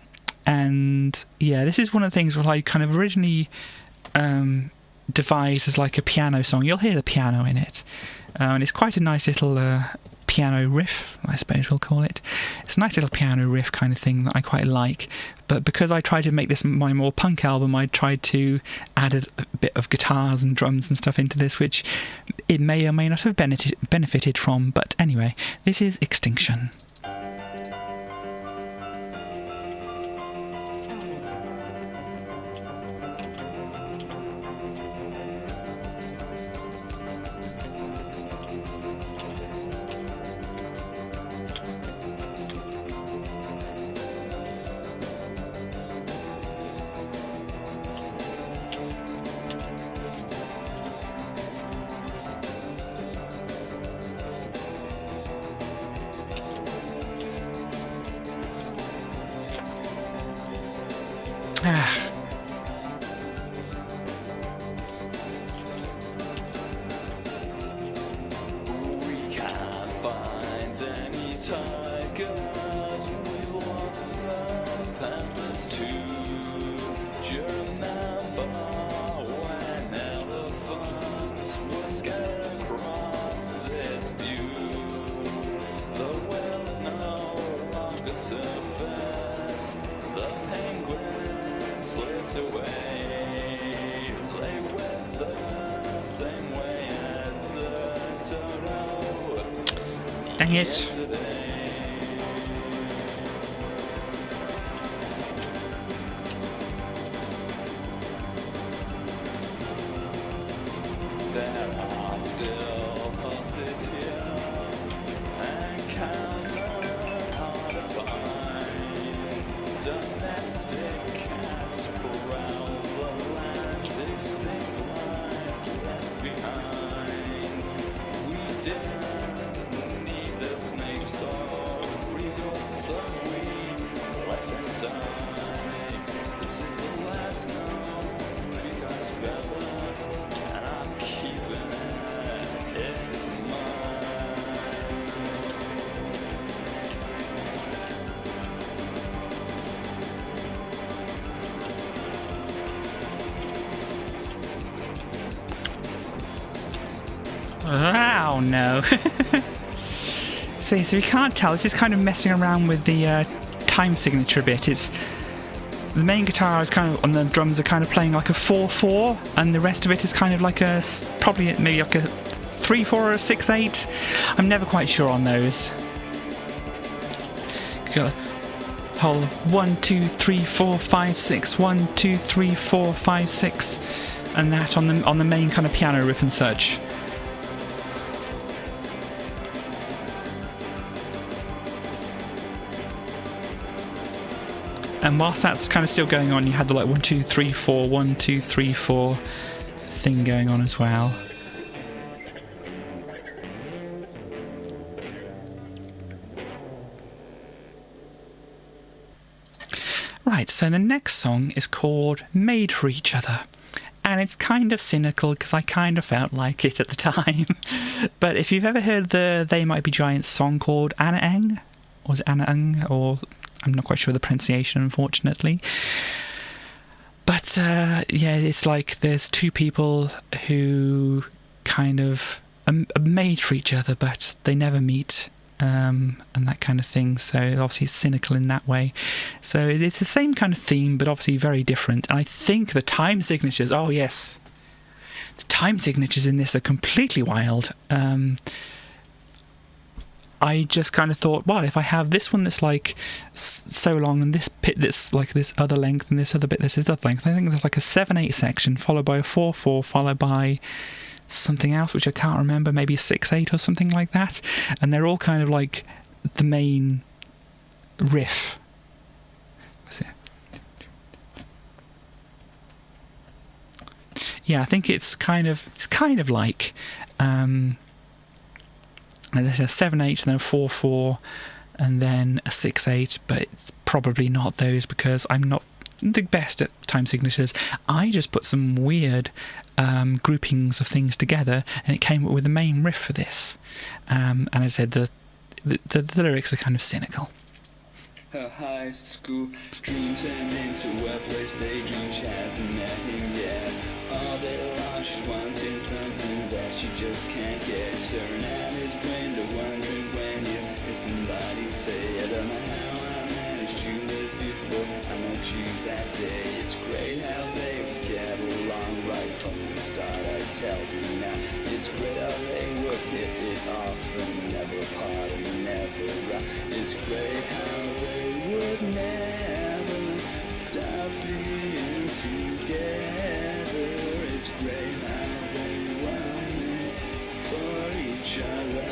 yeah, this is one of the things where I kind of originally devised as like a piano song. You'll hear the piano in it. And it's quite a nice little piano riff, I suppose we'll call it. It's a nice little piano riff kind of thing that I quite like. But because I tried to make this my more punk album, I tried to add a bit of guitars and drums and stuff into this, which it may or may not have benefited from. But anyway, this is Extinction. We can't find any tigers. We lost the pandas too. Do you remember when elephants were scared across this view? The whales no longer surface. The penguin slips away. They went the same way as the dodo. Dang it. Yesterday. There are still horses here, Oh no. So you can't tell, it's just kind of messing around with the time signature a bit. It's the main guitar is kind of, and the drums are kind of playing like a 4/4, and the rest of it is kind of like a, probably maybe like a 3/4 or a 6/8. I'm never quite sure on those. Got a whole 1, 2, 3, 4, 5, 6, 1, 2, 3, 4, 5, 6, and that on the main kind of piano riff and such. And whilst that's kind of still going on, you had the like 1, 2, 3, 4, 1, 2, 3, 4 thing going on as well. Right, so the next song is called Made for Each Other. And it's kind of cynical because I kind of felt like it at the time. But if you've ever heard the They Might Be Giants song called Anna Eng, or was it Anna Eng, or I'm not quite sure the pronunciation, unfortunately. But yeah, it's like there's two people who kind of are made for each other, but they never meet, and that kind of thing. So obviously it's cynical in that way. So it's the same kind of theme, but obviously very different. And I think the time signatures, oh yes, the time signatures in this are completely wild. I just kind of thought, well, if I have this one that's like so long, and this bit that's like this other length, and this other bit that's this other length, I think there's like a 7/8 section followed by a 4/4 followed by something else which I can't remember, maybe a 6/8 or something like that, and they're all kind of like the main riff. What's it? Yeah, I think it's kind of like there's a 7/8 and then a 4/4 and then a 6/8, but it's probably not those because I'm not the best at time signatures. I just put some weird groupings of things together, and it came up with the main riff for this. And I said the lyrics are kind of cynical. Her high school dream turned into a place daydream. She hasn't met him yet. All day long she's wanting something that she just can't get. Staring at his window, wondering when he'll hear somebody say, I don't know how I managed to live before I met you that day. It's great how they would get along right from the start, I tell you now. It's great how they would hit it off and never part and never rock. It's great how they would never stop being together. It's great how they want it for each other.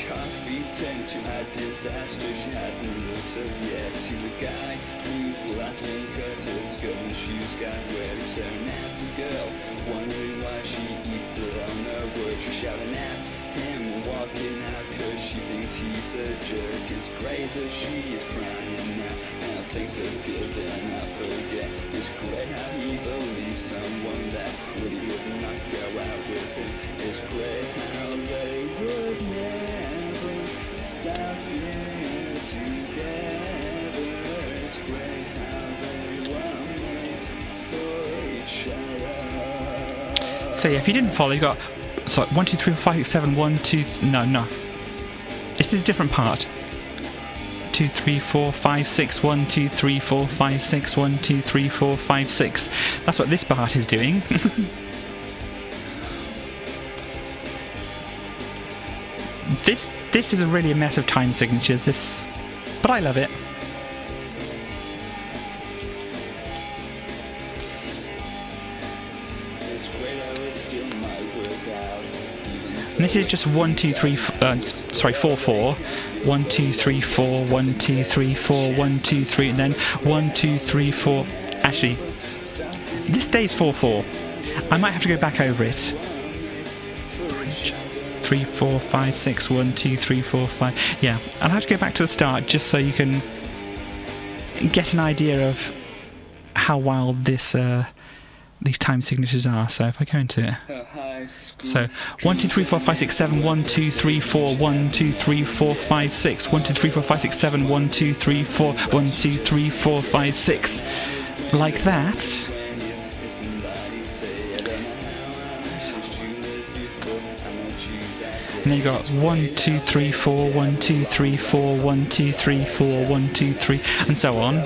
Coffee turned to a disaster. She hasn't looked up yet. See the guy who's laughing cause his skirt and shoes got wet. He's staring at the girl, wondering why she eats alone. No words, she's shouting at him, walking out cause she thinks he's a jerk. It's great that she is crying now and thinks of giving up again. It's great how he believes someone that really would not go out with him. It's great how they would never stop being together. It's great how they want it for each other. So yeah, if you didn't follow, you got 1, 2, 3, 4, 5, 6, 7, 1, 2. No. This is a different part. 2, 3, 4, 5, 6, 1, 2, 3, 4, 5, 6, 1, 2, 3, 4, 5, 6. That's what this part is doing. This is a really a mess of time signatures. But I love it. And this is just 1, 2, 3, 4, 4. 1, 2, 3, 4, 1, 2, 3, 4, 1, 2, 3, and then 1, 2, 3, 4. Actually, this stays 4, 4. I might have to go back over it. 3, 4, 5, 6, 1, 2, 3, 4, 5. Yeah, I'll have to go back to the start just so you can get an idea of how wild this these time signatures are. So if I go into it, high school. so 1 2 3 4 5 6 7 1 2 3 4 1 2 3 4 5 6 1 2 3 4 5 6 7 1 2 3 4 1 2 3 4 5 6 like that. And then you got 1 2 3 4 1 2 3 4 1 2 3 4 1 2 3 and so on.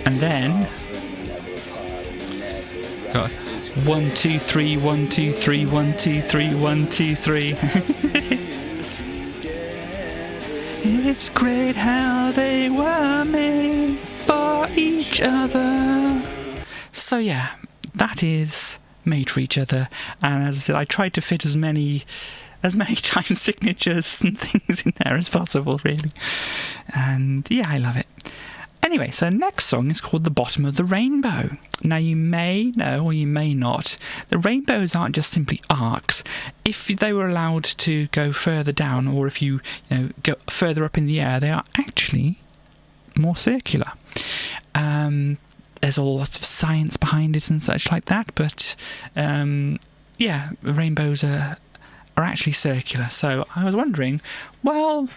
And then got 1 2 3 1 2 3 1 2 3 1 2 3. It's great how they were made for each other. So yeah, that is Made for Each Other. And as I said, I tried to fit as many time signatures and things in there as possible, really. And yeah, I love it. Anyway, so next song is called The Bottom of the Rainbow. Now, you may know or you may not, the rainbows aren't just simply arcs. If they were allowed to go further down, or if you go further up in the air, they are actually more circular. There's all lots of science behind it and such like that, but yeah, the rainbows are actually circular. So I was wondering, well,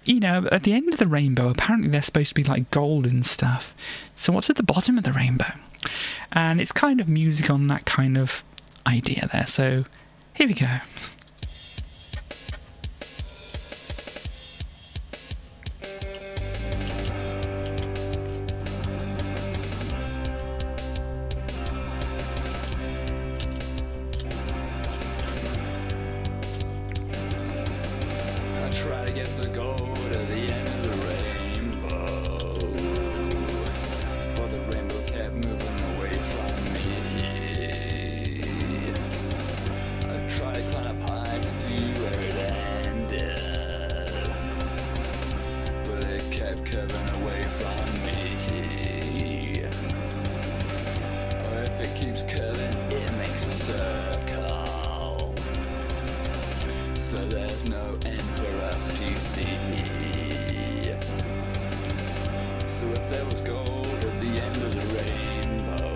at the end of the rainbow, apparently they're supposed to be like gold and stuff. So what's at the bottom of the rainbow? And it's kind of music on that kind of idea there. So here we go. Try to get the gold at the end of the rainbow, but the rainbow kept moving away from me. I tried to climb up high to see where it ended, but it kept curving away from me. Oh, if it keeps curving, it makes a circle, so there's no end for us to see. So if there was gold at the end of the rainbow,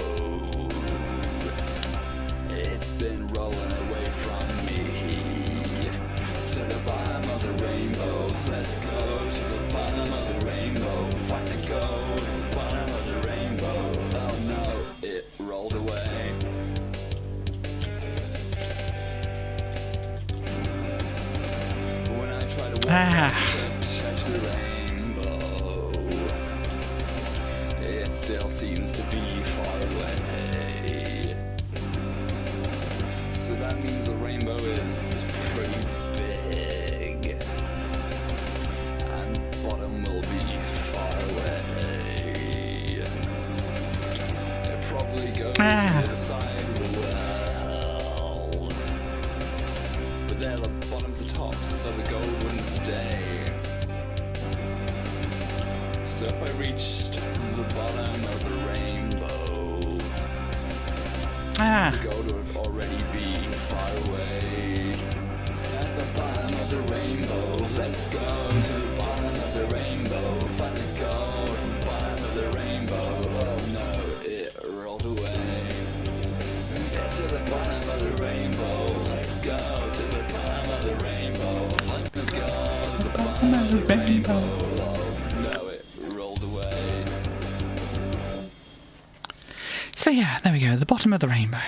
it's been rolling away from me. To the bottom of the rainbow, let's go to the bottom of the rainbow. Find the gold at the bottom of the rainbow. Oh no, it rolled away. Touch the rainbow, it still seems to be far away. So that means the rainbow is pretty big, and bottom will be far away. It probably goes to the other side of the world, but there the bottom's the top, so the gold wouldn't stay. So if I reached the bottom of the rainbow, the gold would already be far away. At the bottom of the rainbow, let's go to the bottom of the rainbow. Find the gold at the bottom of the rainbow. Oh no, it rolled away. Get to the bottom of the rainbow, let's go to the bottom of the rainbow. Find the gold at the bottom of the rainbow. So yeah, there we go, the bottom of the rainbow.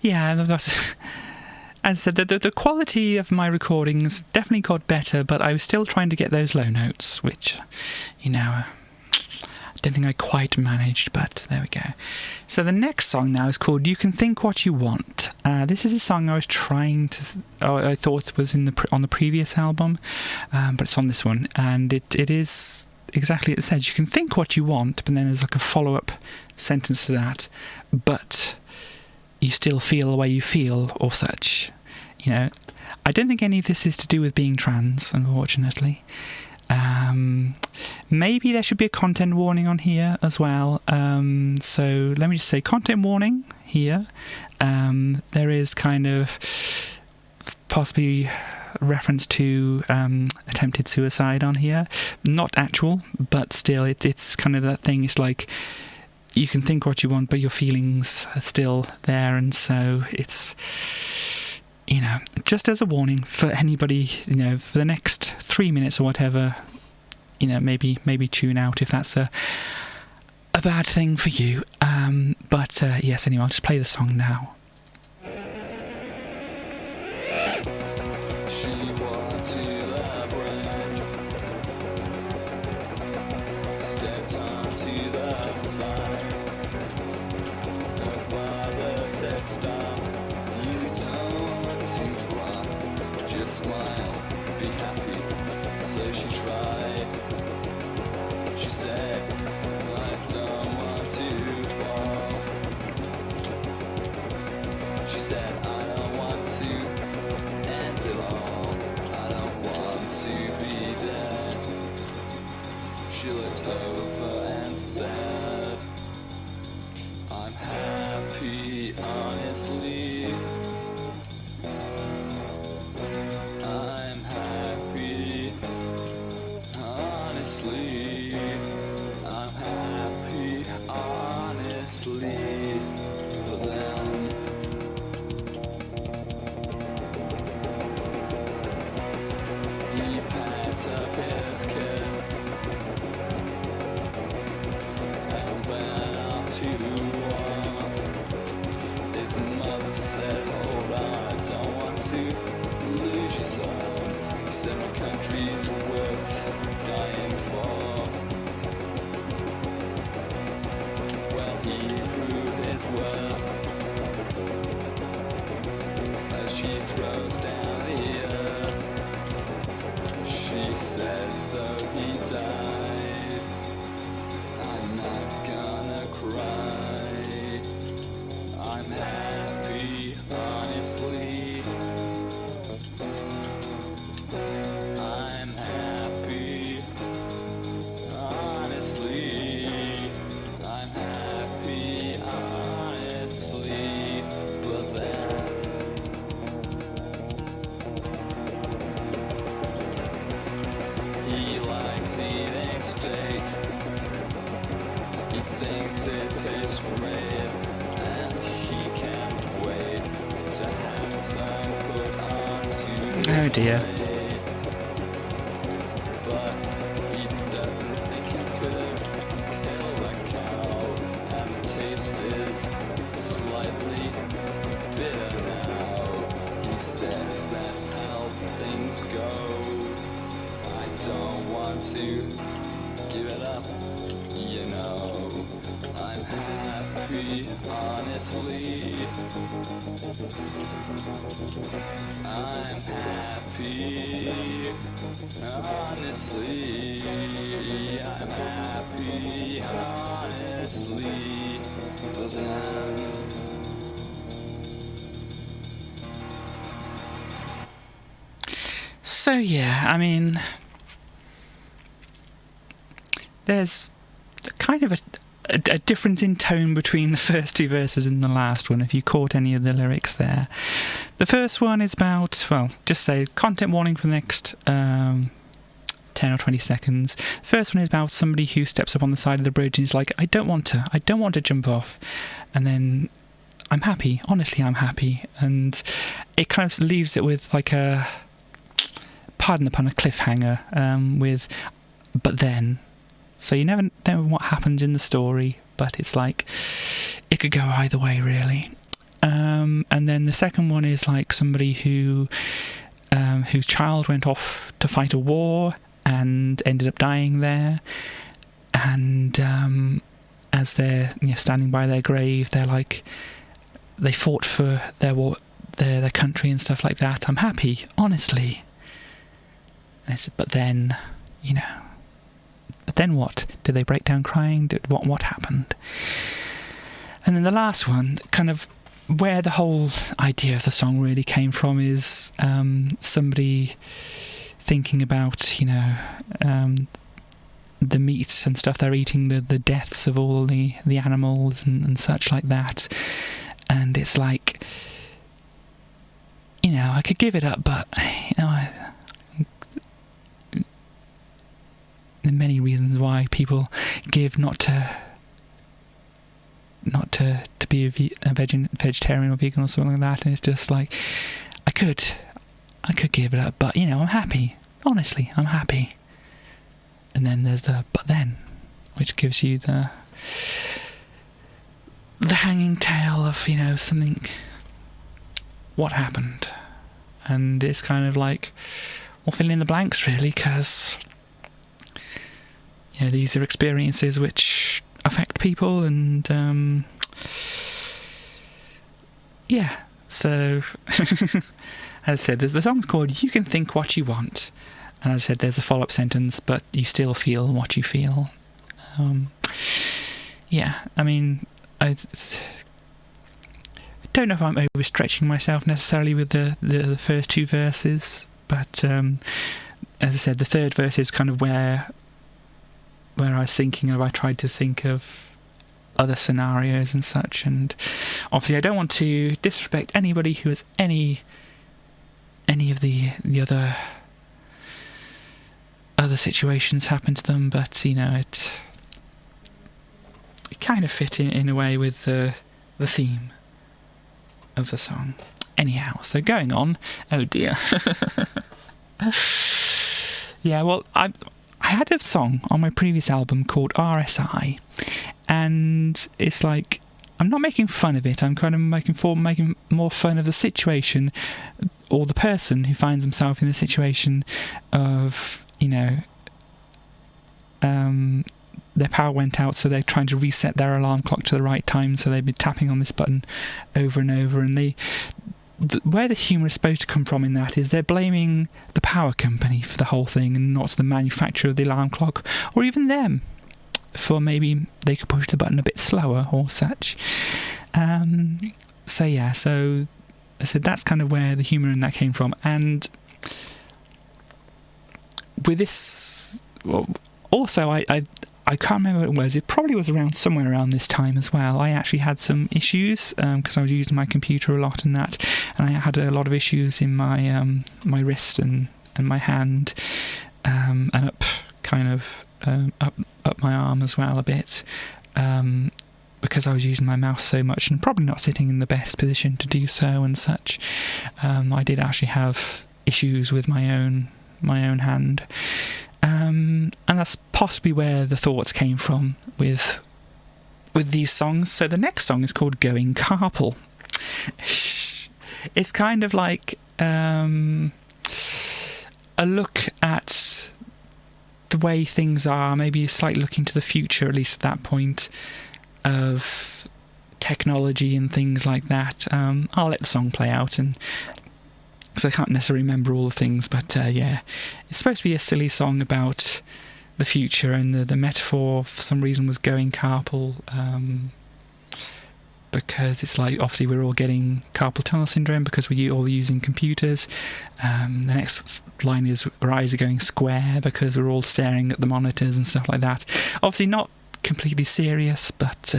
Yeah, that's, as I said, the quality of my recordings definitely got better, but I was still trying to get those low notes, which, I don't think I quite managed, but there we go. So the next song now is called You Can Think What You Want. This is a song I was trying to, I thought was on the previous album, but it's on this one, and it is exactly, it says you can think what you want, but then there's like a follow-up sentence to that, but you still feel the way you feel or such. I don't think any of this is to do with being trans, unfortunately. Maybe there should be a content warning on here as well. So let me just say content warning here. There is kind of possibly reference to attempted suicide on here. Not actual, but still, it's kind of that thing. It's like you can think what you want, but your feelings are still there, and so it's, you know, just as a warning for anybody, you know, for the next 3 minutes or whatever, you know, maybe tune out if that's a bad thing for you. But yes, anyway, I'll just play the song now. She walked to the bridge, stepped onto the side. Her father said, "Stop, you don't want to drop. Just smile, be happy." So she tried. She said, "I don't want to fall." She said, "I don't want to end it all. I don't want to be dead." She looked over and said, "I'm happy, honestly. I'm happy, honestly. I'm happy, honestly." But then he packed up his kit and went off to war. His mother said, "Hold on, I don't want to lose your son." He said, "My country's worth dying for." Well, he proved his worth as she throws down the earth. She says, though he died, "I'm not gonna cry. I'm happy, honestly. I'm happy, honestly. I'm happy, honestly." But then he likes eating steak. He thinks it tastes great, and he can't wait to have some put onto Oh his dear. plate. But he doesn't think he could kill a cow, and the taste is slightly bitter now. He says that's how things go. I don't want to give it up, you know. I'm happy, honestly. I'm happy, honestly. I'm happy, honestly. But then So yeah, I mean, there's kind of a difference in tone between the first two verses and the last one, if you caught any of the lyrics there. The first one is about, well, just say content warning for the next 10 or 20 seconds. The first one is about somebody who steps up on the side of the bridge and is like, I don't want to jump off. And then, "I'm happy, honestly I'm happy." And it kind of leaves it with like a, pardon the pun, a cliffhanger, with "but then." So you never know what happens in the story, but it's like, it could go either way, really. And then the second one is like somebody whose child went off to fight a war and ended up dying there. And as they're, you know, standing by their grave, they're like, they fought for their country and stuff like that. "I'm happy, honestly." And I said, "But then, you know, but then what? Did they break down crying? What happened?" And then the last one, kind of where the whole idea of the song really came from, is somebody thinking about, you know, the meat and stuff they're eating, the deaths of all the animals and such like that. And it's like, you know, I could give it up, but, you know, of many reasons why people give not to be a vegetarian or vegan or something like that, and it's just like, I could give it up, but I'm happy. Honestly, I'm happy. And then there's the but then, which gives you the hanging tale of something, what happened, and it's kind of like, well, fill in the blanks really, because these are experiences which affect people, and so as I said, the song's called You Can Think What You Want, and as I said, there's a follow-up sentence, but you still feel what you feel. I mean, I don't know if I'm overstretching myself necessarily with the first two verses, but as I said, the third verse is kind of where I was thinking of. I tried to think of other scenarios and such, and obviously I don't want to disrespect anybody who has any of the other situations happen to them, but it kind of fit in a way with the theme of the song. Anyhow, so going on. Oh dear. Well, I had a song on my previous album called RSI, and it's like, I'm not making fun of it, I'm kind of making more fun of the situation, or the person who finds himself in the situation of, their power went out, so they're trying to reset their alarm clock to the right time, so they've been tapping on this button over and over, and where the humour is supposed to come from in that is they're blaming the power company for the whole thing, and not the manufacturer of the alarm clock, or even them, for maybe they could push the button a bit slower or such. So I said that's kind of where the humour in that came from. And with this, well, also I can't remember what it was. It probably was somewhere around this time as well. I actually had some issues because I was using my computer a lot and that, and I had a lot of issues in my my wrist and my hand, and up my arm as well a bit, because I was using my mouse so much and probably not sitting in the best position to do so and such. I did actually have issues with my own hand. And that's possibly where the thoughts came from with these songs. So the next song is called Going Carpal. It's kind of like a look at the way things are, maybe a slight look into the future, at least at that point, of technology and things like that. I'll let the song play out, and because I can't necessarily remember all the things, but it's supposed to be a silly song about the future, and the metaphor for some reason was going carpal, because it's like, obviously we're all getting carpal tunnel syndrome because we're all using computers. The next line is our eyes are going square because we're all staring at the monitors and stuff like that. Obviously not completely serious, but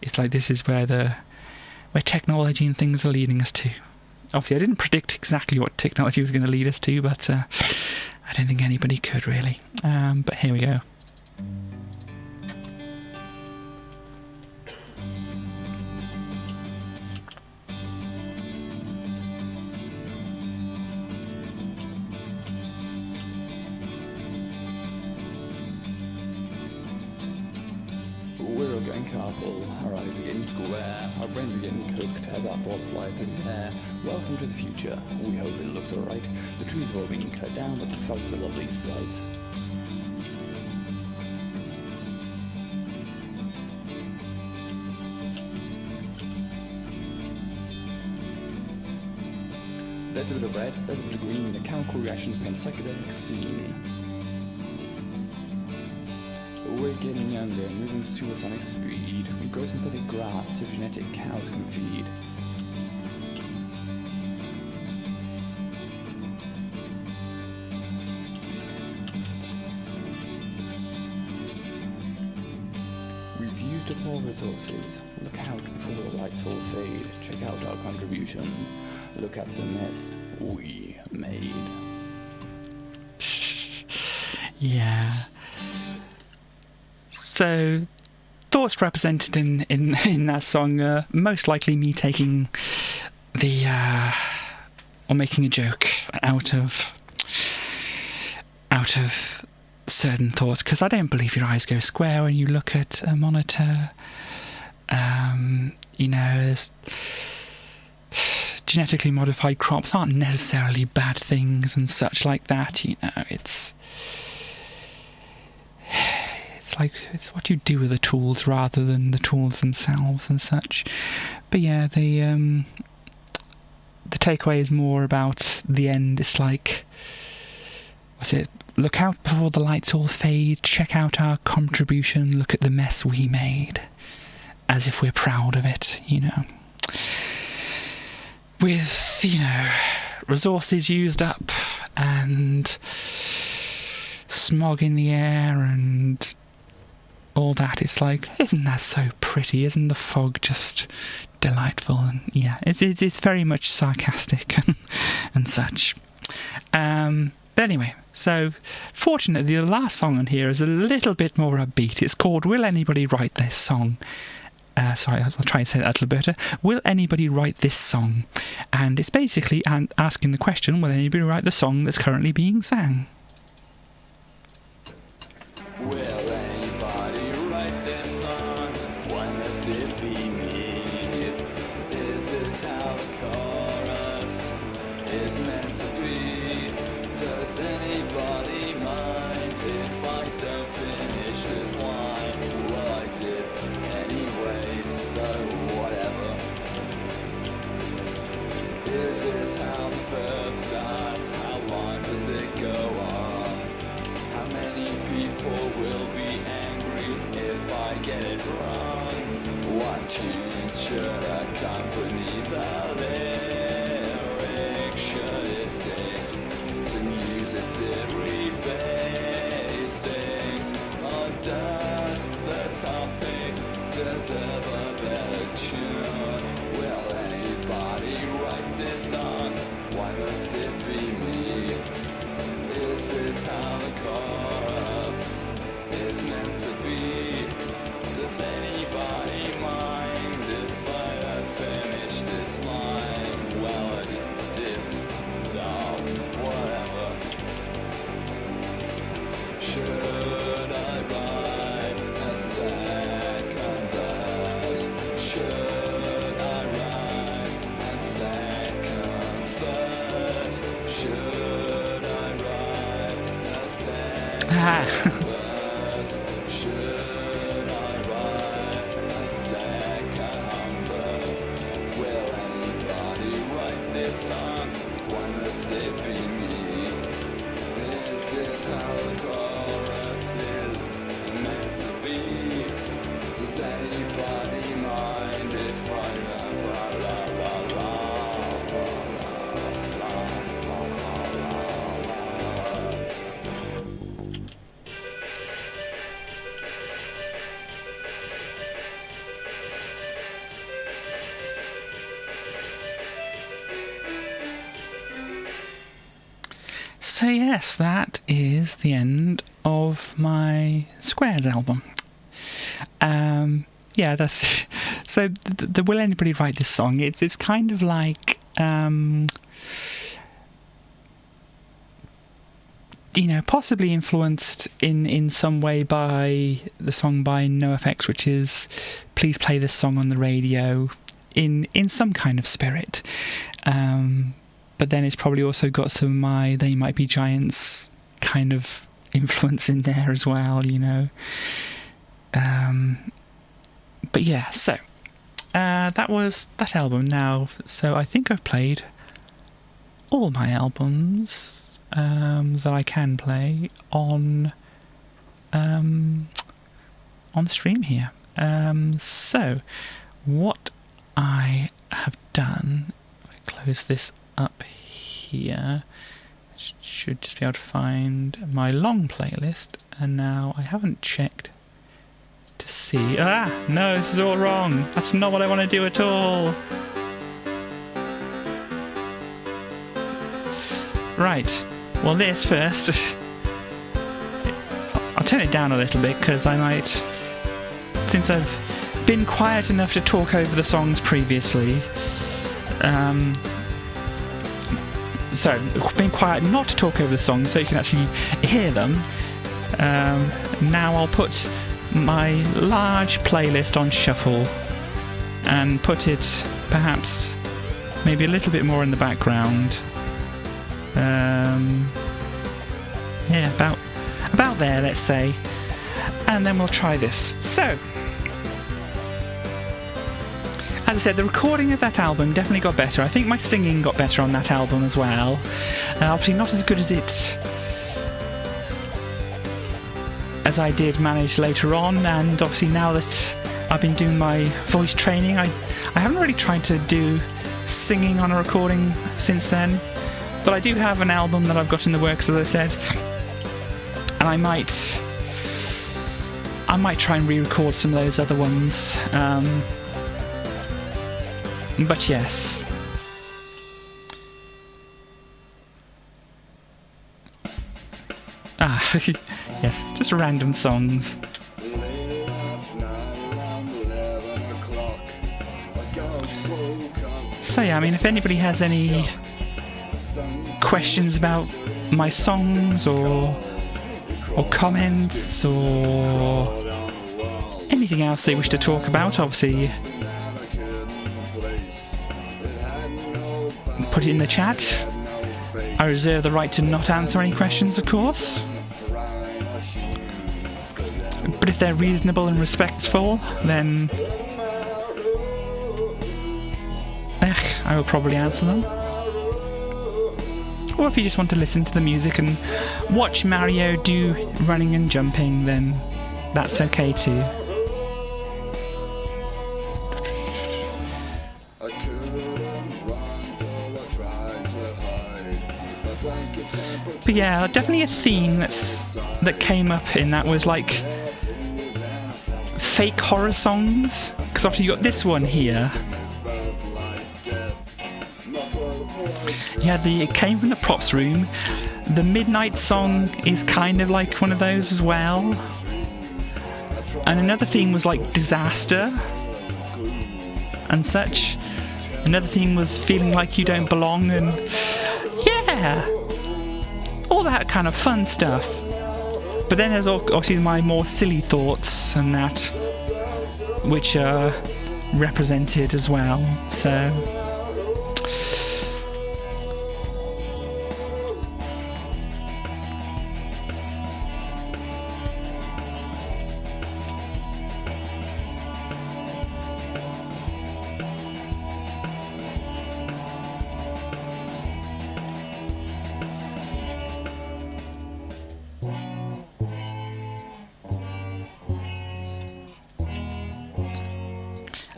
it's like this is where technology and things are leading us to. Obviously, I didn't predict exactly what technology was going to lead us to, but I don't think anybody could really. But here we go. We're all going carpal, our eyes are getting square, our brains are getting cooked as our thoughts fly through the air. Welcome to the future, we hope it looks alright. The trees have all been cut down, but the fog's a lovely sight. There's a bit of red, there's a bit of green, the chemical reactions paint a psychedelic scene. We're getting younger, moving supersonic speed. We grow synthetic grass so genetic cows can feed. We've used up all resources. Look out before the lights all fade. Check out our contribution. Look at the mess we made. Yeah. So, thoughts represented in that song, most likely me taking or making a joke out of certain thoughts, because I don't believe your eyes go square when you look at a monitor. There's genetically modified crops aren't necessarily bad things and such like that. It's what you do with the tools rather than the tools themselves and such. But yeah, the takeaway is more about the end. It's like, what's it? Look out before the lights all fade. Check out our contribution. Look at the mess we made. As if we're proud of it, With, resources used up and smog in the air and all that. It's like, isn't that so pretty? Isn't the fog just delightful? And yeah, it's very much sarcastic and such. But anyway, so fortunately the last song on here is a little bit more upbeat. It's called Will Anybody Write This Song? Sorry, I'll try and say that a little better. Will anybody write this song? And it's basically asking the question, will anybody write the song that's currently being sang? Will anybody write this song? Why must it be me? Is this how the chorus is meant to be? Does anybody mind if I don't finish this line? Well, I did anyway, so whatever. Is this how the verse starts? How long does it go on? How many people will be angry if I get it wrong? What tune should accompany the lyric? Should it stick to music theory basics? Or does the topic deserve a better tune? Will anybody write this song? Why must it be me? Is this how the chorus is meant to be? Does anybody mind if I don't finish this line? Well, I did, no, whatever. Should I write a second verse? Should I write a second verse? Should I write a second verse? Should I write a second verse? Will anybody write this song? Why must it be me? Is this how the chorus is meant to be? Does anybody mind if I la la la la la la la la? So yes, that is the end of my Squares album. Yeah, that's so. The Will Anybody Write This Song? It's kind of like possibly influenced in some way by the song by NoFX, which is "Please Play This Song on the Radio," in some kind of spirit. But then it's probably also got some of my They Might Be Giants kind of influence in there as well, But yeah, so that was that album now. So I think I've played all my albums that I can play on the stream here. So what I have done, if I close this up here, should just be able to find my long playlist, and now I haven't checked to see. No, this is all wrong. That's not what I want to do at all. Right, well, this first. I'll turn it down a little bit because I might since I've been quiet enough to talk over the songs previously. So, being quiet not to talk over the songs so you can actually hear them. Now I'll put my large playlist on shuffle and put it perhaps maybe a little bit more in the background. Yeah, about there, let's say. And then we'll try this. So, as I said, the recording of that album definitely got better. I think my singing got better on that album as well. Obviously not as good as I did manage later on, and obviously now that I've been doing my voice training, I haven't really tried to do singing on a recording since then. But I do have an album that I've got in the works, as I said, and I might try and re-record some of those other ones. But yes. Yes, just random songs. So yeah, I mean, if anybody has any questions about my songs or comments or anything else they wish to talk about, obviously put it in the chat. I reserve the right to not answer any questions, of course. But if they're reasonable and respectful, then I will probably answer them. Or if you just want to listen to the music and watch Mario do running and jumping, then that's okay too. But yeah, definitely a theme that came up in that was like fake horror songs. Because obviously you got this one here. Yeah, it came from the props room. The Midnight song is kind of like one of those as well. And another theme was like disaster and such. Another theme was feeling like you don't belong, and yeah, all that kind of fun stuff. But then there's obviously my more silly thoughts and that, which are represented as well. So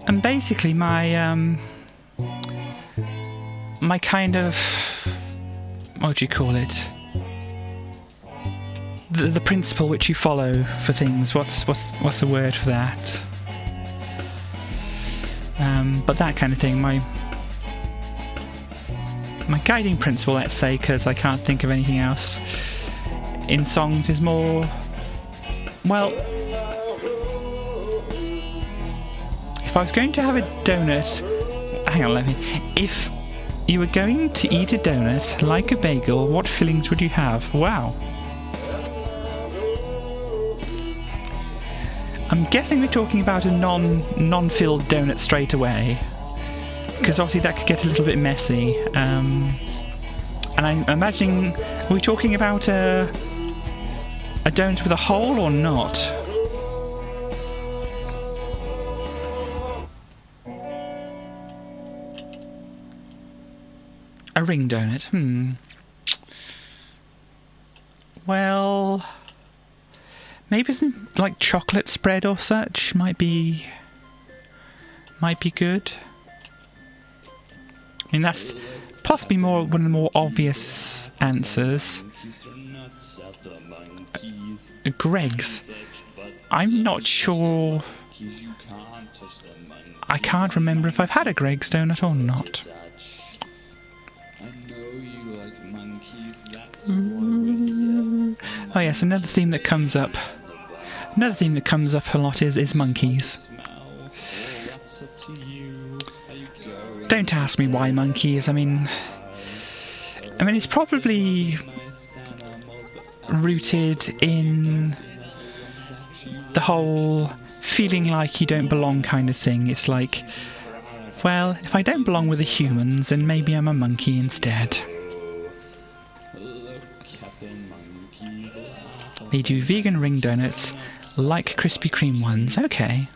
and basically my kind of, what do you call it? The principle which you follow for things. What's the word for that? But that kind of thing. My guiding principle, let's say, because I can't think of anything else in songs, is more, well, if I was going to have a donut, if you were going to eat a donut like a bagel, what fillings would you have? Wow. I'm guessing we're talking about a non-filled donut straight away, because obviously that could get a little bit messy. And I'm imagining, are we talking about a donut with a hole or not? A ring donut, Well, maybe some like chocolate spread or such might be good. I mean, that's possibly one of the more obvious answers. Greg's. I'm not sure. I can't remember if I've had a Greg's donut or not. Oh yes, another theme that comes up Another thing that comes up a lot is monkeys. Don't ask me why monkeys. I mean, it's probably rooted in the whole feeling like you don't belong kind of thing. It's like, well, if I don't belong with the humans, then maybe I'm a monkey instead. They do vegan ring donuts, like Krispy Kreme ones. Okay.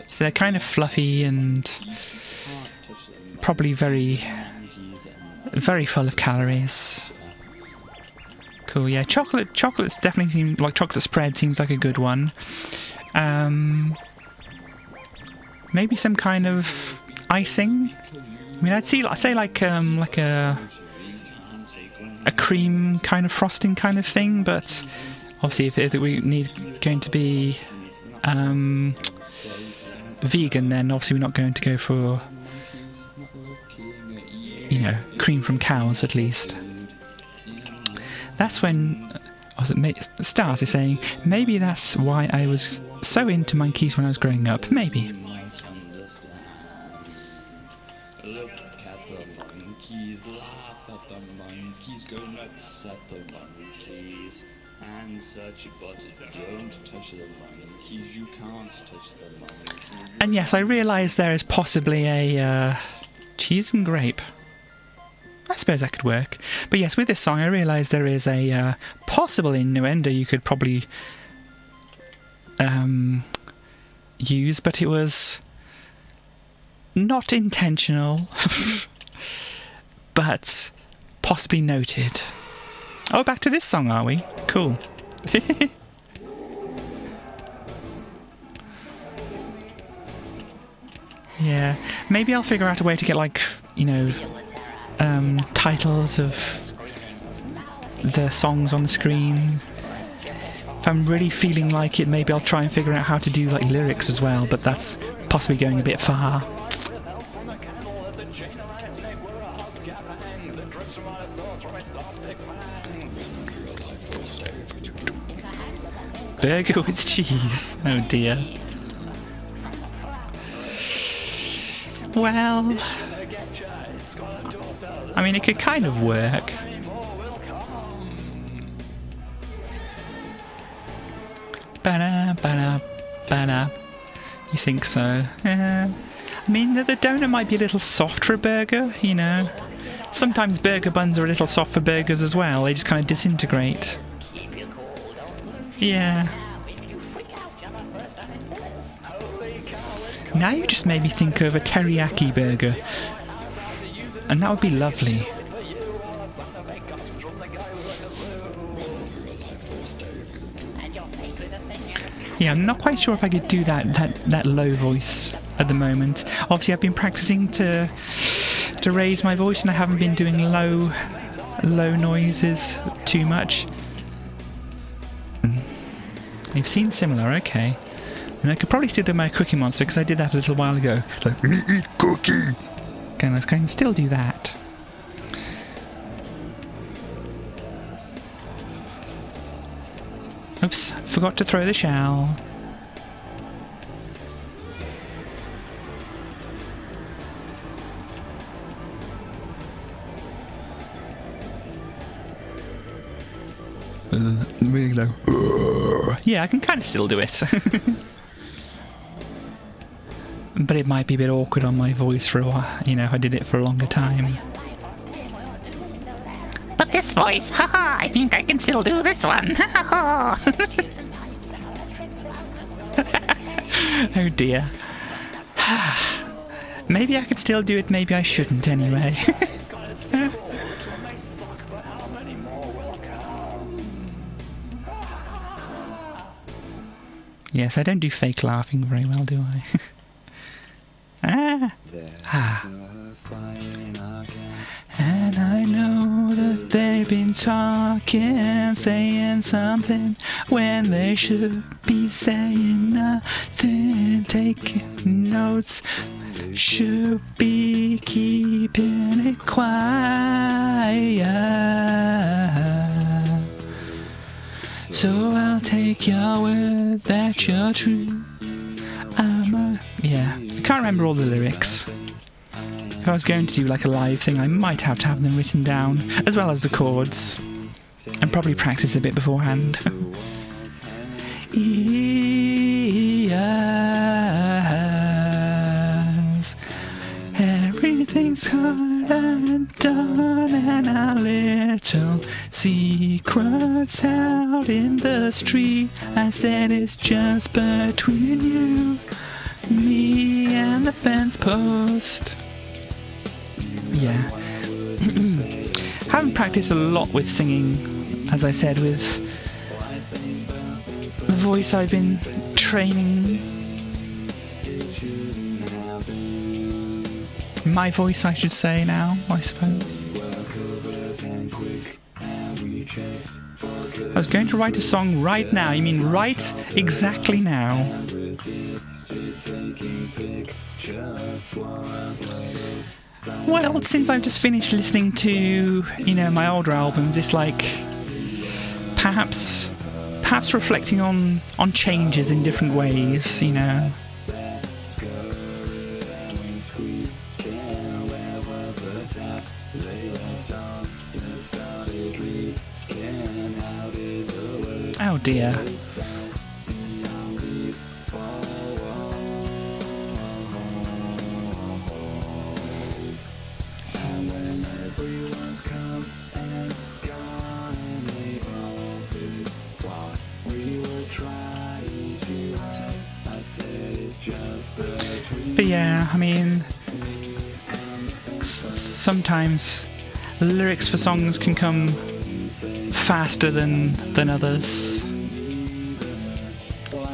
So they're kind of fluffy and probably very, very full of calories. Cool, yeah. Chocolates definitely seem like chocolate spread seems like a good one. Maybe some kind of icing. I mean, I'd say like a cream kind of frosting kind of thing, but obviously if we need going to be vegan, then obviously we're not going to go for, you know, cream from cows at least. That's when Stars is saying, maybe that's why I was so into monkeys when I was growing up. Maybe. Look at the monkeys, laugh at the monkeys, go nuts at the monkeys, and such, but don't touch the monkeys, you can't touch the monkeys. And yes, I realise there is possibly a cheese and grape. I suppose that could work. But yes, with this song, I realise there is a possible innuendo you could probably use, but it was not intentional, but possibly noted. Oh, back to this song, are we? Cool. Yeah, maybe I'll figure out a way to get, like, you know, titles of the songs on the screen. If I'm really feeling like it, maybe I'll try and figure out how to do like lyrics as well, but that's possibly going a bit far. Burger with cheese. Oh dear. Well, I mean, it could kind of work. Ba-da, ba-da, ba-da. You think so? I mean, the donut might be a little soft for a burger, you know. Sometimes burger buns are a little soft for burgers as well. They just kind of disintegrate. Yeah. Now you just made me think of a teriyaki burger. And that would be lovely. Yeah, I'm not quite sure if I could do that low voice at the moment. Obviously, I've been practicing to raise my voice, and I haven't been doing low noises too much. You've seen similar, okay. And I could probably still do my Cookie Monster, because I did that a little while ago. Like, me eat cookie! I can still do that. Oops, forgot to throw the shell. Really low. Yeah, I can kind of still do it. But it might be a bit awkward on my voice for a while, you know, if I did it for a longer time. But this voice, haha, I think I can still do this one. Oh dear. Maybe I could still do it, maybe I shouldn't anyway. Yes, I don't do fake laughing very well, do I? And I know that they've been talking, saying something when they should be saying nothing, taking notes, should be keeping it quiet. So I'll take your word that you're true. Yeah, I can't remember all the lyrics. If I was going to do like a live thing, I might have to have them written down, as well as the chords, and probably practice a bit beforehand. Yes, everything's hard and done, and our little secrets out in the street. I said it's just between you, me, and the fence post. Yeah. Haven't practiced a lot with singing, as I said, with the voice I've been training. My voice, I should say now, I suppose. I was going to write a song right now. You mean right exactly now? Well, since I've just finished listening to, my older albums, it's like perhaps reflecting on changes in different ways, Oh dear. But yeah, I mean, sometimes lyrics for songs can come faster than others.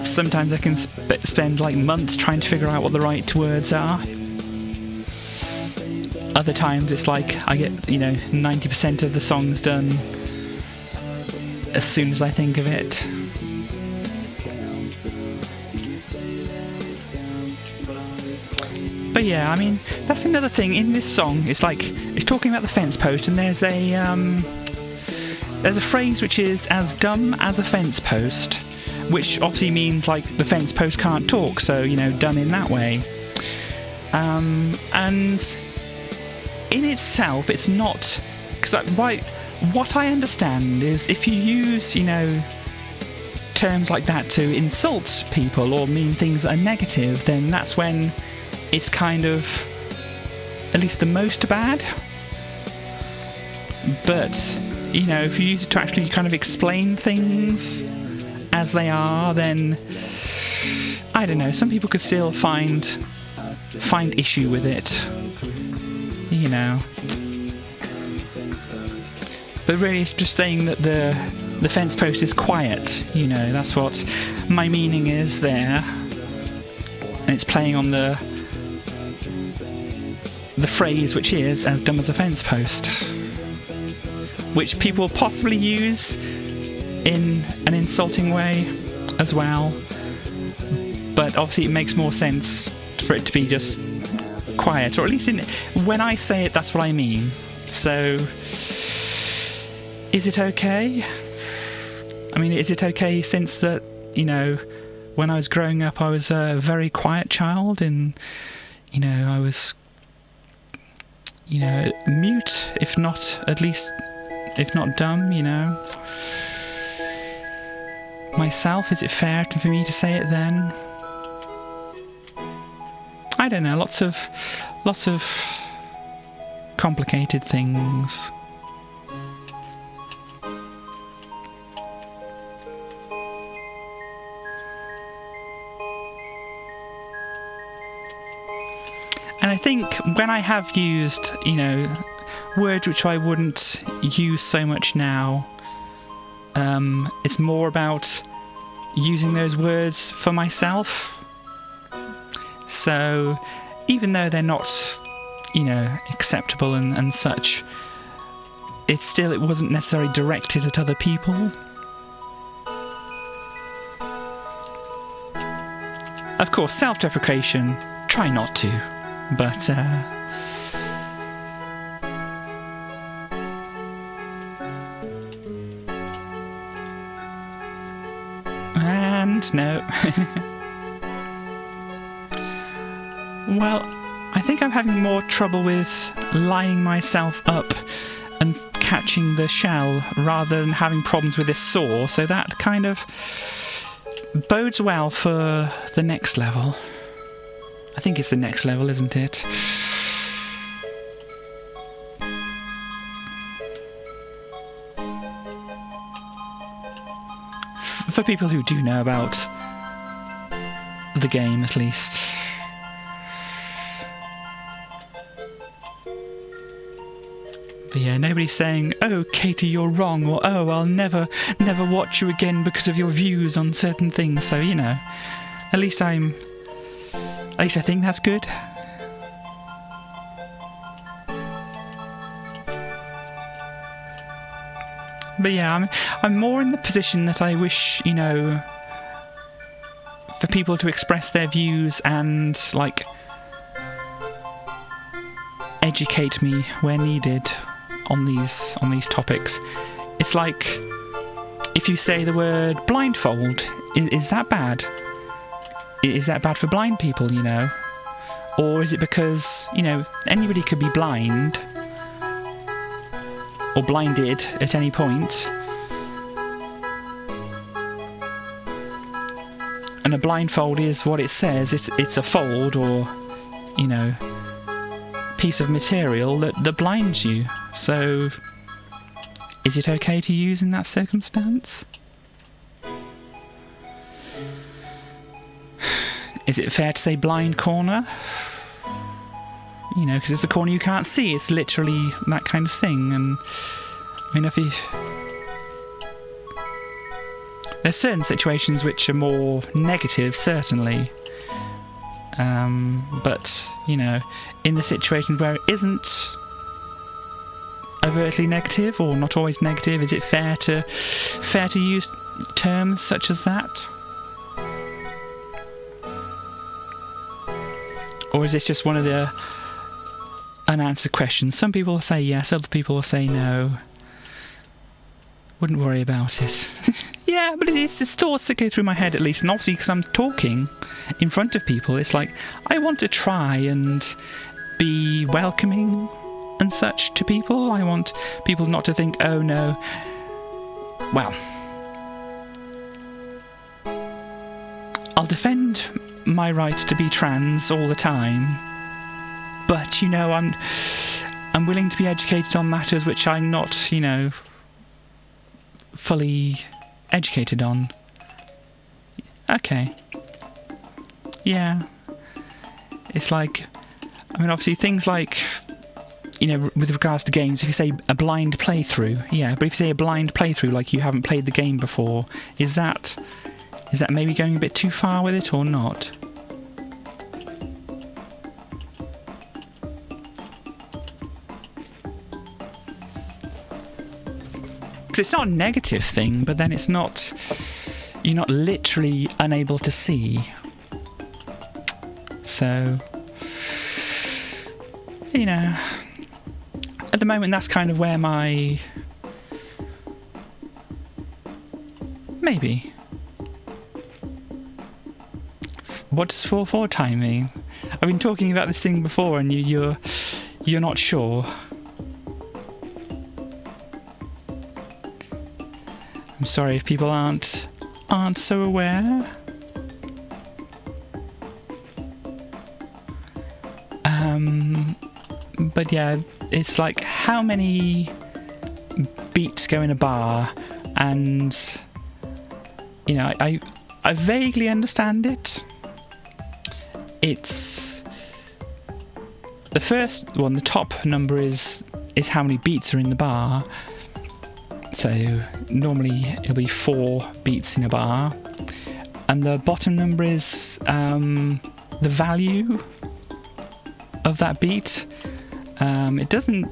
Sometimes I can spend like months trying to figure out what the right words are. Other times it's like I get, 90% of the songs done as soon as I think of it. But yeah, I mean, that's another thing in this song. It's like it's talking about the fence post, and there's a phrase which is as dumb as a fence post, which obviously means like the fence post can't talk, so dumb in that way. And in itself, it's not, because what I understand is if you use terms like that to insult people or mean things that are negative, then that's when it's kind of at least the most bad. But if you use it to actually kind of explain things as they are, then I don't know, some people could still find issue with it, but really it's just saying that the fence post is quiet, that's what my meaning is there. And it's playing on the phrase which is as dumb as a fence post, which people possibly use in an insulting way as well, but obviously it makes more sense for it to be just quiet, or at least when I say it, that's what I mean. So is it okay? I mean, is it okay since that, when I was growing up I was a very quiet child, and I was mute, if not dumb, myself. Is it fair for me to say it then? I don't know, lots of complicated things. And I think when I have used, words which I wouldn't use so much now, it's more about using those words for myself. So even though they're not, acceptable and such, it wasn't necessarily directed at other people. Of course, self-deprecation, try not to, but that, no. Well, I think I'm having more trouble with lining myself up and catching the shell rather than having problems with this saw, so that kind of bodes well for the next level. I think it's the next level, isn't it? For people who do know about the game, at least. But yeah, nobody's saying, "Oh, Katie, you're wrong," or "Oh, I'll never watch you again because of your views on certain things." So, you know, at least I think that's good. But yeah, I'm more in the position that I wish, you know, for people to express their views and, like, educate me where needed on these topics. It's like, if you say the word blindfold, is that bad? Is that bad for blind people, you know? Or is it because, you know, anybody could be blind or blinded at any point, and a blindfold is what it says. It's a fold, or, you know, piece of material that blinds you. So is it okay to use in that circumstance? Is it fair to say blind corner? You know, because it's a corner you can't see. It's literally that kind of thing. And I mean, there's certain situations which are more negative, certainly. But, you know, in the situation where it isn't overtly negative, or not always negative, is it fair to use terms such as that? Or is this just one of the unanswered questions? Some people will say yes, other people will say no. Wouldn't worry about it. Yeah, but it's thoughts that go through my head, at least. And obviously, because I'm talking in front of people, it's like, I want to try and be welcoming and such to people. I want people not to think, oh no. Well, I'll defend my right to be trans all the time, but, you know, I'm willing to be educated on matters which I'm not, you know, fully educated on. Okay. Yeah. It's like, I mean, obviously things like, you know, with regards to games, if you say a blind playthrough, yeah, but if you say a blind playthrough, like you haven't played the game before, is that maybe going a bit too far with it or not? Because it's not a negative thing, but then it's not, you're not literally unable to see. So, you know, at the moment that's kind of where my, maybe. What does 4/4 time mean? I've been talking about this thing before, and you're not sure. I'm sorry if people aren't so aware. But yeah, it's like how many beats go in a bar, and you know, I vaguely understand it. It's the first one, the top number is how many beats are in the bar. So normally it'll be 4 beats in a bar, and the bottom number is the value of that beat. It doesn't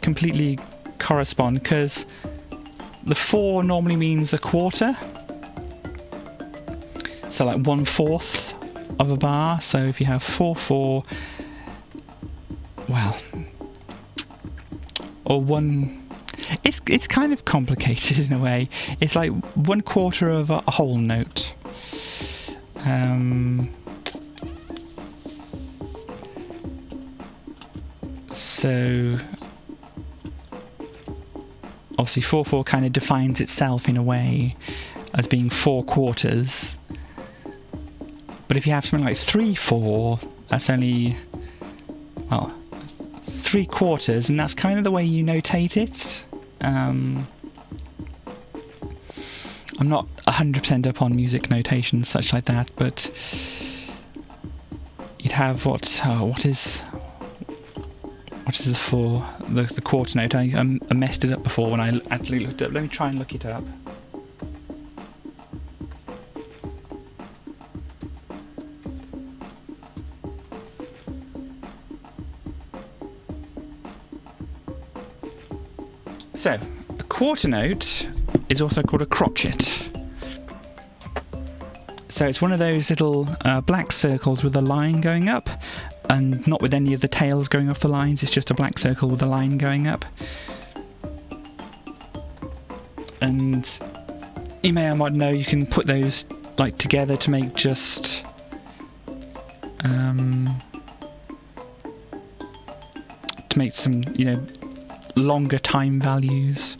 completely correspond, because the 4 normally means a quarter, so like 1/4 of a bar. So if you have 4/4, well, or one. It's kind of complicated in a way. It's like 1/4 of a whole note. So obviously 4/4 kind of defines itself in a way as being 4 quarters. But if you have something like 3/4, that's only, well, 3 quarters, and that's kind of the way you notate it. I'm not 100% up on music notation and such like that, but you'd have what is it for the quarter note? I messed it up before when I actually looked it up. Let me try and look it up. So, a quarter note is also called a crotchet. So it's one of those little black circles with a line going up, and not with any of the tails going off the lines, it's just a black circle with a line going up. And you may or might know you can put those like together to make just to make some, longer time values.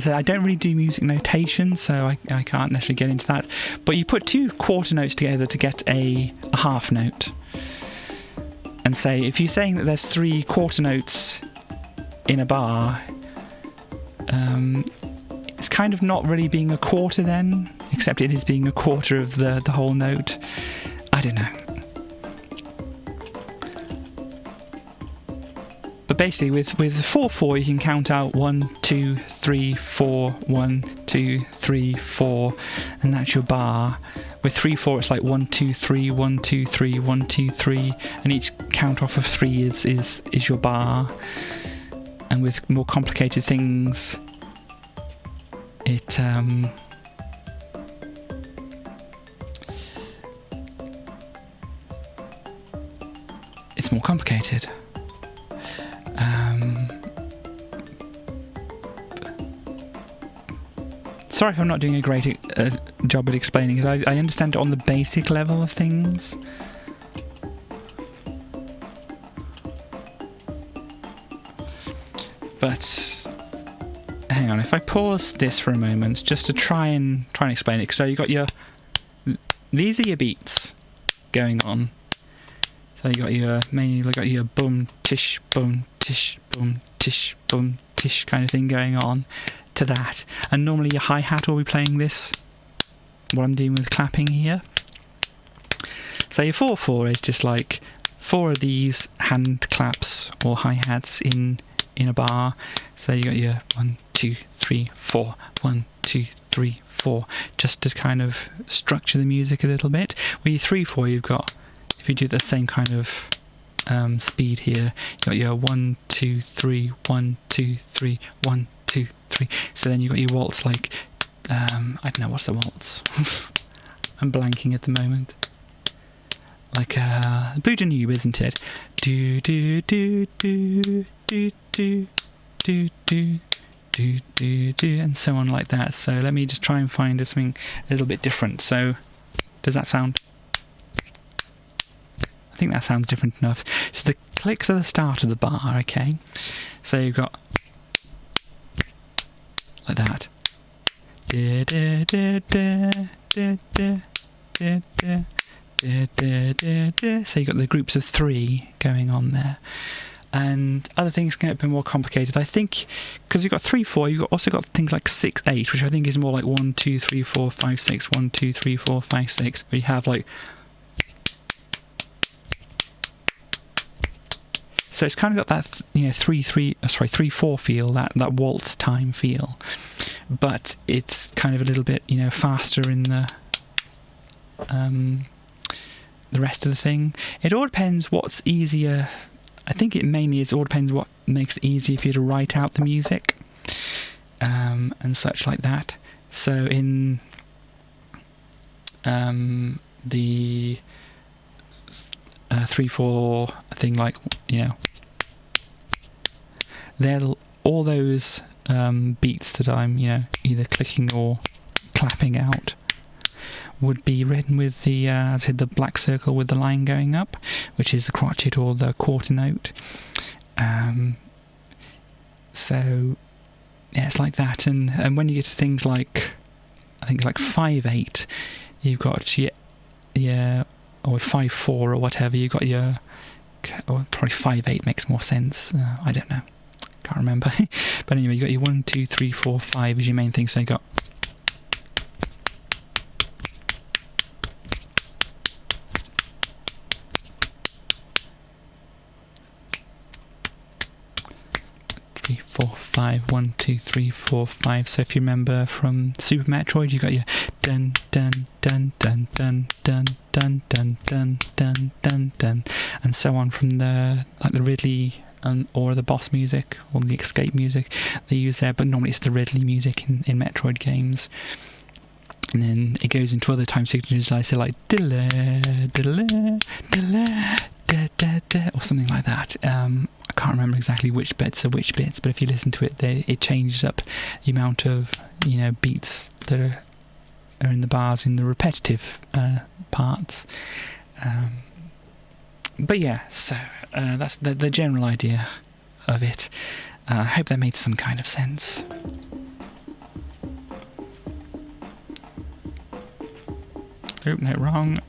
So I don't really do music notation, so I can't necessarily get into that. But you put 2 quarter notes together to get a half note. And say, if you're saying that there's 3 quarter notes in a bar, it's kind of not really being a quarter then, except it is being a quarter of the whole note. I don't know. But basically, with 4/4, you can count out 1, 2, 3, 4, 1, 2, 3, 4, and that's your bar. With 3/4, it's like 1, 2, 3, 1, 2, 3, 1, 2, 3, and each count off of 3 is your bar. And with more complicated things, it's more complicated. Sorry if I'm not doing a great job at explaining it. I understand it on the basic level of things. But hang on, if I pause this for a moment just to try and explain it. So you got these are your beats going on. So you got your boom tish boom tish boom tish boom tish kind of thing going on to that, and normally your hi-hat will be playing this, what I'm doing with clapping here. So your 4/4 is just like 4 of these hand claps or hi-hats in a bar. So you got your 1, 2, 3, 4, 1, 2, 3, 4, just to kind of structure the music a little bit. With your 3/4, you've got, if you do the same kind of speed here, you got your 1, 2, 3, 1, 2, 3, 1, 2, 3. So then you got your waltz, like I don't know, what's the waltz? I'm blanking at the moment. Like Boudanube, isn't it? Do do do do do do do do do do do, and so on like that. So let me just try and find something a little bit different. So does that sound? I think that sounds different enough. So the clicks are the start of the bar, okay? So you've got like that. So you've got the groups of 3 going on there. And other things get a bit more complicated. I think because you've got 3/4, you've also got things like 6/8, which I think is more like 1, 2, 3, 4, 5, 6, 1, 2, 3, 4, 5, 6, where you have like. So it's kind of got that 3/4 feel, that waltz time feel, but it's kind of a little bit faster in the rest of the thing. It all depends what's easier. I think it mainly all depends what makes it easier for you to write out the music and such like that. So in the 3/4 thing, like all those beats that I'm either clicking or clapping out, would be written with the, as I said, the black circle with the line going up, which is the crotchet or the quarter note. So, yeah, it's like that. And when you get to things like, I think like 5/8, you've got your or 5/4 or whatever, you've got your, or probably 5/8 makes more sense. I don't know. Can't remember. But anyway, you got your 1, 2, 3, 4, 5 as your main thing. So you got three, 4, 5, 1, 2, 3, 4, 5. So if you remember from Super Metroid, you got your dun dun dun dun dun dun dun dun dun dun dun dun, and so on from the Ridley or the boss music or the escape music they use there, but normally it's the Ridley music in Metroid games. And then it goes into other time signatures, I say like diddle, diddle, diddle, da, da, da, or something like that. I can't remember exactly which bits are which bits, but if you listen to it, it changes up the amount of beats that are in the bars in the repetitive parts. But yeah, so that's the general idea of it. I hope that made some kind of sense. Oop, no, wrong.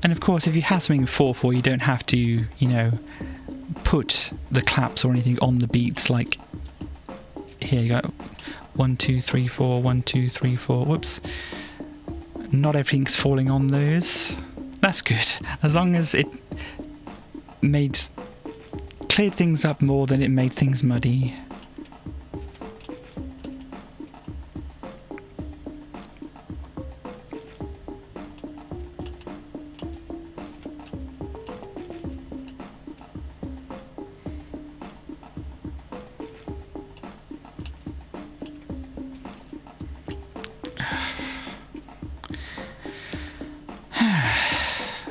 And of course, if you have something 4/4, you don't have to, put the claps or anything on the beats. Like here, you got 1, 2, 3, 4, 1, 2, 3, 4. Whoops. Not everything's falling on those. That's good. As long as it cleared things up more than it made things muddy.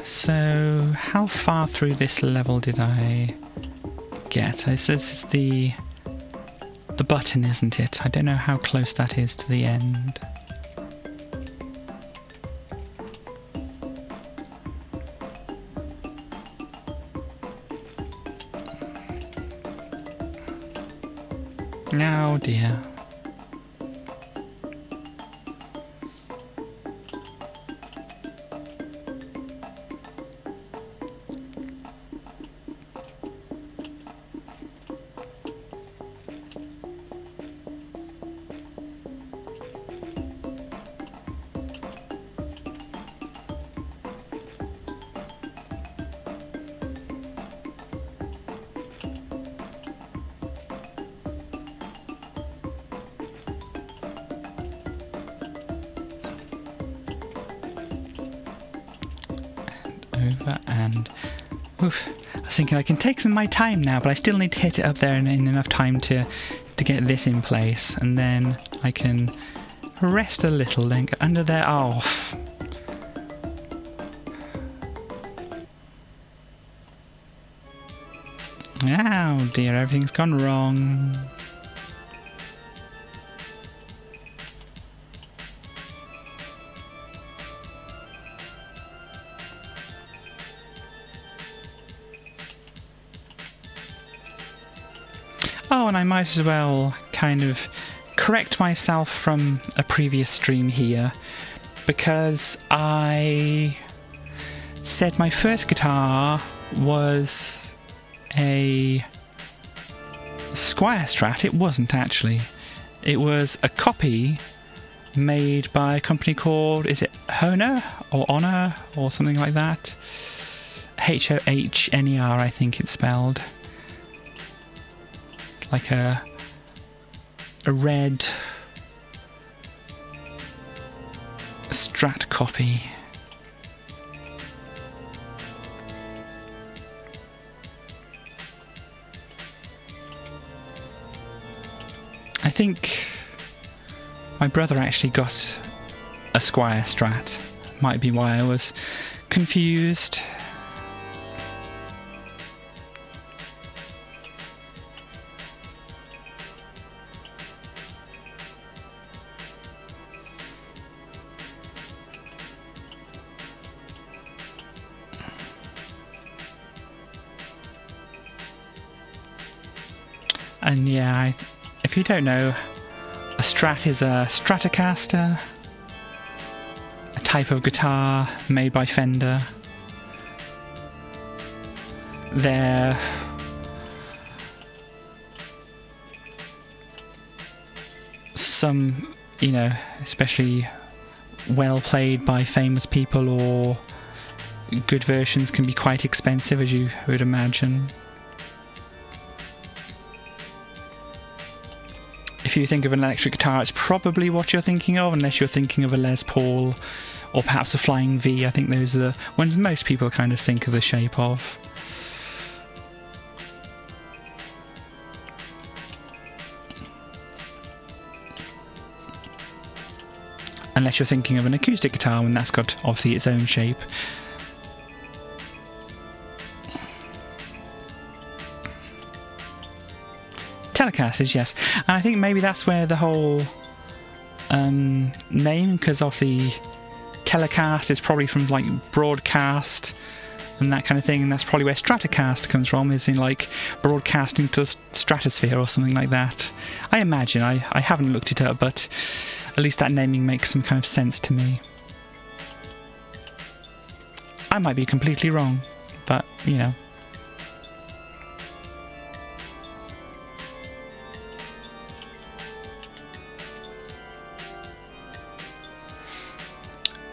So, how far through this level did I get? This is the button, isn't it? I don't know how close that is to the end. Oh dear. Over and oof. I was thinking I can take some of my time now, but I still need to hit it up there in enough time to get this in place, and then I can rest a little, then go under there. Off. Oh dear, everything's gone wrong. Oh, and I might as well kind of correct myself from a previous stream here, because I said my first guitar was a Squire Strat. It wasn't actually. It was a copy made by a company called, is it Hohner or Honor or something like that? Hohner, I think it's spelled. Like a red Strat copy. I think my brother actually got a Squire Strat might be why I was confused. And yeah, if you don't know, a Strat is a Stratocaster, a type of guitar made by Fender. They're some, you know, especially well played by famous people, or good versions can be quite expensive, as you would imagine. If you think of an electric guitar, it's probably what you're thinking of, unless you're thinking of a Les Paul or perhaps a Flying V. I think those are the ones most people kind of think of the shape of. Unless you're thinking of an acoustic guitar, when that's got obviously its own shape. Telecasters, yes. And I think maybe that's where the whole name, because obviously telecast is probably from like broadcast and that kind of thing, and that's probably where Stratocaster comes from, is in like broadcasting to the stratosphere or something like that. I imagine. I haven't looked it up, but at least that naming makes some kind of sense to me. I might be completely wrong, but you know.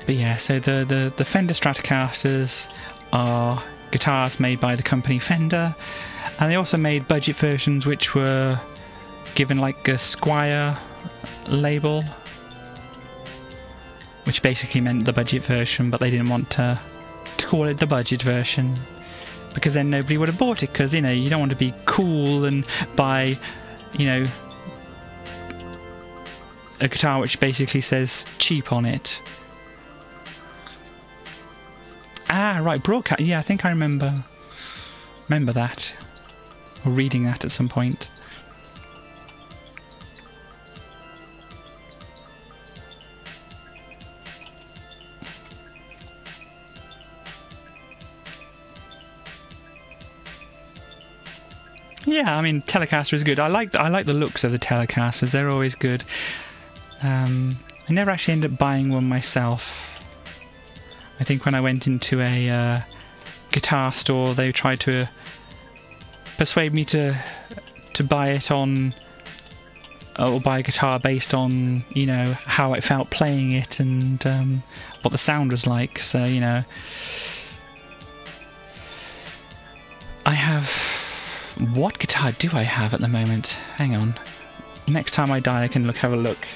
But yeah, so the Fender Stratocasters are guitars made by the company Fender, and they also made budget versions which were given like a Squire label, which basically meant the budget version, but they didn't want to call it the budget version, because then nobody would have bought it, because, you know, you don't want to be cool and buy, you know, a guitar which basically says cheap on it. Ah, right, broadcast. Yeah, I think I remember that, or reading that at some point. Yeah, I mean, Telecaster is good. I like the looks of the Telecasters. They're always good. I never actually ended up buying one myself. I think when I went into a guitar store, they tried to persuade me to buy it on, or buy a guitar based on, you know, how I felt playing it and what the sound was like. So, you know, I have... What guitar do I have at the moment? Hang on. Next time I die, I can have a look.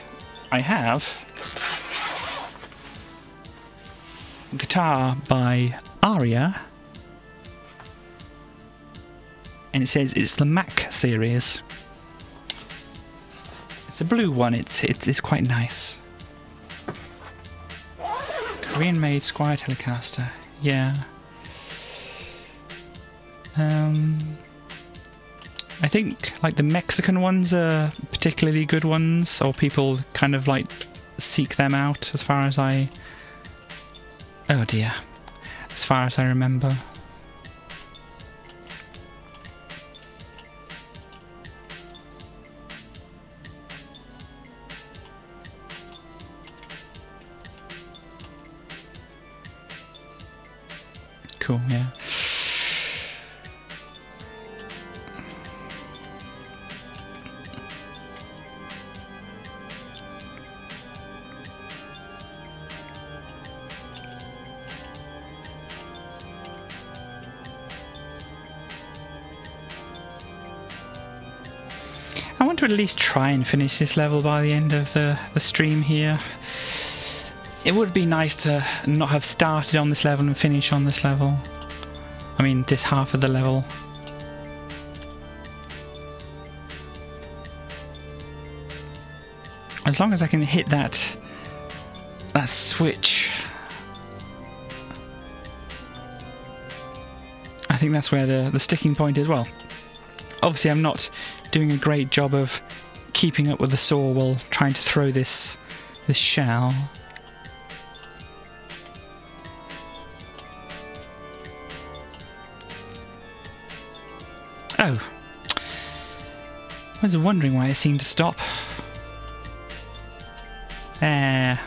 I have a guitar by Aria, and it says it's the Mac series. It's a blue one. It's quite nice. Korean-made Squire Telecaster. Yeah. I think like the Mexican ones are particularly good ones, or people kind of like seek them out, as far as I... Oh dear. As far as I remember. Cool, yeah. I want to at least try and finish this level by the end of the stream here. It would be nice to not have started on this level and finish on this level. I mean, this half of the level. As long as I can hit that switch think that's where the sticking point is. Well, obviously I'm not doing a great job of keeping up with the saw while trying to throw this shell. Oh. I was wondering why it seemed to stop. There.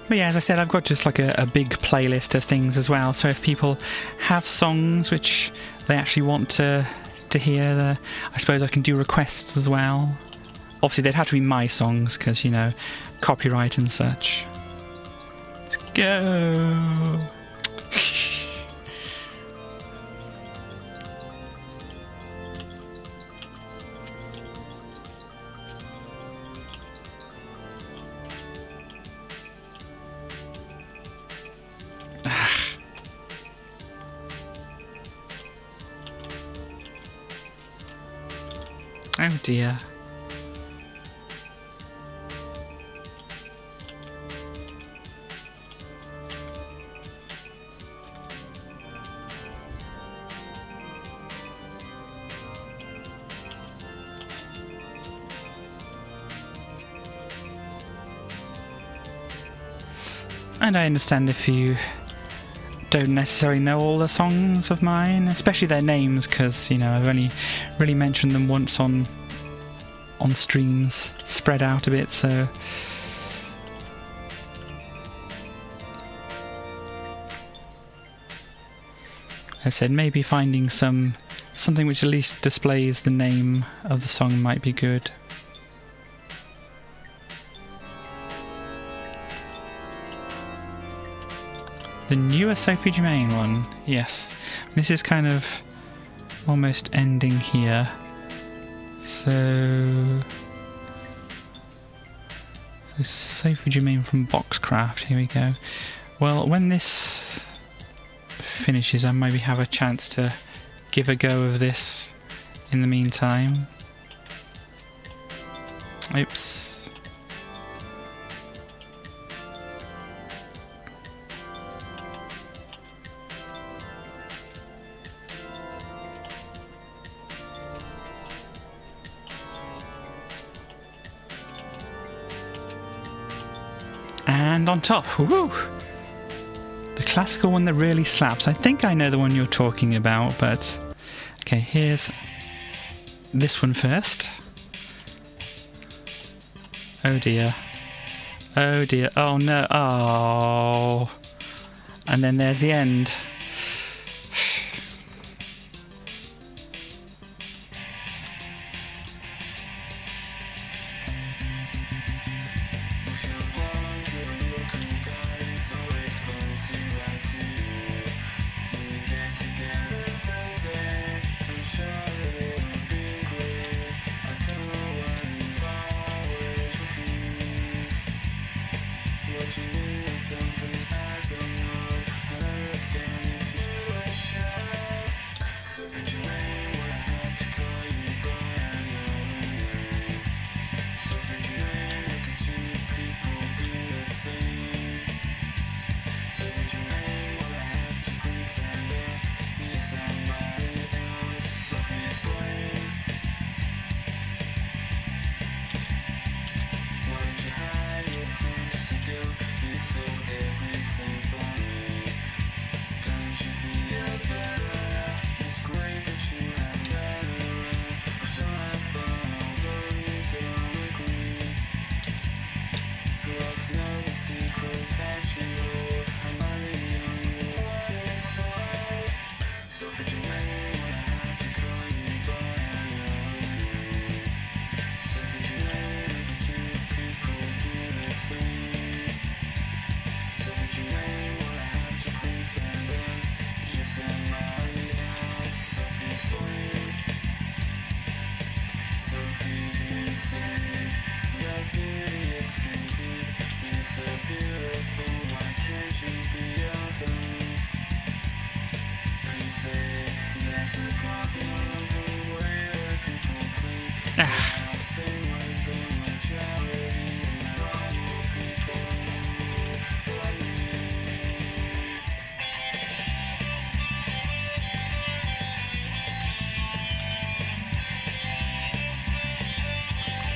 But yeah, as I said, I've got just like a big playlist of things as well. So if people have songs which they actually want to hear, I suppose I can do requests as well. Obviously, they'd have to be my songs because, you know, copyright and such. Let's go. Oh dear. And I understand if you don't necessarily know all the songs of mine, especially their names, because, you know, I've only really mentioned them once on streams, spread out a bit, so... I said maybe finding something which at least displays the name of the song might be good. The newer Sophie Germain one, yes. This is kind of almost ending here. So Sophie Germain from Boxcraft, here we go. Well, when this finishes, I maybe have a chance to give a go of this in the meantime. Oops. And on top, woo! The classical one that really slaps. I think I know the one you're talking about, but... Okay, here's this one first. Oh dear. Oh dear. Oh no. Oh. And then there's the end. Something I don't know, I understand.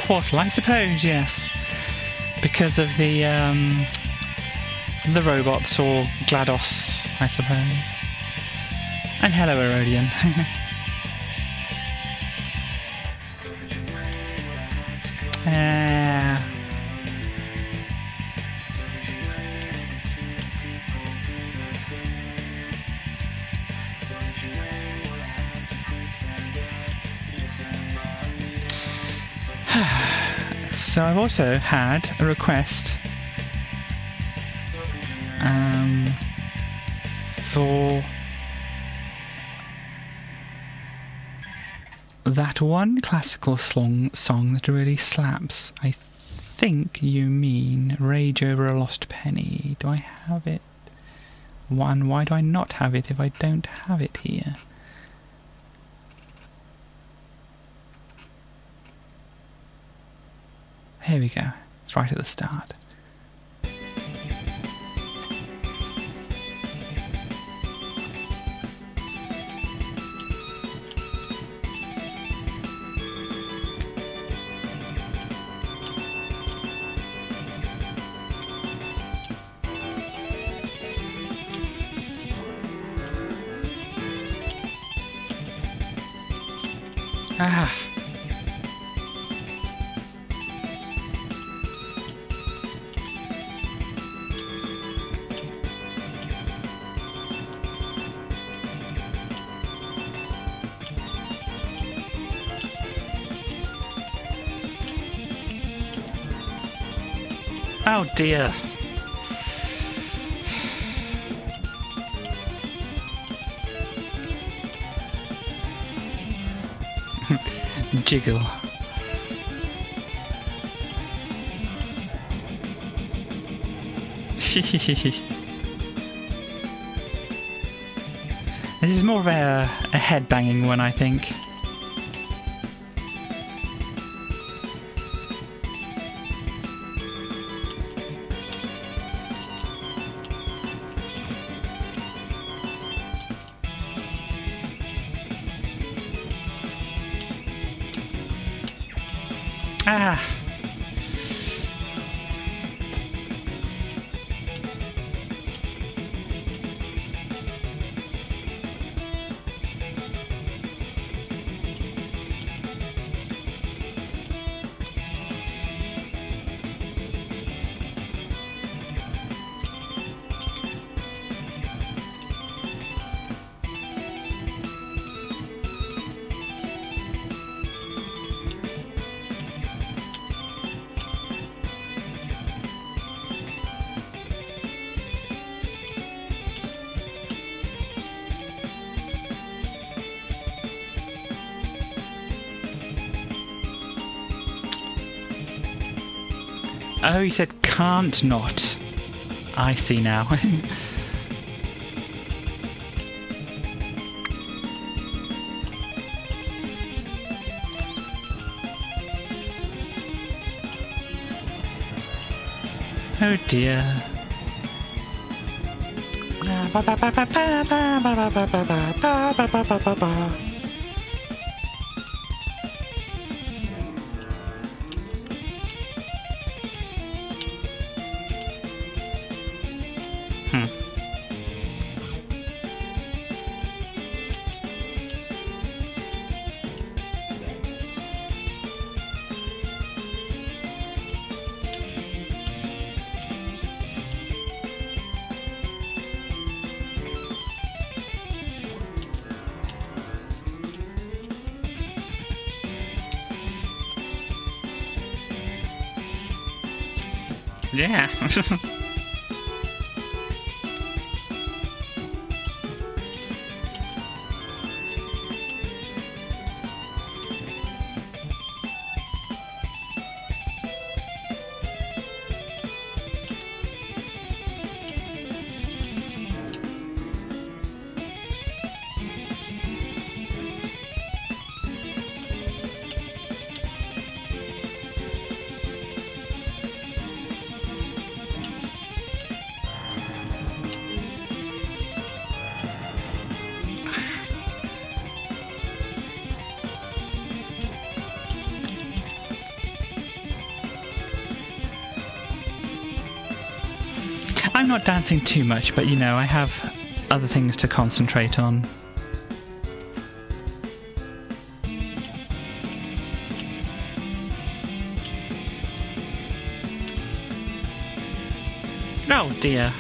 portal, I suppose, yes. Because of the robots, or GLaDOS, I suppose. And hello, Erodian. So I've also had a request for that one classical song that really slaps. I think you mean Rage Over a Lost Penny. Do I have it? Why do I not have it if I don't have it here? Here we go. It's right at the start. Ah. Oh dear. Jiggle. This is more of a head-banging one, I think. Ah. Oh, you said can't not. I see now. Oh dear. Yeah. I'm not dancing too much, but you know, I have other things to concentrate on. Oh dear.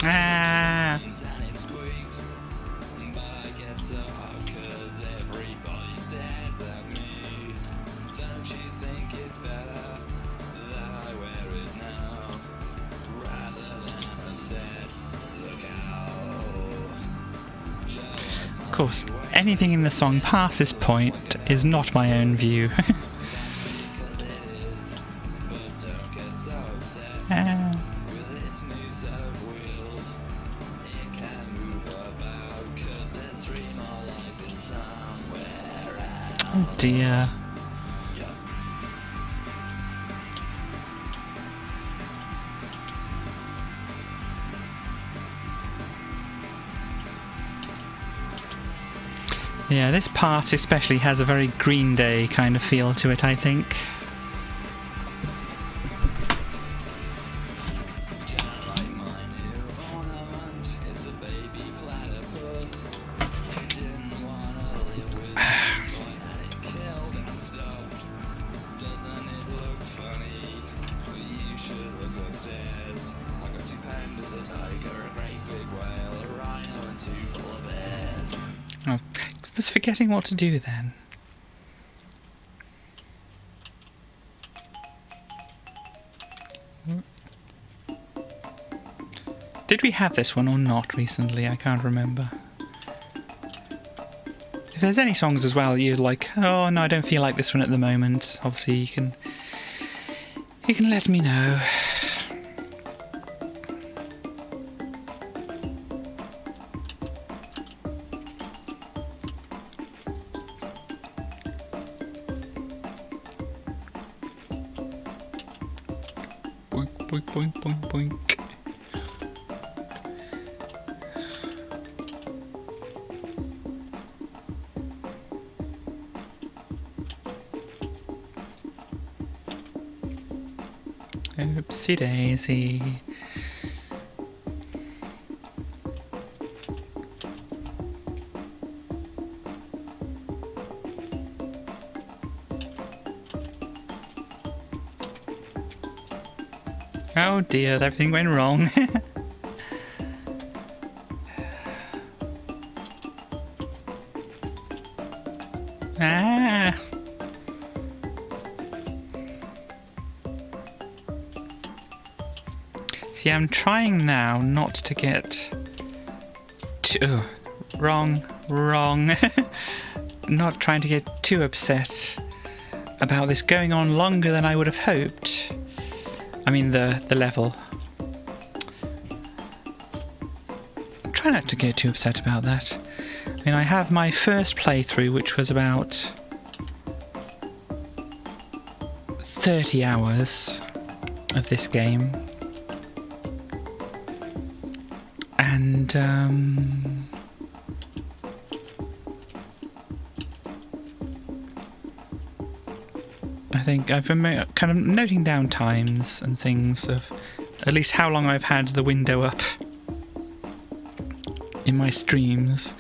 Ah. Of course, anything in the song past this point is not my own view. Ah. Oh dear. Yeah, this part especially has a very Green Day kind of feel to it, I think. Oh, I was forgetting what to do then. Did we have this one or not recently? I can't remember. If there's any songs as well you're like, oh no, I don't feel like this one at the moment, obviously you can let me know. Boink, boink, boink, boink, boink. Oopsie daisy. Oh dear, everything went wrong. Ah. See, I'm trying now not to get too... wrong. Not trying to get too upset about this going on longer than I would have hoped. I mean the level. Try not to get too upset about that. I mean, I have my first playthrough, which was about 30 hours of this game. And I think I've been kind of noting down times and things of at least how long I've had the window up in my streams.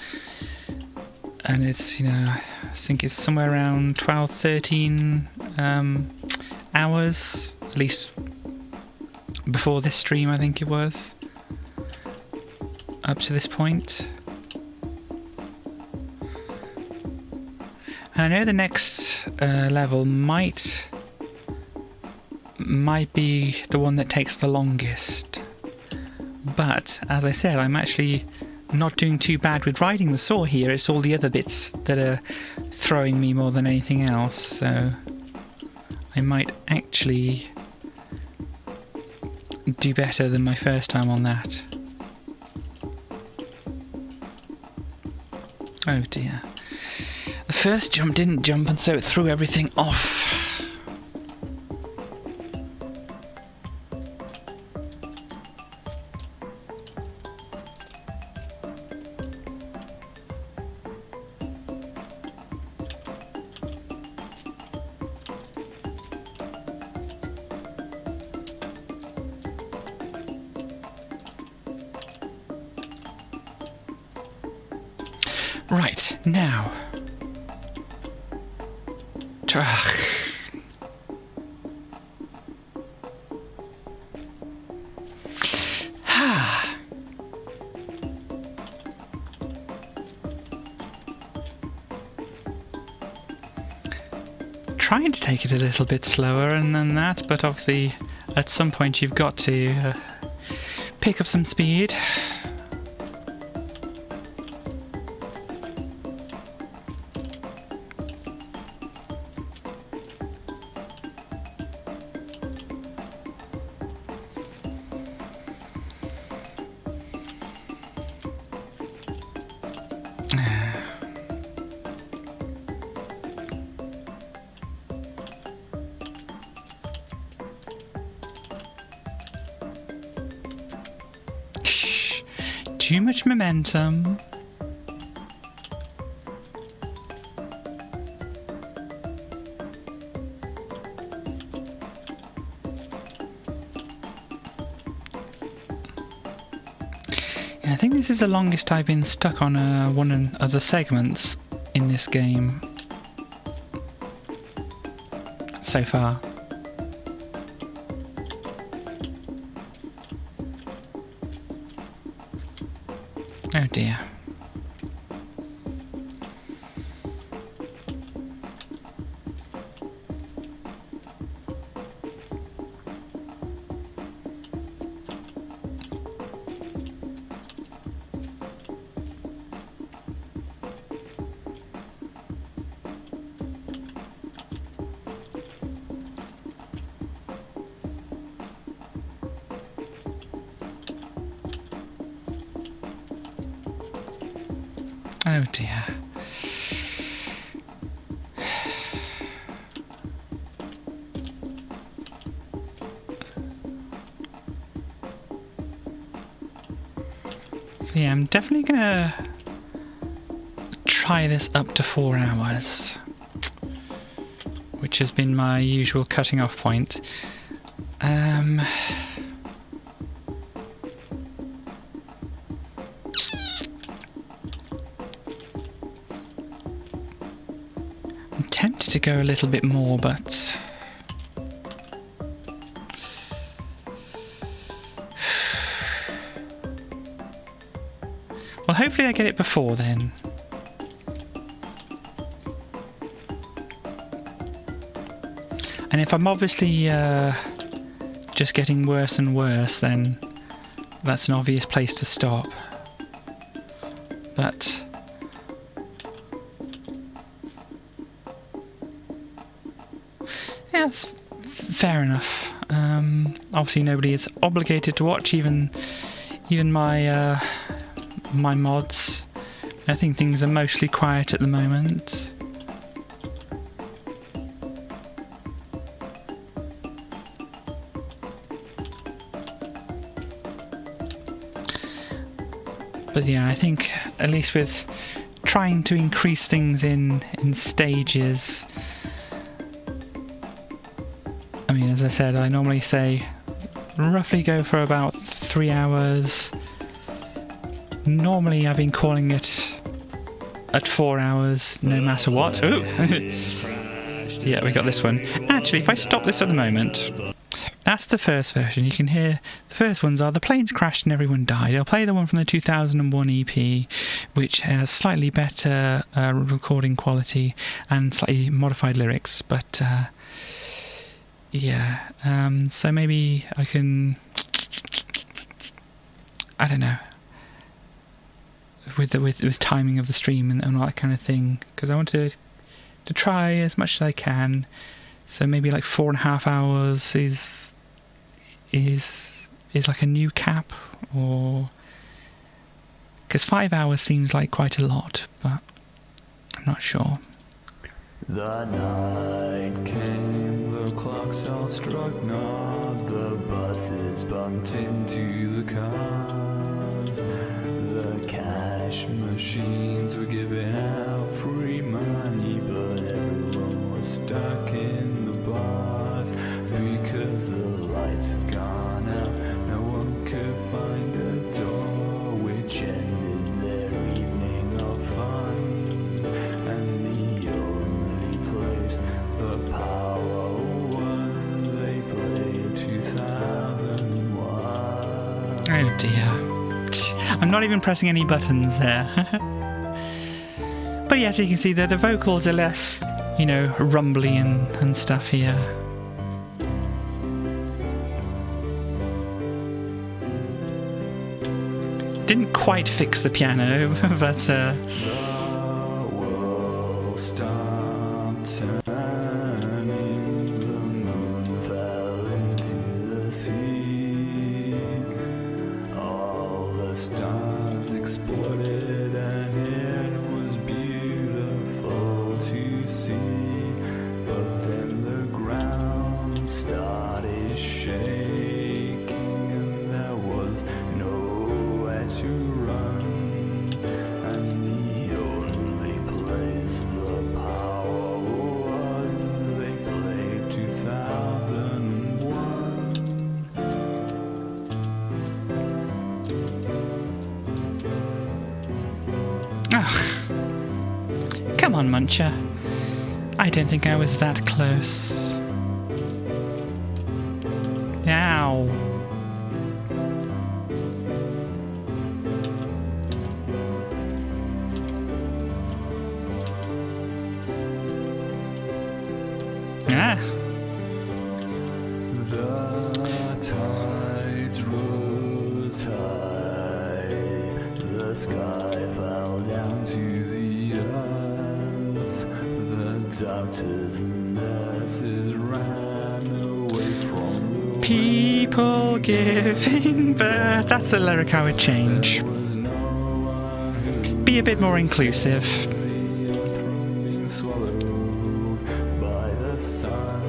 And it's, you know, I think it's somewhere around 12, 13 hours, at least before this stream, I think it was, up to this point. And I know the next level might be the one that takes the longest. But, as I said, I'm actually not doing too bad with riding the saw here. It's all the other bits that are throwing me more than anything else. So I might actually do better than my first time on that. Oh dear. The first jump didn't jump, and so it threw everything off. Right, now. Trying to take it a little bit slower and than that, but obviously at some point you've got to pick up some speed. Too much momentum. Yeah, I think this is the longest I've been stuck on one of the segments in this game so far. Oh dear. Oh dear. So yeah, I'm definitely gonna try this up to 4 hours, which has been my usual cutting off point. Tempted to go a little bit more, but well, hopefully I get it before then. And if I'm obviously just getting worse and worse, then that's an obvious place to stop. But yeah, that's fair enough. Obviously nobody is obligated to watch, even my my mods. I think things are mostly quiet at the moment. But yeah, I think at least with trying to increase things in stages. I mean, as I said, I normally say roughly go for about 3 hours. Normally I've been calling it at 4 hours no matter what. Ooh. Yeah, we got this one. Actually, if I stop this at the moment, that's the first version. You can hear the first ones are the planes crashed and everyone died. I'll play the one from the 2001 EP, which has slightly better recording quality and slightly modified lyrics. But yeah, so maybe I can, I don't know, with timing of the stream and all that kind of thing, because I want to try as much as I can. So maybe like 4.5 hours is like a new cap, or because 5 hours seems like quite a lot, but I'm not sure. The night came, the clocks all struck naught, the buses bumped into the cars, the cash machines were giving out free money, but everyone was stuck in the bars because the lights had gone out. No one could find a door, which ended their evening of fun, and the only place the power was, they played 2001. Oh dear. I'm not even pressing any buttons there. But yeah, as you can see, the vocals are less, you know, rumbly and stuff here. Didn't quite fix the piano, but The world stopped turning, the moon fell into the sea, all the stars exploded and it was beautiful to see, but then the ground started shaking and there was nowhere to run, and the only place the power was, they played 2001. ugh. Come on, Muncher. I don't think I was that close. Ow. Ah. The tides rose high, the sky fell down to the earth, the doctors and nurses ran away from the People giving birth. That's a lyric I would change. There was no one who Be a bit more inclusive. the earth from being swallowed by the sun,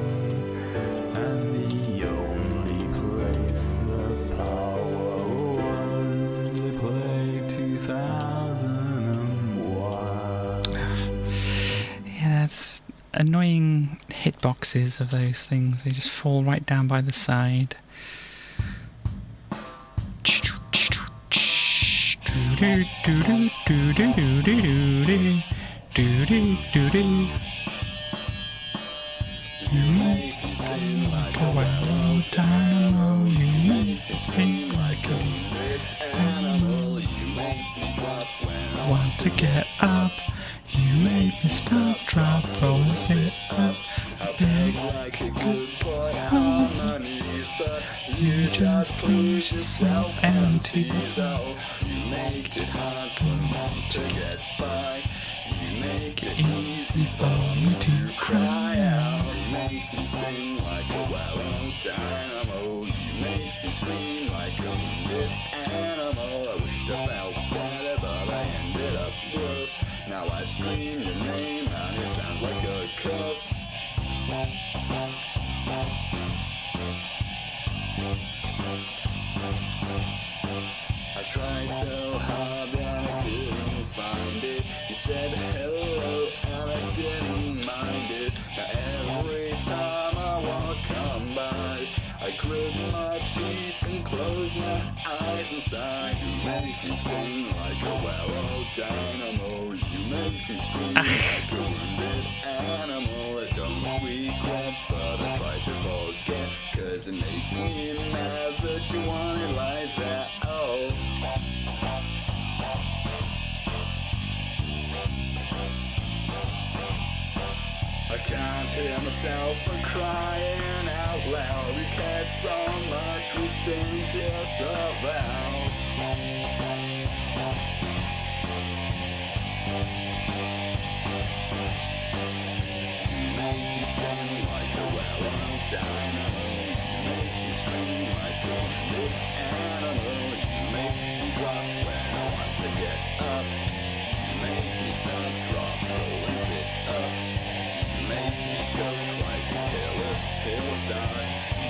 and the only place the power was, they played 2001. Yeah, that's annoying hitboxes of those things. They just fall right down by the side. You make me sing like a well-oiled dynamo. You make me scream like a animal. You make me drop when I want to get up. You make me stop, drop, roll and sit up. I beg like a good boy harmonies, but you just please yourself and to yourself. You make it hard for me to get by. You make it easy for me to cry out. You make me sing like a well-oiled dynamo. You make me scream like a wounded animal. I wished I felt better, but I ended up worse. Now I scream your name and it sounds like a curse. I tried so hard and I couldn't find it. You said hello and I didn't mind it. Now every time I walk come by, I grit my teeth and close my eyes inside. You make me sting like a well-oiled dynamo. You make me scream like a wounded animal. I don't regret, but I try to forget, 'cause it makes me mad that you want it like that. Oh, I can't hear myself from crying out loud. We cared so much, we think disavow. Make me spin like a well-oiled dynamo. Make me scream like a big animal. Make me drop when I want to get up. Make me stop, drop, roll and sit up. Make me choke like a careless hill star.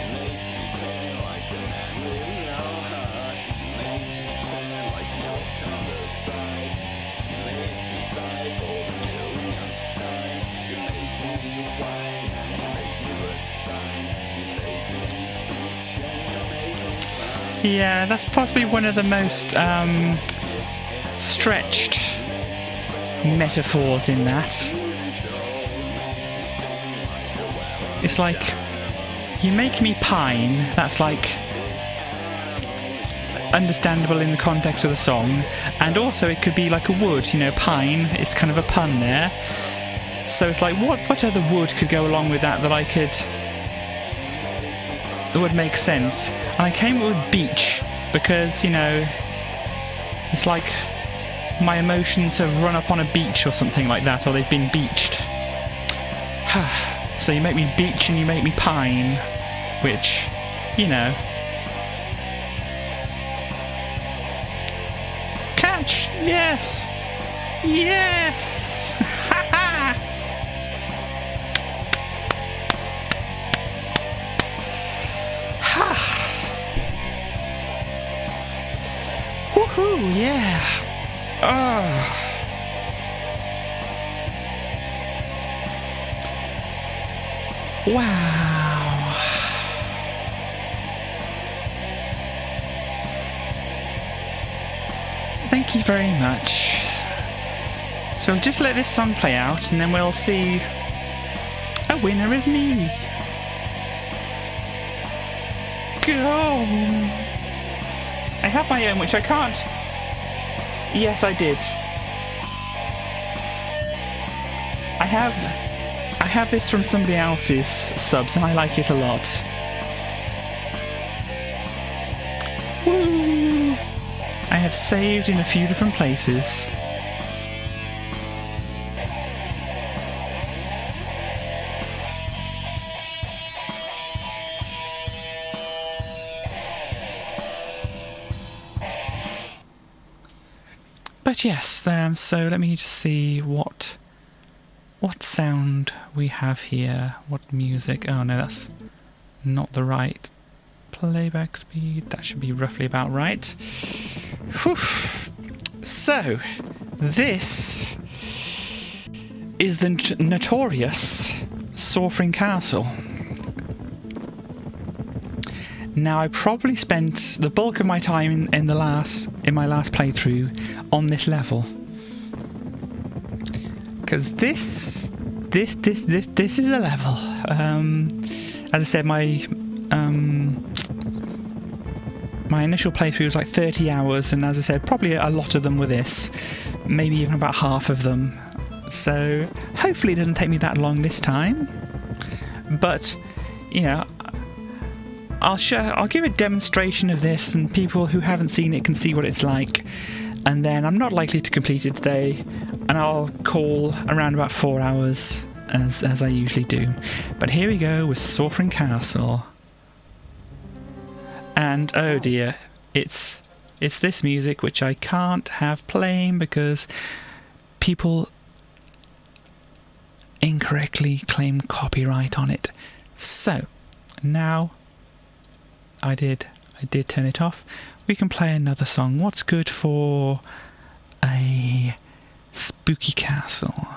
Make me cling like a man with no heart. Make me turn like milk on the side. Make me sigh for the millionth time. You make me whine and you make me look sign. You make me bitch and you make me cry. Yeah, that's possibly one of the most stretched metaphors in that. It's like, you make me pine, that's like understandable in the context of the song, and also it could be like a wood, you know, pine, it's kind of a pun there. So it's like, what other wood could go along with that would make sense? And I came up with beach, because, you know, it's like my emotions have run up on a beach or something like that, or they've been beached. So you make me beach and you make me pine, which, you know. Catch! Yes! Yes! Ha ha! Ha! Woohoo! Yeah! Oh! Wow. Thank you very much. So we'll just let this song play out and then we'll see. A winner is me. Go. I have my own, which I can't. Yes, I did. I have this from somebody else's subs and I like it a lot. Woo! I have saved in a few different places. But yes, so let me just see what sound we have here. What music? Oh no, that's not the right playback speed. That should be roughly about right. Whew. So, this is the notorious Sorfring Castle. Now, I probably spent the bulk of my time in my last playthrough on this level, because this is a level. As I said, my initial playthrough was like 30 hours, and as I said, probably a lot of them were this, maybe even about half of them. So hopefully it doesn't take me that long this time. But you know, I'll give a demonstration of this, and people who haven't seen it can see what it's like. And then I'm not likely to complete it today, and I'll call around about 4 hours as I usually do. But here we go with Sorfring Castle. And oh dear, it's this music which I can't have playing because people incorrectly claim copyright on it. So now I did turn it off. We can play another song. What's good for a spooky castle?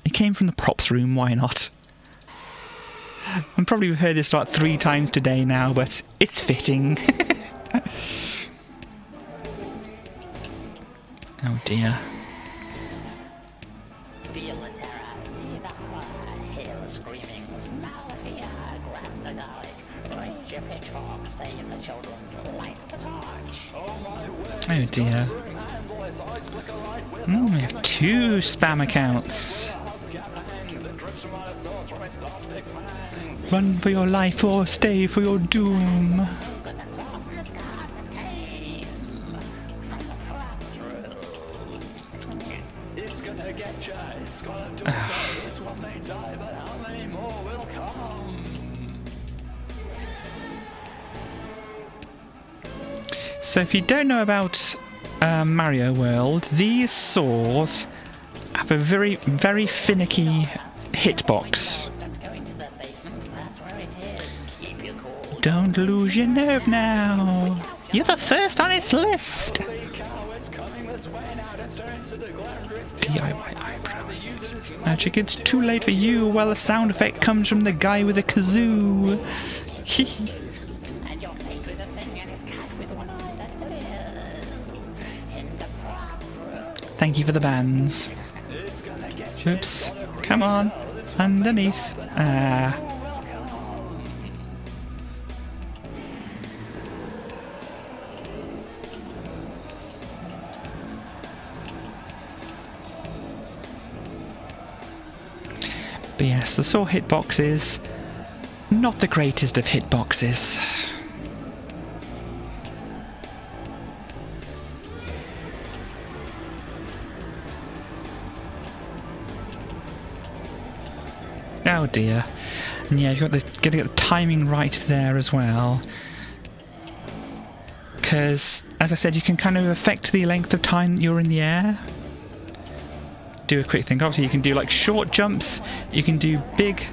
It came from the props room, why not? And probably we've heard this like 3 times today now, but it's fitting. Oh dear. Feel the terror the garlic. Raise your pitchfork, save the children, light the torch. Oh dear. We have 2 spam accounts. Run for your life or stay for your doom. Gonna draw from the scars that came from the props room. It's gonna get ya, it's gonna do ya. This one may die, but how many more will come? So if you don't know about Mario World, these saws have a very, very finicky hitbox. Going to the basement, that's where it is. Keep your cool. Don't lose your nerve now. You're the first on its list. DIY eyebrows. Magic, it's too late for you. Well, the sound effect comes from the guy with a kazoo. And you're paid with a thing and it's cut with one eye that glitters. In the props room. Thank you for the bands. Oops. Come on. Underneath. Ah. But yes, the saw hitboxes, not the greatest of hitboxes. Oh dear. And yeah, you've got to get the timing right there as well. Because, as I said, you can kind of affect the length of time that you're in the air. Do a quick thing. Obviously, you can do like short jumps. You can do big.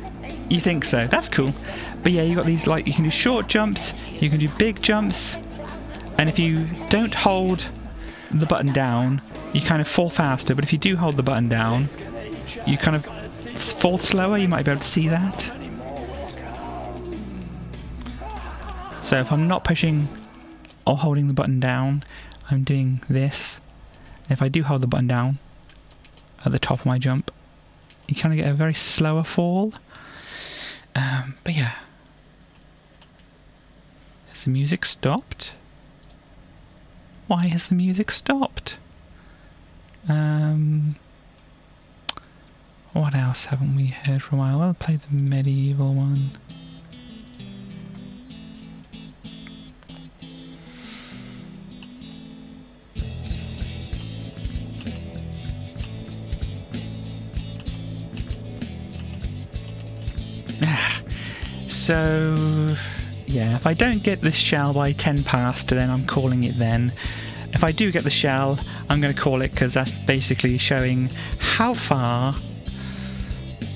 You think so? That's cool. But yeah, you got these like you can do short jumps. You can do big jumps. And if you don't hold the button down, you kind of fall faster. But if you do hold the button down, you kind of fall slower. You might be able to see that. So if I'm not pushing or holding the button down, I'm doing this. If I do hold the button down at the top of my jump, you kind of get a very slower fall. But yeah. Has the music stopped? Why has the music stopped? What else haven't we heard for a while? I'll play the medieval one. So, yeah, if I don't get this shell by 10 past, then I'm calling it then. If I do get the shell, I'm going to call it because that's basically showing how far,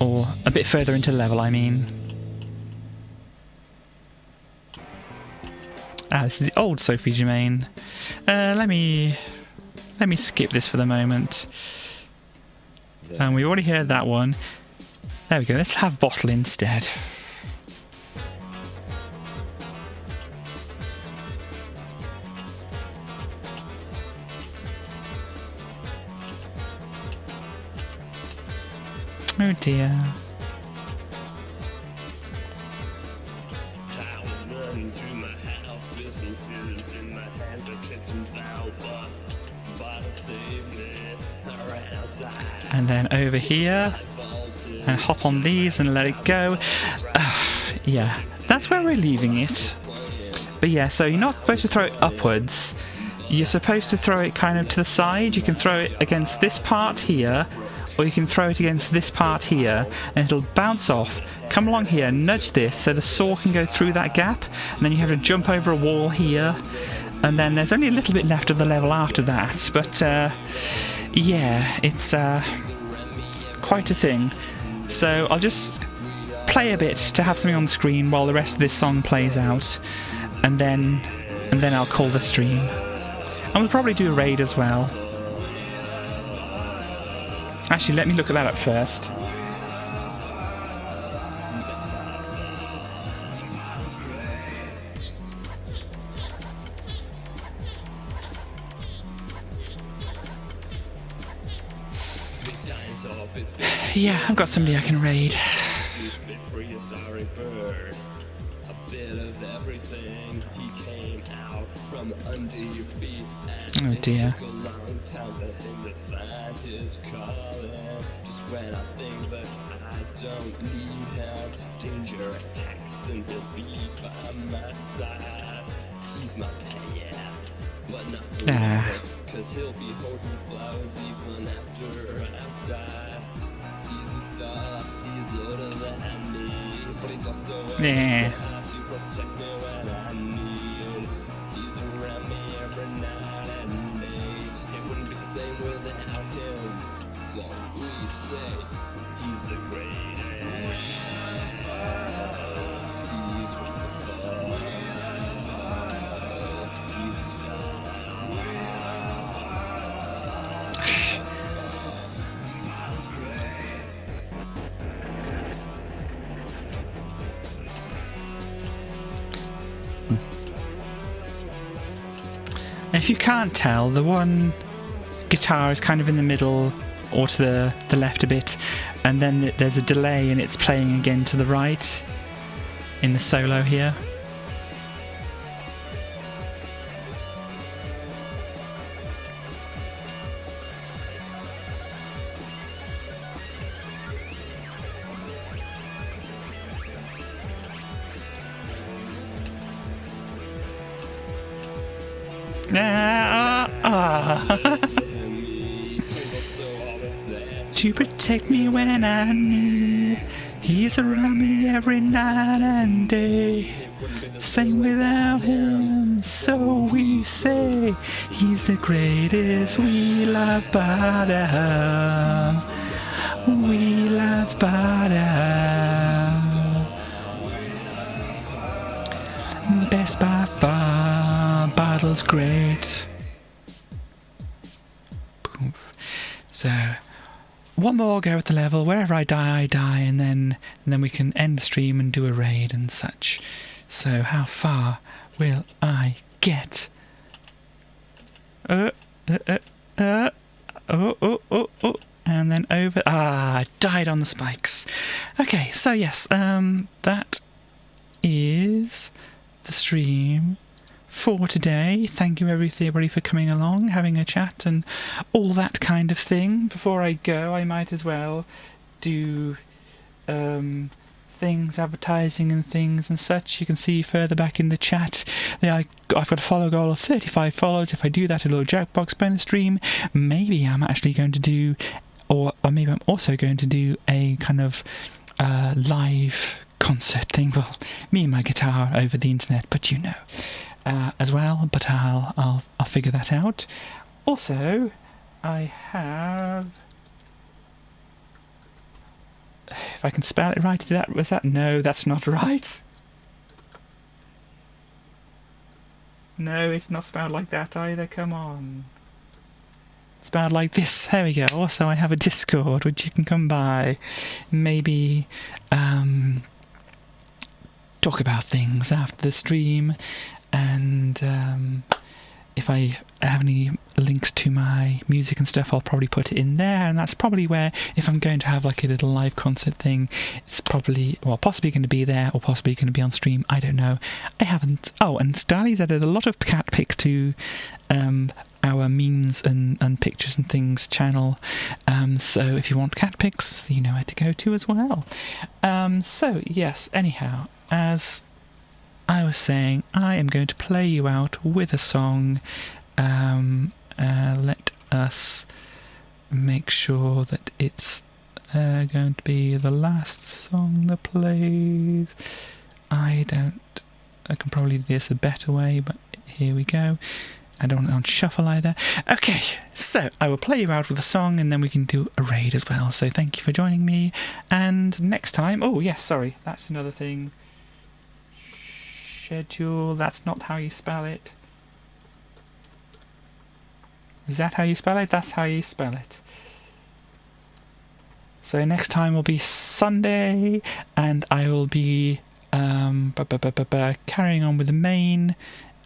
or a bit further into level, I mean. This is the old Sophie Germain. Let me skip this for the moment. And we already heard that one. There we go, let's have Bottle instead. Oh dear. And then over here, and hop on these and let it go. Yeah, that's where we're leaving it. But yeah, so you're not supposed to throw it upwards. You're supposed to throw it kind of to the side. You can throw it against this part here, or you can throw it against this part here, and it'll bounce off, come along here, nudge this so the saw can go through that gap, and then you have to jump over a wall here, and then there's only a little bit left of the level after that, but yeah, it's quite a thing. So I'll just play a bit to have something on the screen while the rest of this song plays out, and then I'll call the stream. And we'll probably do a raid as well. Actually, let me look at that up first. Yeah, I've got somebody I can raid. from under your feet. Oh dear. Took a long time, but in the find his calling. Just when I think that I don't need him, danger attacks and he'll be by my side. He's my pet, yeah, but not forever, cause he'll be holding flowers even after I die. He's a star, he's older than me, but he's also Yeah. to protect me when I need. He's around me every night and day. It wouldn't be the same without him. So we say he's the greatest. He's wonderful. He's a star. If you can't tell, the one guitar is kind of in the middle or to the left a bit, and then there's a delay and it's playing again to the right in the solo here. To protect me when I need, he's around me every night and day. Same without him, so we say he's the greatest. We love Bada. We love Bada. Best by far, Bada's great. Poof. So one more go at the level. Wherever I die, and then we can end the stream and do a raid and such. So how far will I get? Oh, and then over. I died on the spikes. Okay, so yes, that is the stream for today. Thank you everybody for coming along, having a chat and all that kind of thing. Before I go, I might as well do things, advertising and things and such. You can see further back in the chat I've got a follow goal of 35 follows. If I do that, a little Jackbox bonus stream. Maybe I'm actually going to do, or maybe I'm also going to do a kind of live concert thing. Well, me and my guitar over the internet, but you know, as well. But I'll figure that out. Also, I have, if I can spell it right, was that? No, that's not right. No, it's not spelled like that either. Come on. It's spelled like this. There we go. Also, I have a Discord which you can come by. Maybe talk about things after the stream, and if I have any links to my music and stuff, I'll probably put it in there. And that's probably where, if I'm going to have like a little live concert thing, it's probably, well, possibly going to be there, or possibly going to be on stream. I don't know. I haven't. Oh, and Starly's added a lot of cat pics to our memes and pictures and things channel. So if you want cat pics, you know where to go to as well. So yes, anyhow, as I was saying, I am going to play you out with a song. Let us make sure that it's going to be the last song that plays. I can probably do this a better way, but here we go. I don't want it on shuffle either. Okay, so I will play you out with a song, and then we can do a raid as well. So thank you for joining me, and next time... Oh, yes, sorry, that's another thing. Schedule, that's not how you spell it. Is that how you spell it? That's how you spell it. So next time will be Sunday, and I will be carrying on with the main,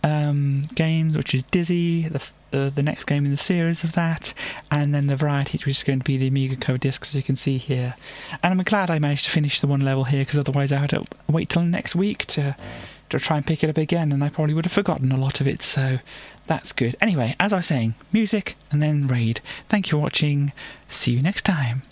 games, which is Dizzy, the next game in the series of that, and then the variety, which is going to be the Amiga cover discs, as you can see here. And I'm glad I managed to finish the one level here, because otherwise I had to wait till next week to try and pick it up again, and I probably would have forgotten a lot of it, so that's good. Anyway, as I was saying, music and then raid. Thank you for watching. See you next time.